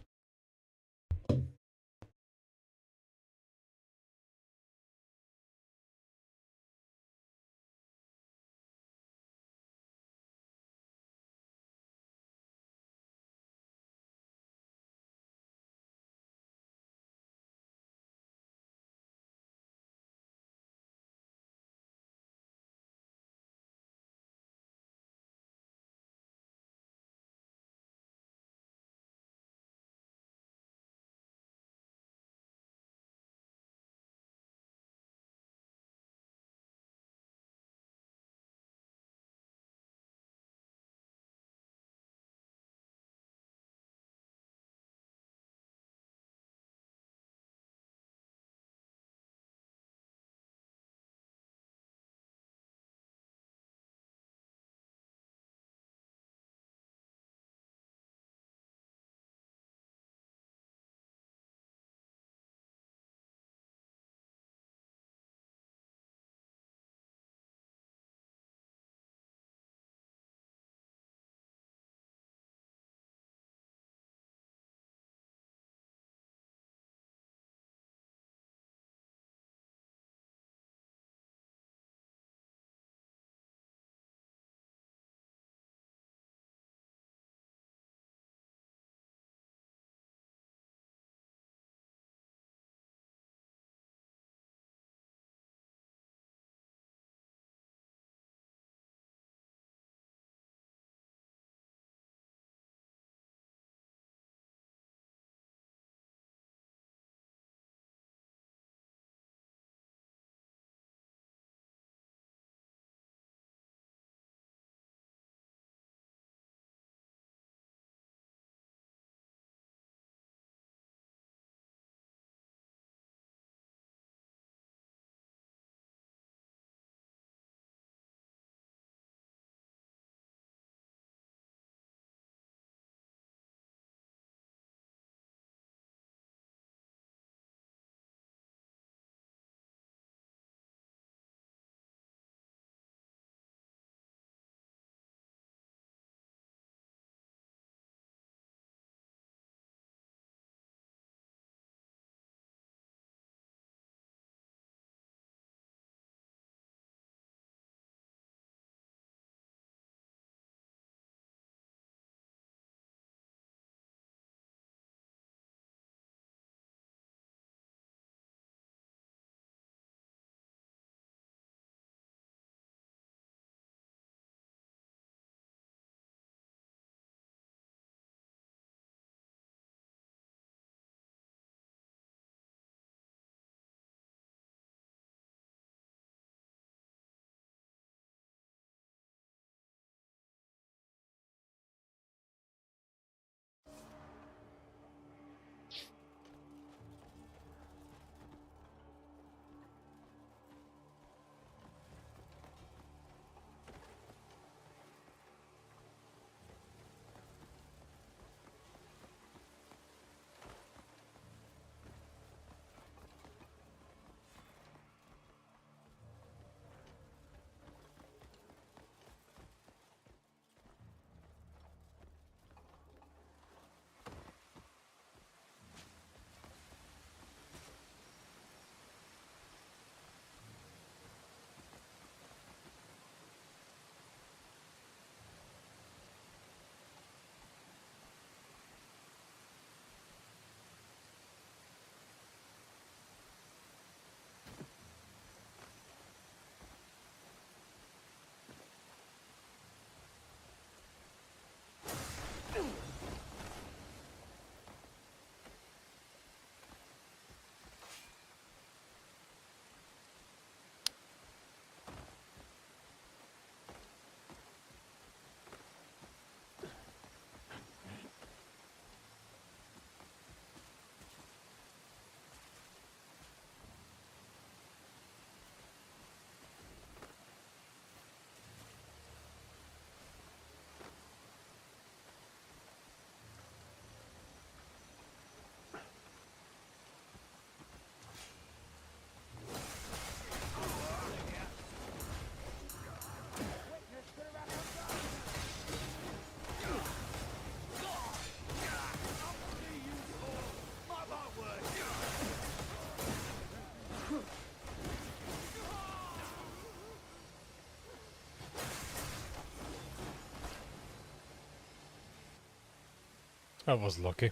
I was lucky.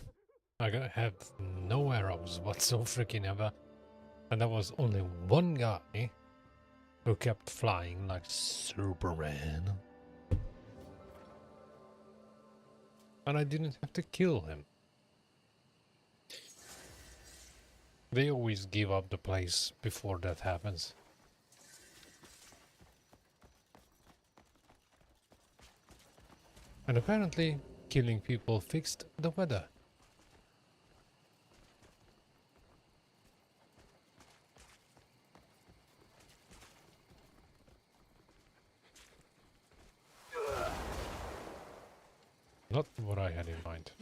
Had no arrows whatsoever. And there was only one guy who kept flying like Superman. And I didn't have to kill him. They always give up the place before that happens. And apparently, killing people fixed the weather. Not what I had in mind.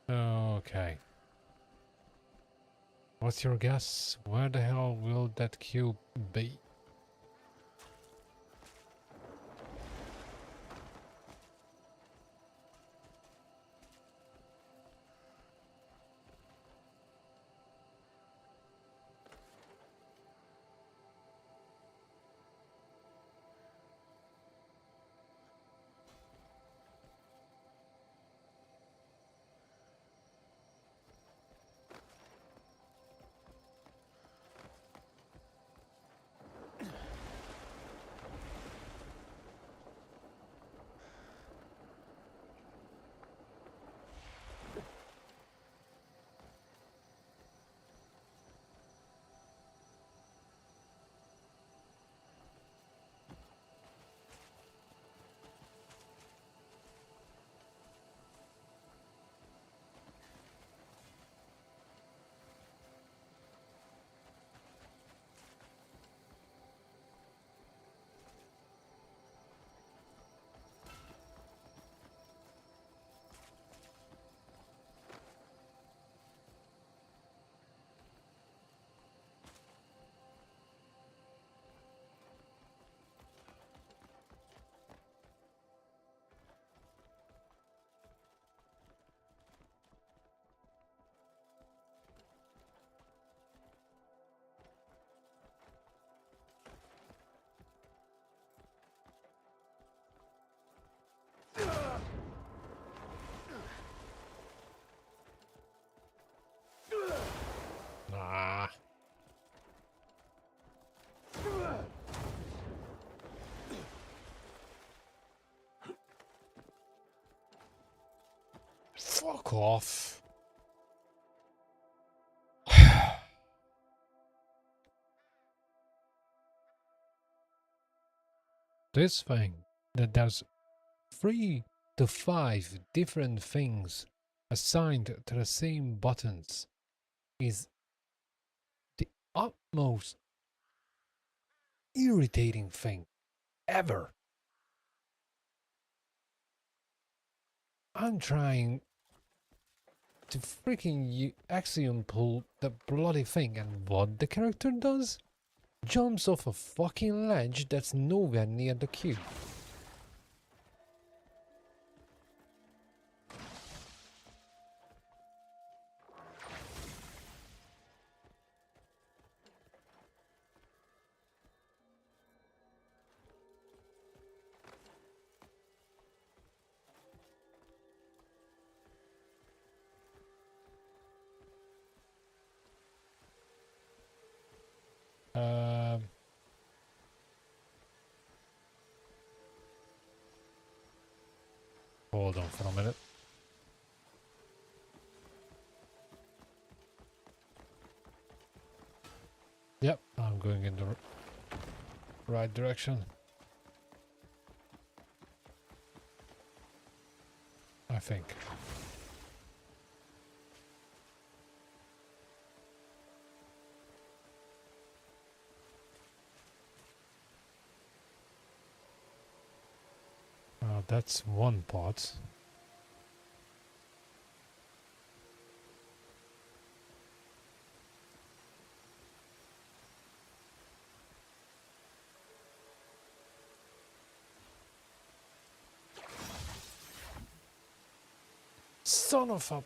Okay. What's your guess? Where the hell will that cube be? Nah. Fuck off. This thing, that there's 3 to 5 different things assigned to the same buttons, is the utmost irritating thing ever. I'm trying to freaking axiom pull the bloody thing, and what the character does? Jumps off a fucking ledge that's nowhere near the cube. Hold on for a minute. Yep, I'm going in the right direction. I think. That's one part. Son of a...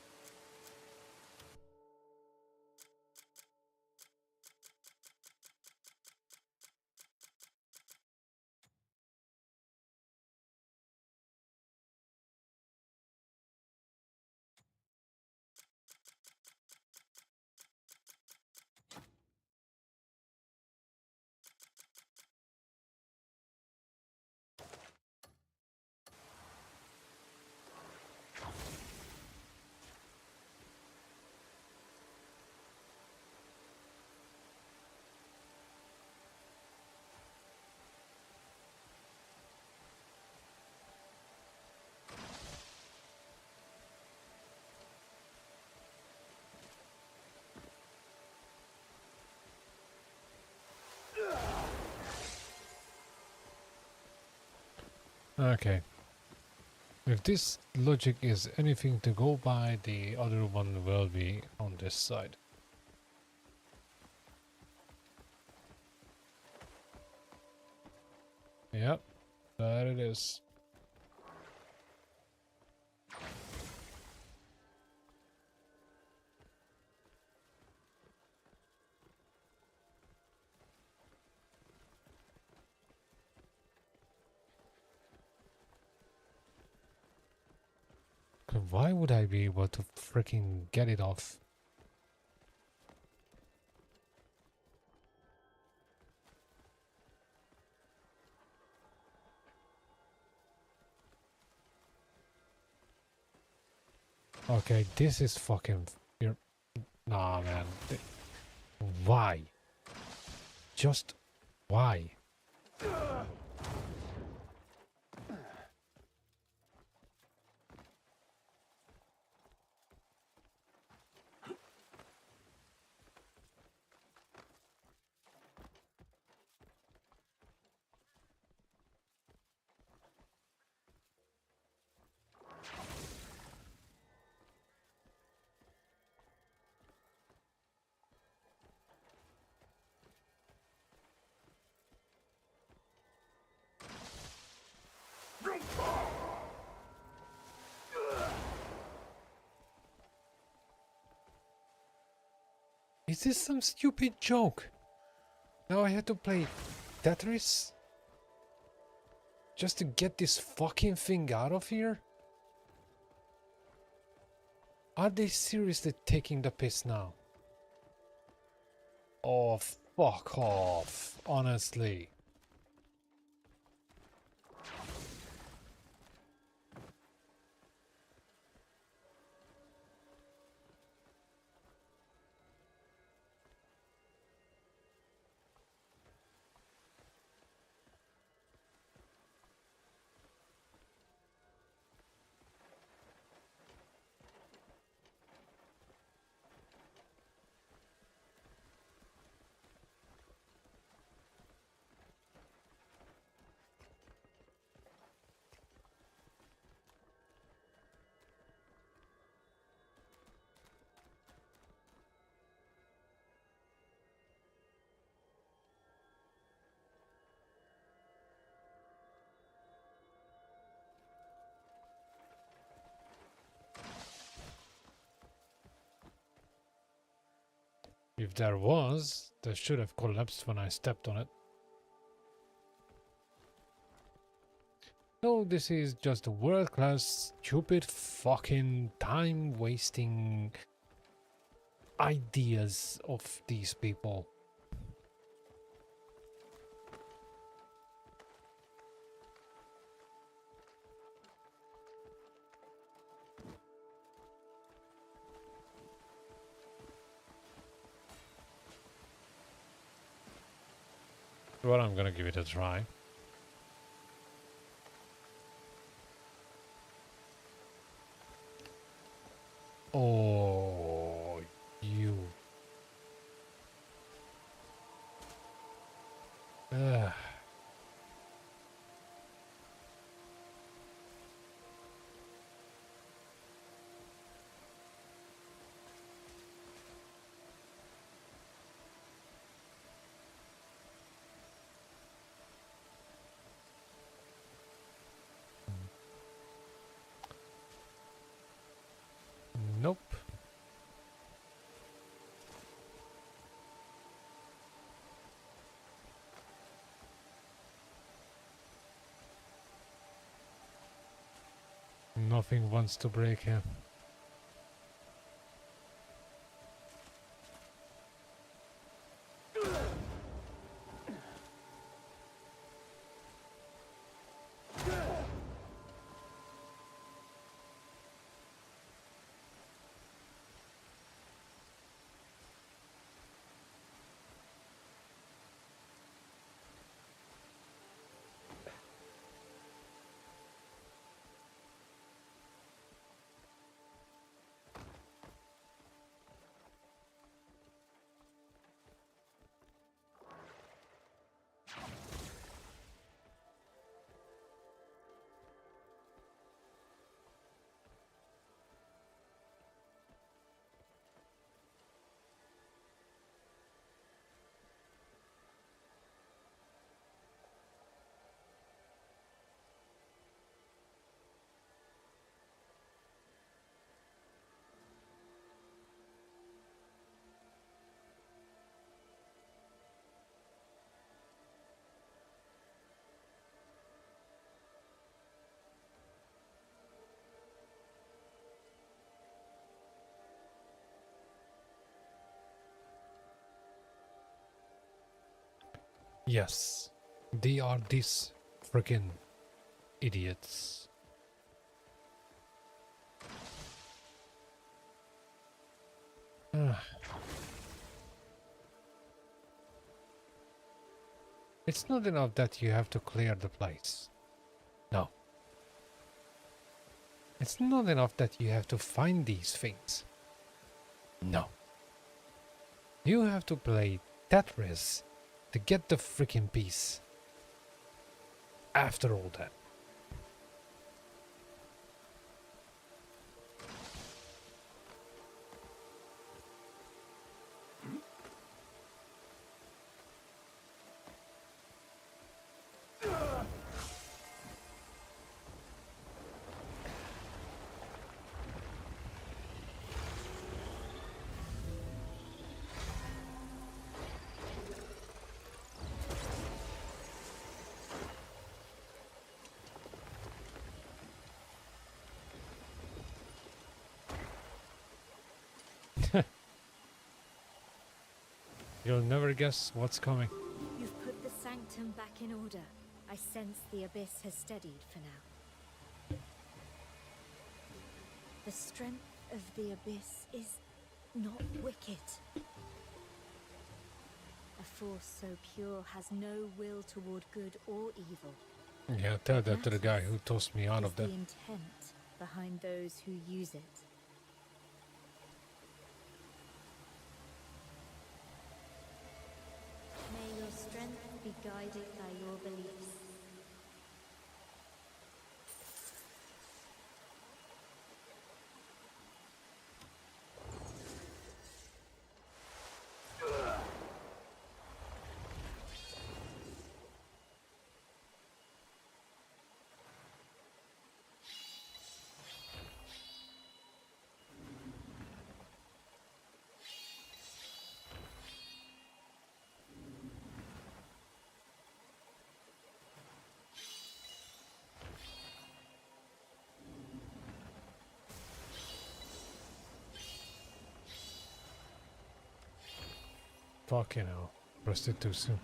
Okay. If this logic is anything to go by, the other one will be on this side. Yep, there it is. Why would I be able to freaking get it off? Okay, this is fucking... Nah, man. Why? Just why? Is this some stupid joke? Now I have to play Tetris? Just to get this fucking thing out of here? Are they seriously taking the piss now? Oh, fuck off, honestly. If there was, they should have collapsed when I stepped on it. No, this is just world-class, stupid, fucking time-wasting ideas of these people. Well, I'm gonna give it a try. Oh, you. Ugh. Nope. Nothing wants to break here. Yes, they are these freaking idiots. It's not enough that you have to clear the place. No. It's not enough that you have to find these things. No. You have to play Tetris to get the freaking piece. After all that. You'll never guess what's coming. You've put the sanctum back in order. I sense the abyss has steadied for now. The strength of the abyss is not wicked. A force so pure has no will toward good or evil. Yeah, tell that to the guy who tossed me out of The that. intent behind those who use it. May your strength be guided by your beliefs. Fucking hell. Pressed it too soon.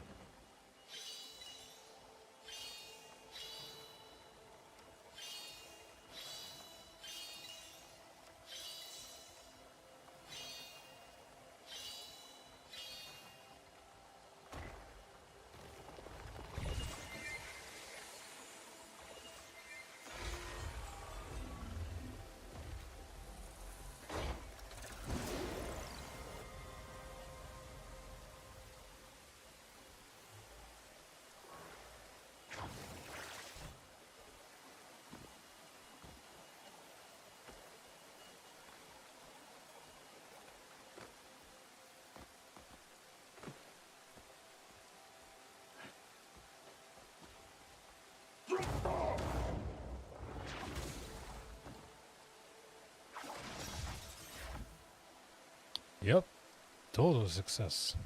Yep. Total success.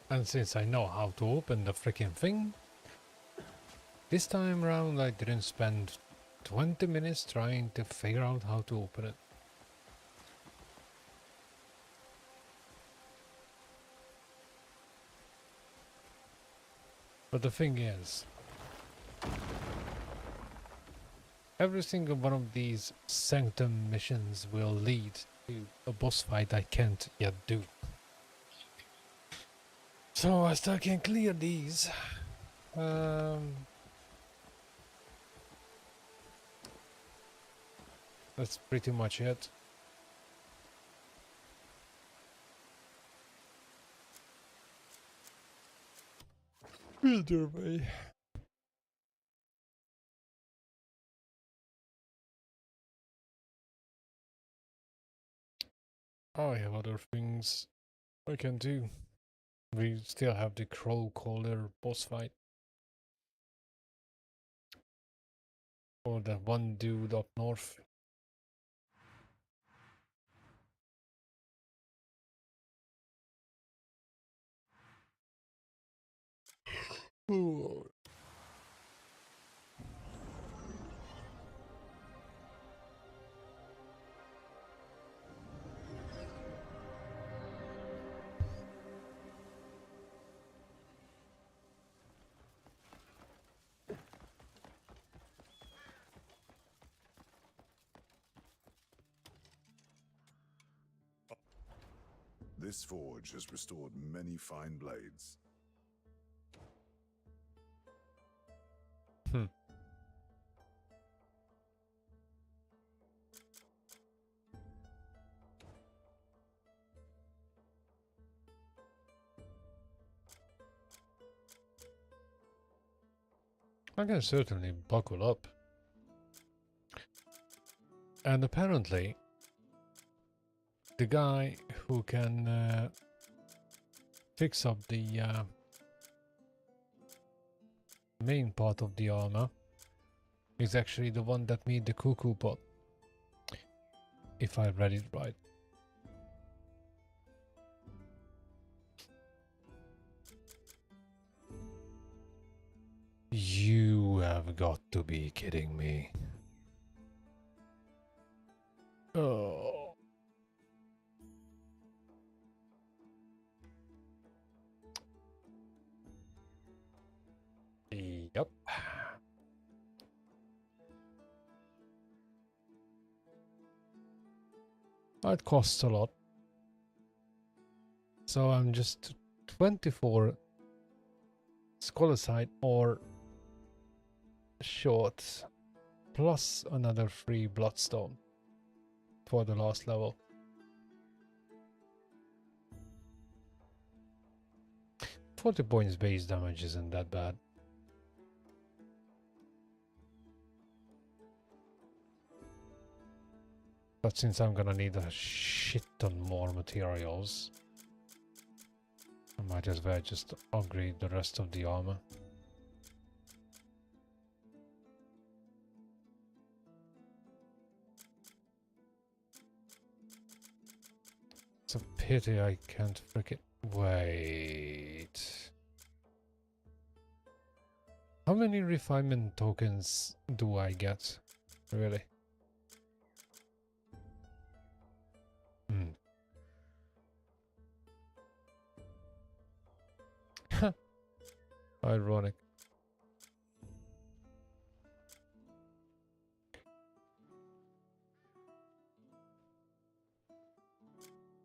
And since I know how to open the freaking thing, this time around I didn't spend 20 minutes trying to figure out how to open it. But the thing is, every single one of these Sanctum missions will lead to a boss fight I can't yet do. So I still can clear these. That's pretty much it. Either way. I have other things I can do. We still have the Crow Caller boss fight. Or the one dude up north. Oh. This forge has restored many fine blades. I can certainly buckle up. And apparently, the guy who can fix up the main part of the armor is actually the one that made the cuckoo pot, if I read it right. You have got to be kidding me. Oh. Yep. It costs a lot. So I'm just 24 Scholarcite or short plus another 3 Bloodstone for the last level. $40 points base damage isn't that bad. But since I'm gonna need a shit ton more materials, I might as well just upgrade the rest of the armor. It's a pity I can't frickin' wait. How many refinement tokens do I get? Really? Ironic.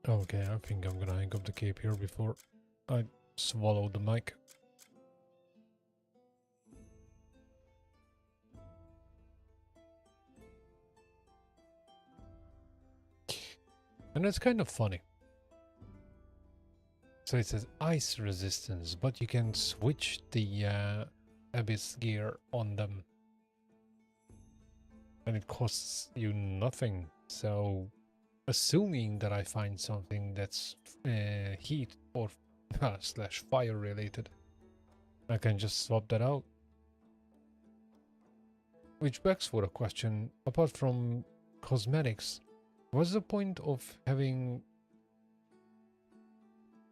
Okay, I think I'm gonna hang up the cape here before I swallow the mic. And it's kind of funny. So it says ice resistance, but you can switch the abyss gear on them. And it costs you nothing. So assuming that I find something that's heat or slash fire related, I can just swap that out. Which begs for a question, apart from cosmetics, what's the point of having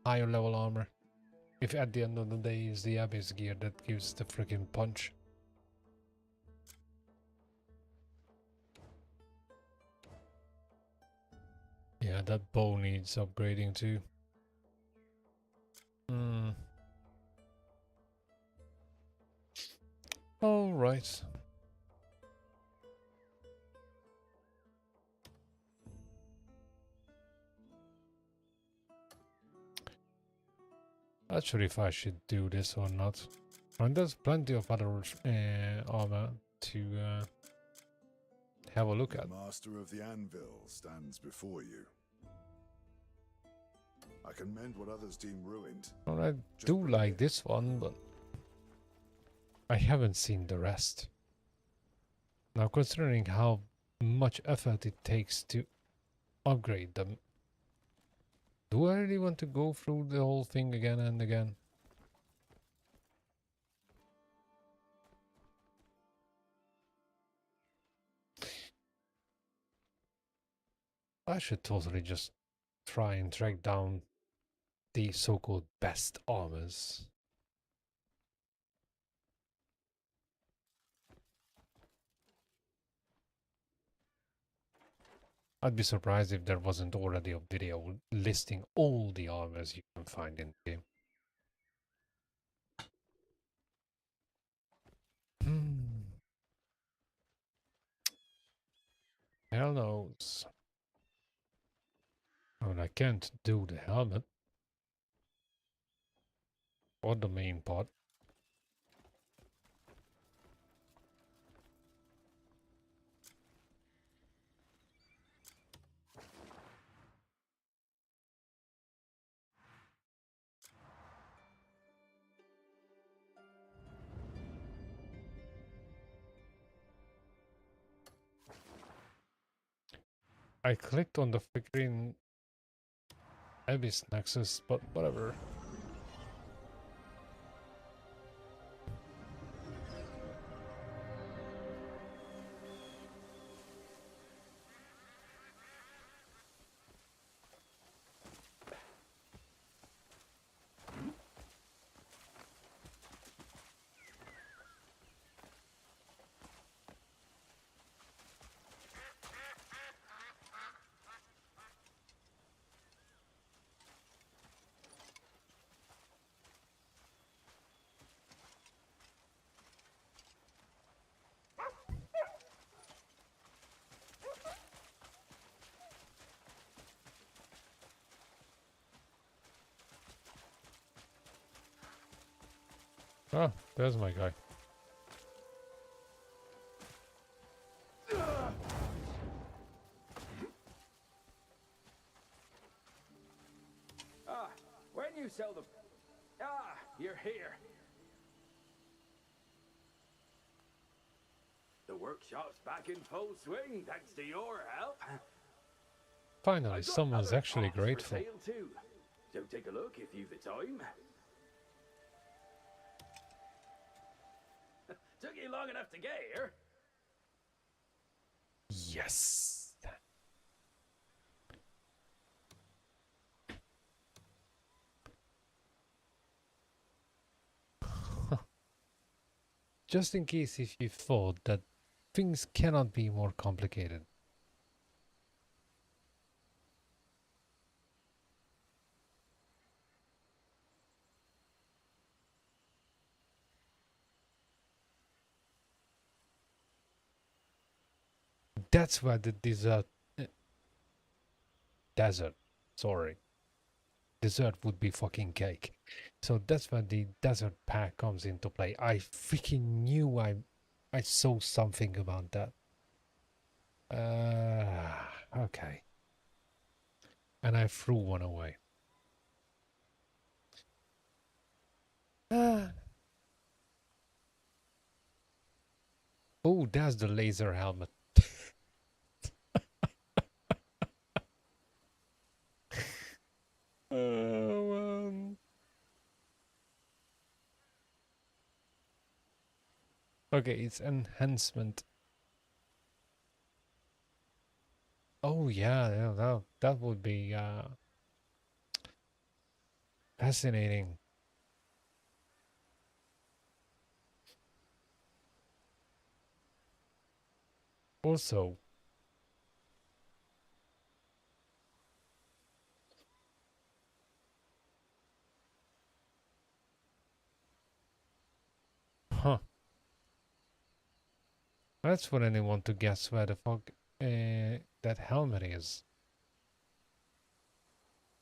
higher level armor if at the end of the day is the abyss gear that gives the freaking punch? Yeah, that bow needs upgrading too. All right. Not sure if I should do this or not. And there's plenty of other armor to have a look at. The master of the anvil stands before you. I can mend what others deem ruined. Well, I do like this one, but I haven't seen the rest. Now, considering how much effort it takes to upgrade them, do I really want to go through the whole thing again and again? I should totally just try and track down the so-called best armors. I'd be surprised if there wasn't already a video listing all the armors you can find in the game. Hell knows. Oh, I can't do the helmet. Or the main part. I clicked on the freaking Abyss Nexus, but whatever. Ah, there's my guy. Ah, when you sell them. Ah, you're here. The workshop's back in full swing thanks to your help. Finally, I've got someone's other actually parts for grateful. sale too. So take a look if you've the time. Took you long enough to get here. Yes. Just in case if you thought that things cannot be more complicated. That's why the desert, sorry, dessert would be fucking cake. So that's where the desert pack comes into play. I freaking knew I saw something about that. Okay. And I threw one away. Oh, that's the laser helmet. Oh, man. Okay, it's enhancement. Oh yeah, that would be fascinating. Also, huh? That's what anyone to guess where the fuck that helmet is.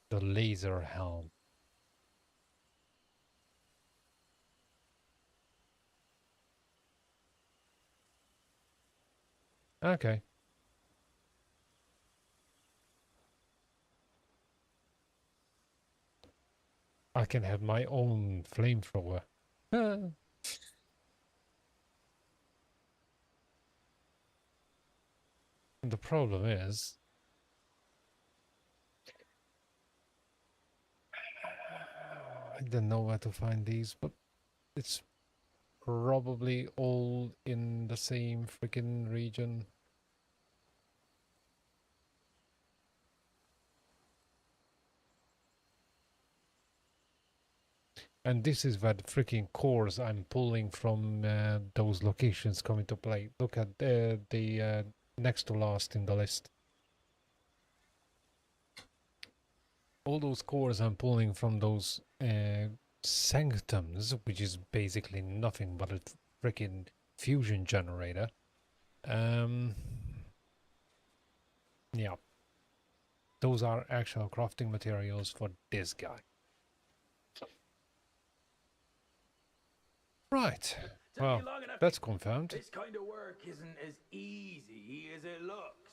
The laser helm. Okay. I can have my own flamethrower. The problem is, I don't know where to find these, but it's probably all in the same freaking region. And this is where the freaking cores I'm pulling from those locations come into play. Look at the next to last in the list. All those cores I'm pulling from those sanctums, which is basically nothing but a freaking fusion generator. Yeah. those are actual crafting materials for this guy. Right. Well, that's confirmed. This kind of work isn't as easy as it looks.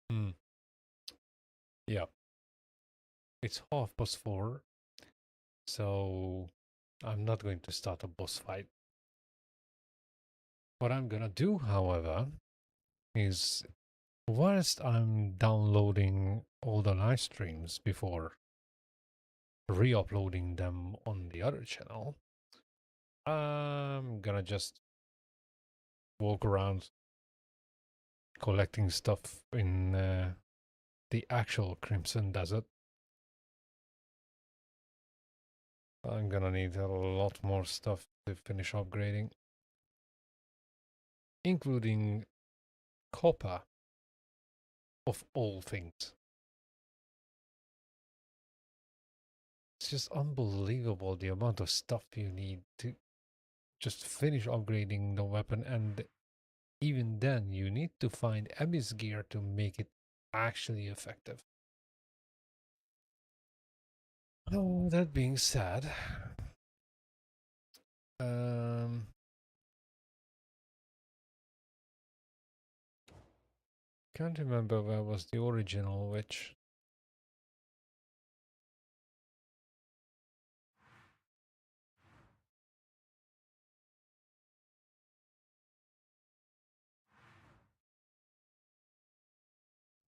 Hmm. Yeah. It's 4:30, so I'm not going to start a boss fight. What I'm gonna do, however, is whilst I'm downloading all the live streams before re-uploading them on the other channel, I'm gonna just walk around collecting stuff in the actual Crimson Desert. I'm gonna need a lot more stuff to finish upgrading, including copper, of all things. It's just unbelievable the amount of stuff you need to just finish upgrading the weapon, and even then you need to find Abyss gear to make it actually effective. Oh, that being said, can't remember where was the original witch.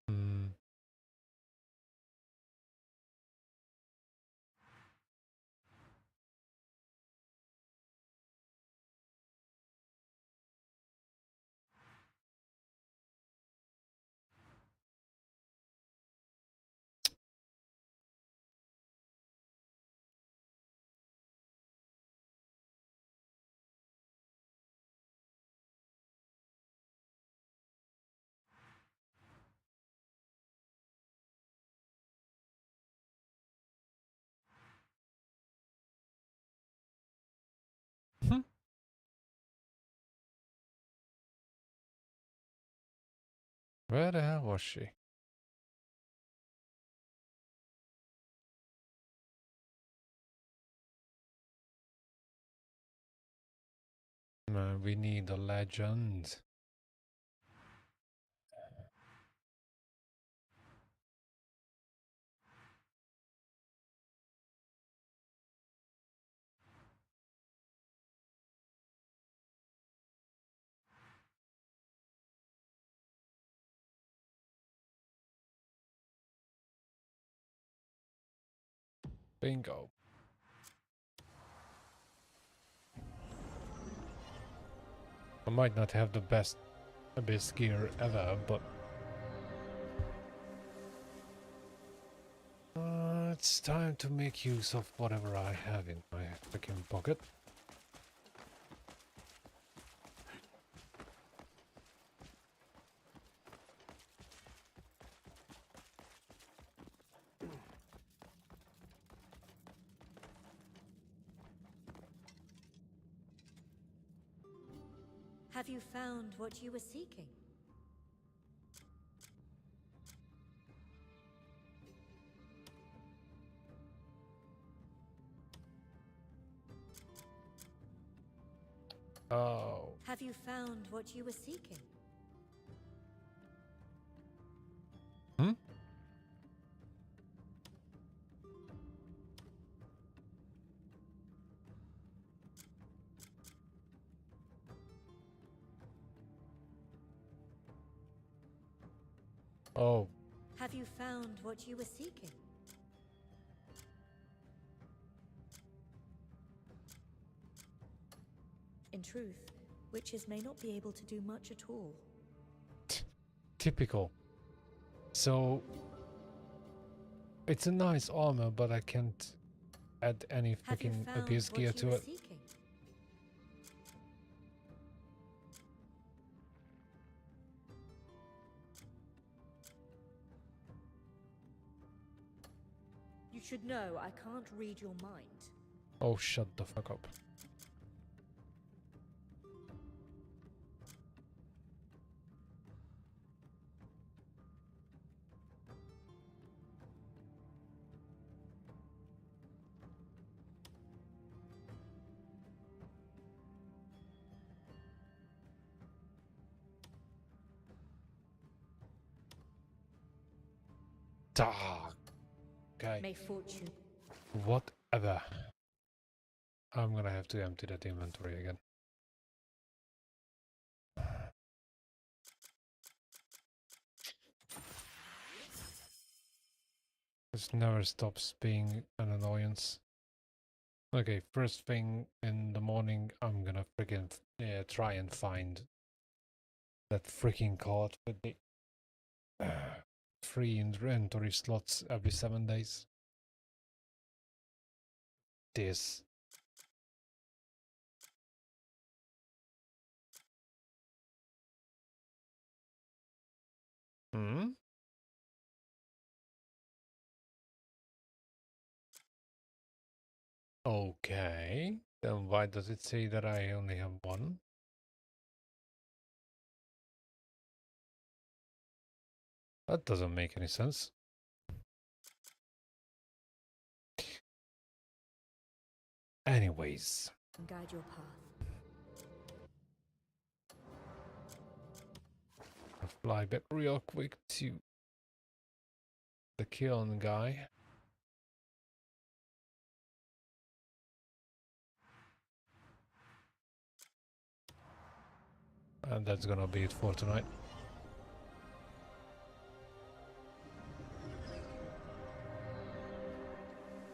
Hmm. Where the hell was she? Man, we need a legend. Bingo. I might not have the best Abyss gear ever, but it's time to make use of whatever I have in my freaking pocket. Have you found what you were seeking? Oh. Have you found what you were seeking? Hmm? Oh. Have you found what you were seeking? In truth, witches may not be able to do much at all. Typical. So it's a nice armor, but I can't add any freaking Abyss gear to it. Seeking? You should know I can't read your mind. Oh, shut the fuck up. Ah, okay. May fortune. Whatever. I'm gonna have to empty that inventory again. This never stops being an annoyance. Okay, first thing in the morning, I'm gonna freaking try and find that freaking card with the free inventory slots every 7 days. This. Hmm? Okay. Then why does it say that I only have one? That doesn't make any sense. Anyways. Guide your path. I'll fly back real quick to the kiln guy. And that's gonna be it for tonight.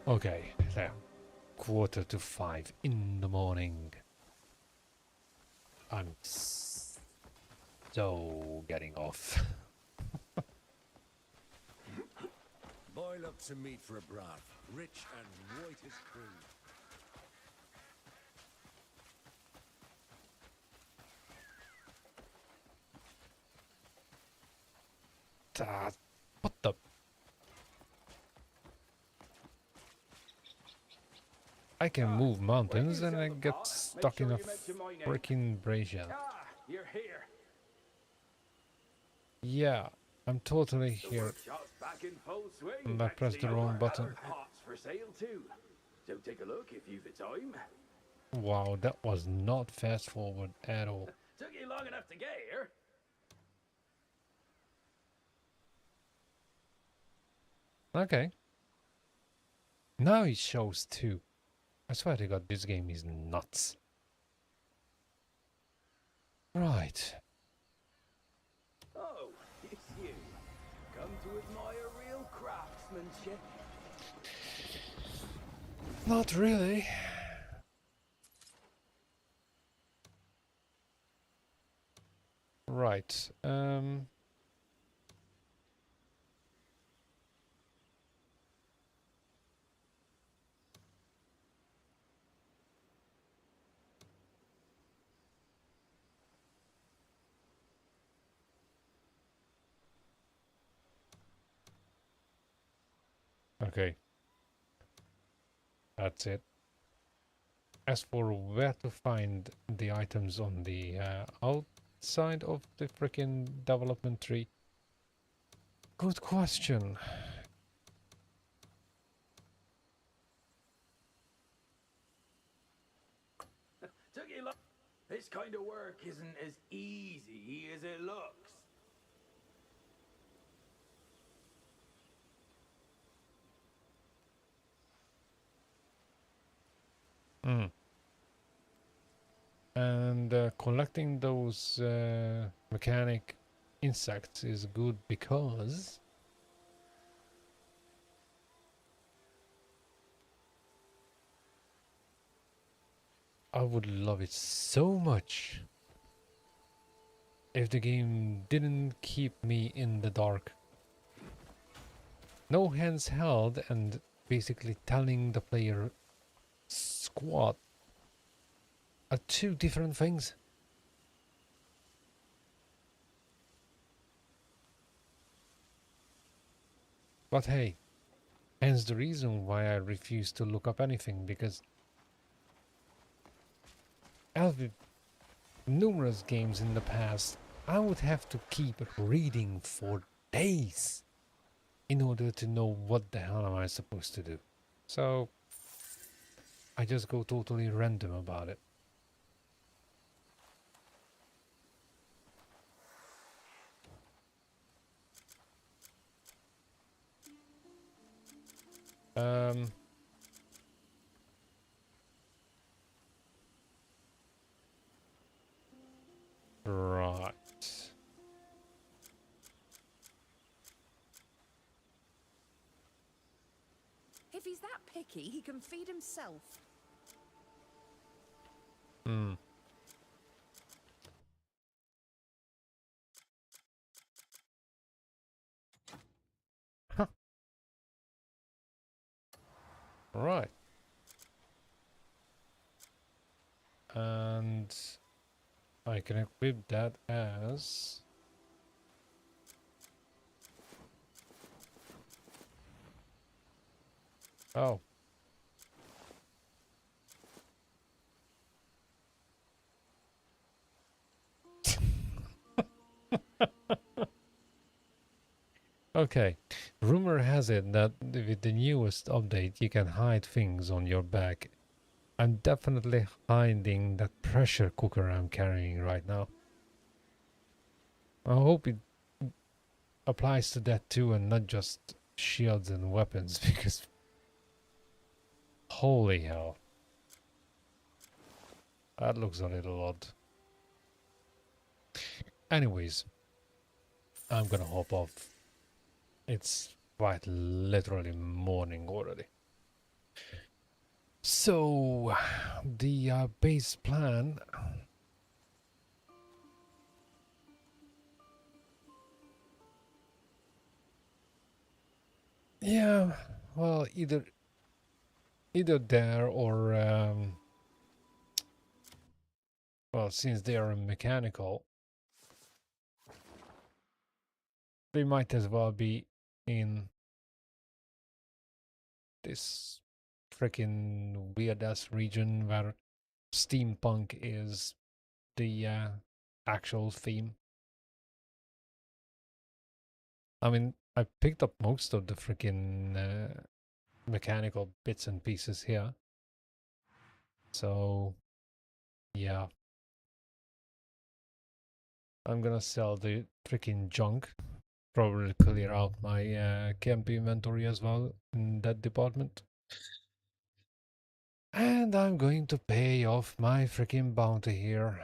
Okay, there. 4:45 in the morning. I'm so getting off. Boil up some meat for a broth, rich and white as cream. What the? I can move mountains and I get stuck in a freaking brazier. You're here. Yeah, I'm totally here. Back in full swing. And I pressed the wrong button. Pots for sale too. So take a look if you've the time. Wow, that was not fast forward at all. Took you long enough to get here. Okay. Now it shows too. I swear to God, this game is nuts. Right. Oh, it's you. Come to admire real craftsmanship. Not really. Right. Okay. That's it. As for where to find the items on the outside of the freaking development tree, good question. Took you long. This kind of work isn't as easy as it looks. Hmm. And collecting those mechanic insects is good because I would love it so much if the game didn't keep me in the dark. No hands held and basically telling the player squat are two different things. But hey, Hence the reason why I refuse to look up anything, because as with numerous games in the past, I would have to keep reading for days in order to know what the hell am I supposed to do. So I just go totally random about it. Right. If he's that picky, he can feed himself. Hmm. Huh. Right. And I can equip that as... Oh. Okay. Rumor has it that with the newest update you can hide things on your back. I'm definitely hiding that pressure cooker I'm carrying right now. I hope it applies to that too and not just shields and weapons, because holy hell. That looks a little odd. Anyways, I'm gonna hop off. It's quite literally morning already. So, the base plan... Yeah, well, either there or... well, since they are mechanical, they might as well be in this freaking weird-ass region where steampunk is the actual theme. I mean, I picked up most of the freaking mechanical bits and pieces here. So, yeah. I'm gonna sell the freaking junk. Probably clear out my camp inventory as well in that department. And I'm going to pay off my freaking bounty here.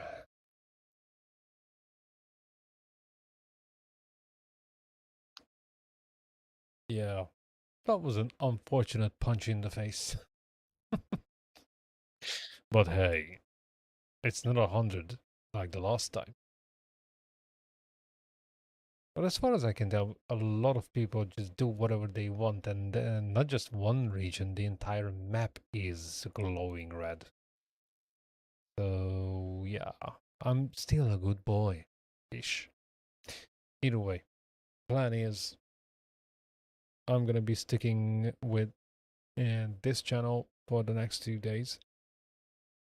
Yeah, that was an unfortunate punch in the face. But hey, it's not 100 like the last time. But as far as I can tell, a lot of people just do whatever they want, and not just one region, the entire map is glowing red. So yeah, I'm still a good boy-ish. Either way, plan is I'm gonna be sticking with this channel for the next 2 days,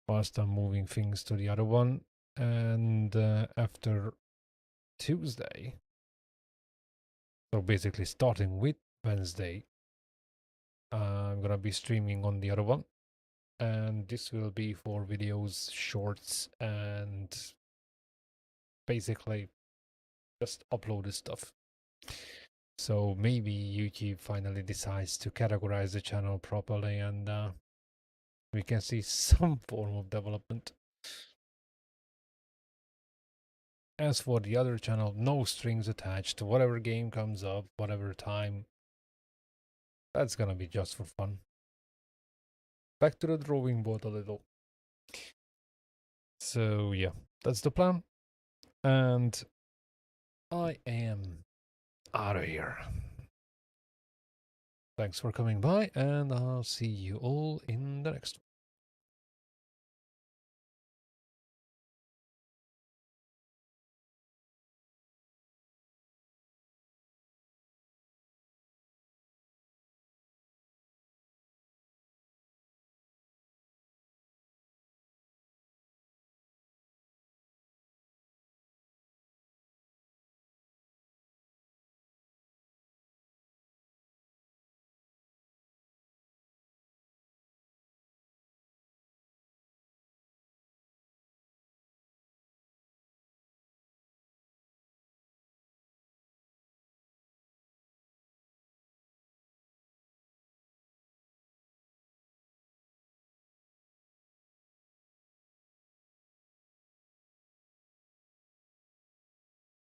whilst I'm moving things to the other one, and after Tuesday, so basically starting with Wednesday, I'm gonna be streaming on the other one, and this will be for videos, shorts, and basically just uploaded stuff. So maybe YouTube finally decides to categorize the channel properly, and we can see some form of development. As for the other channel, no strings attached to whatever game comes up, whatever time. That's gonna be just for fun. Back to the drawing board a little. So yeah, that's the plan. And I am out of here. Thanks for coming by, and I'll see you all in the next one.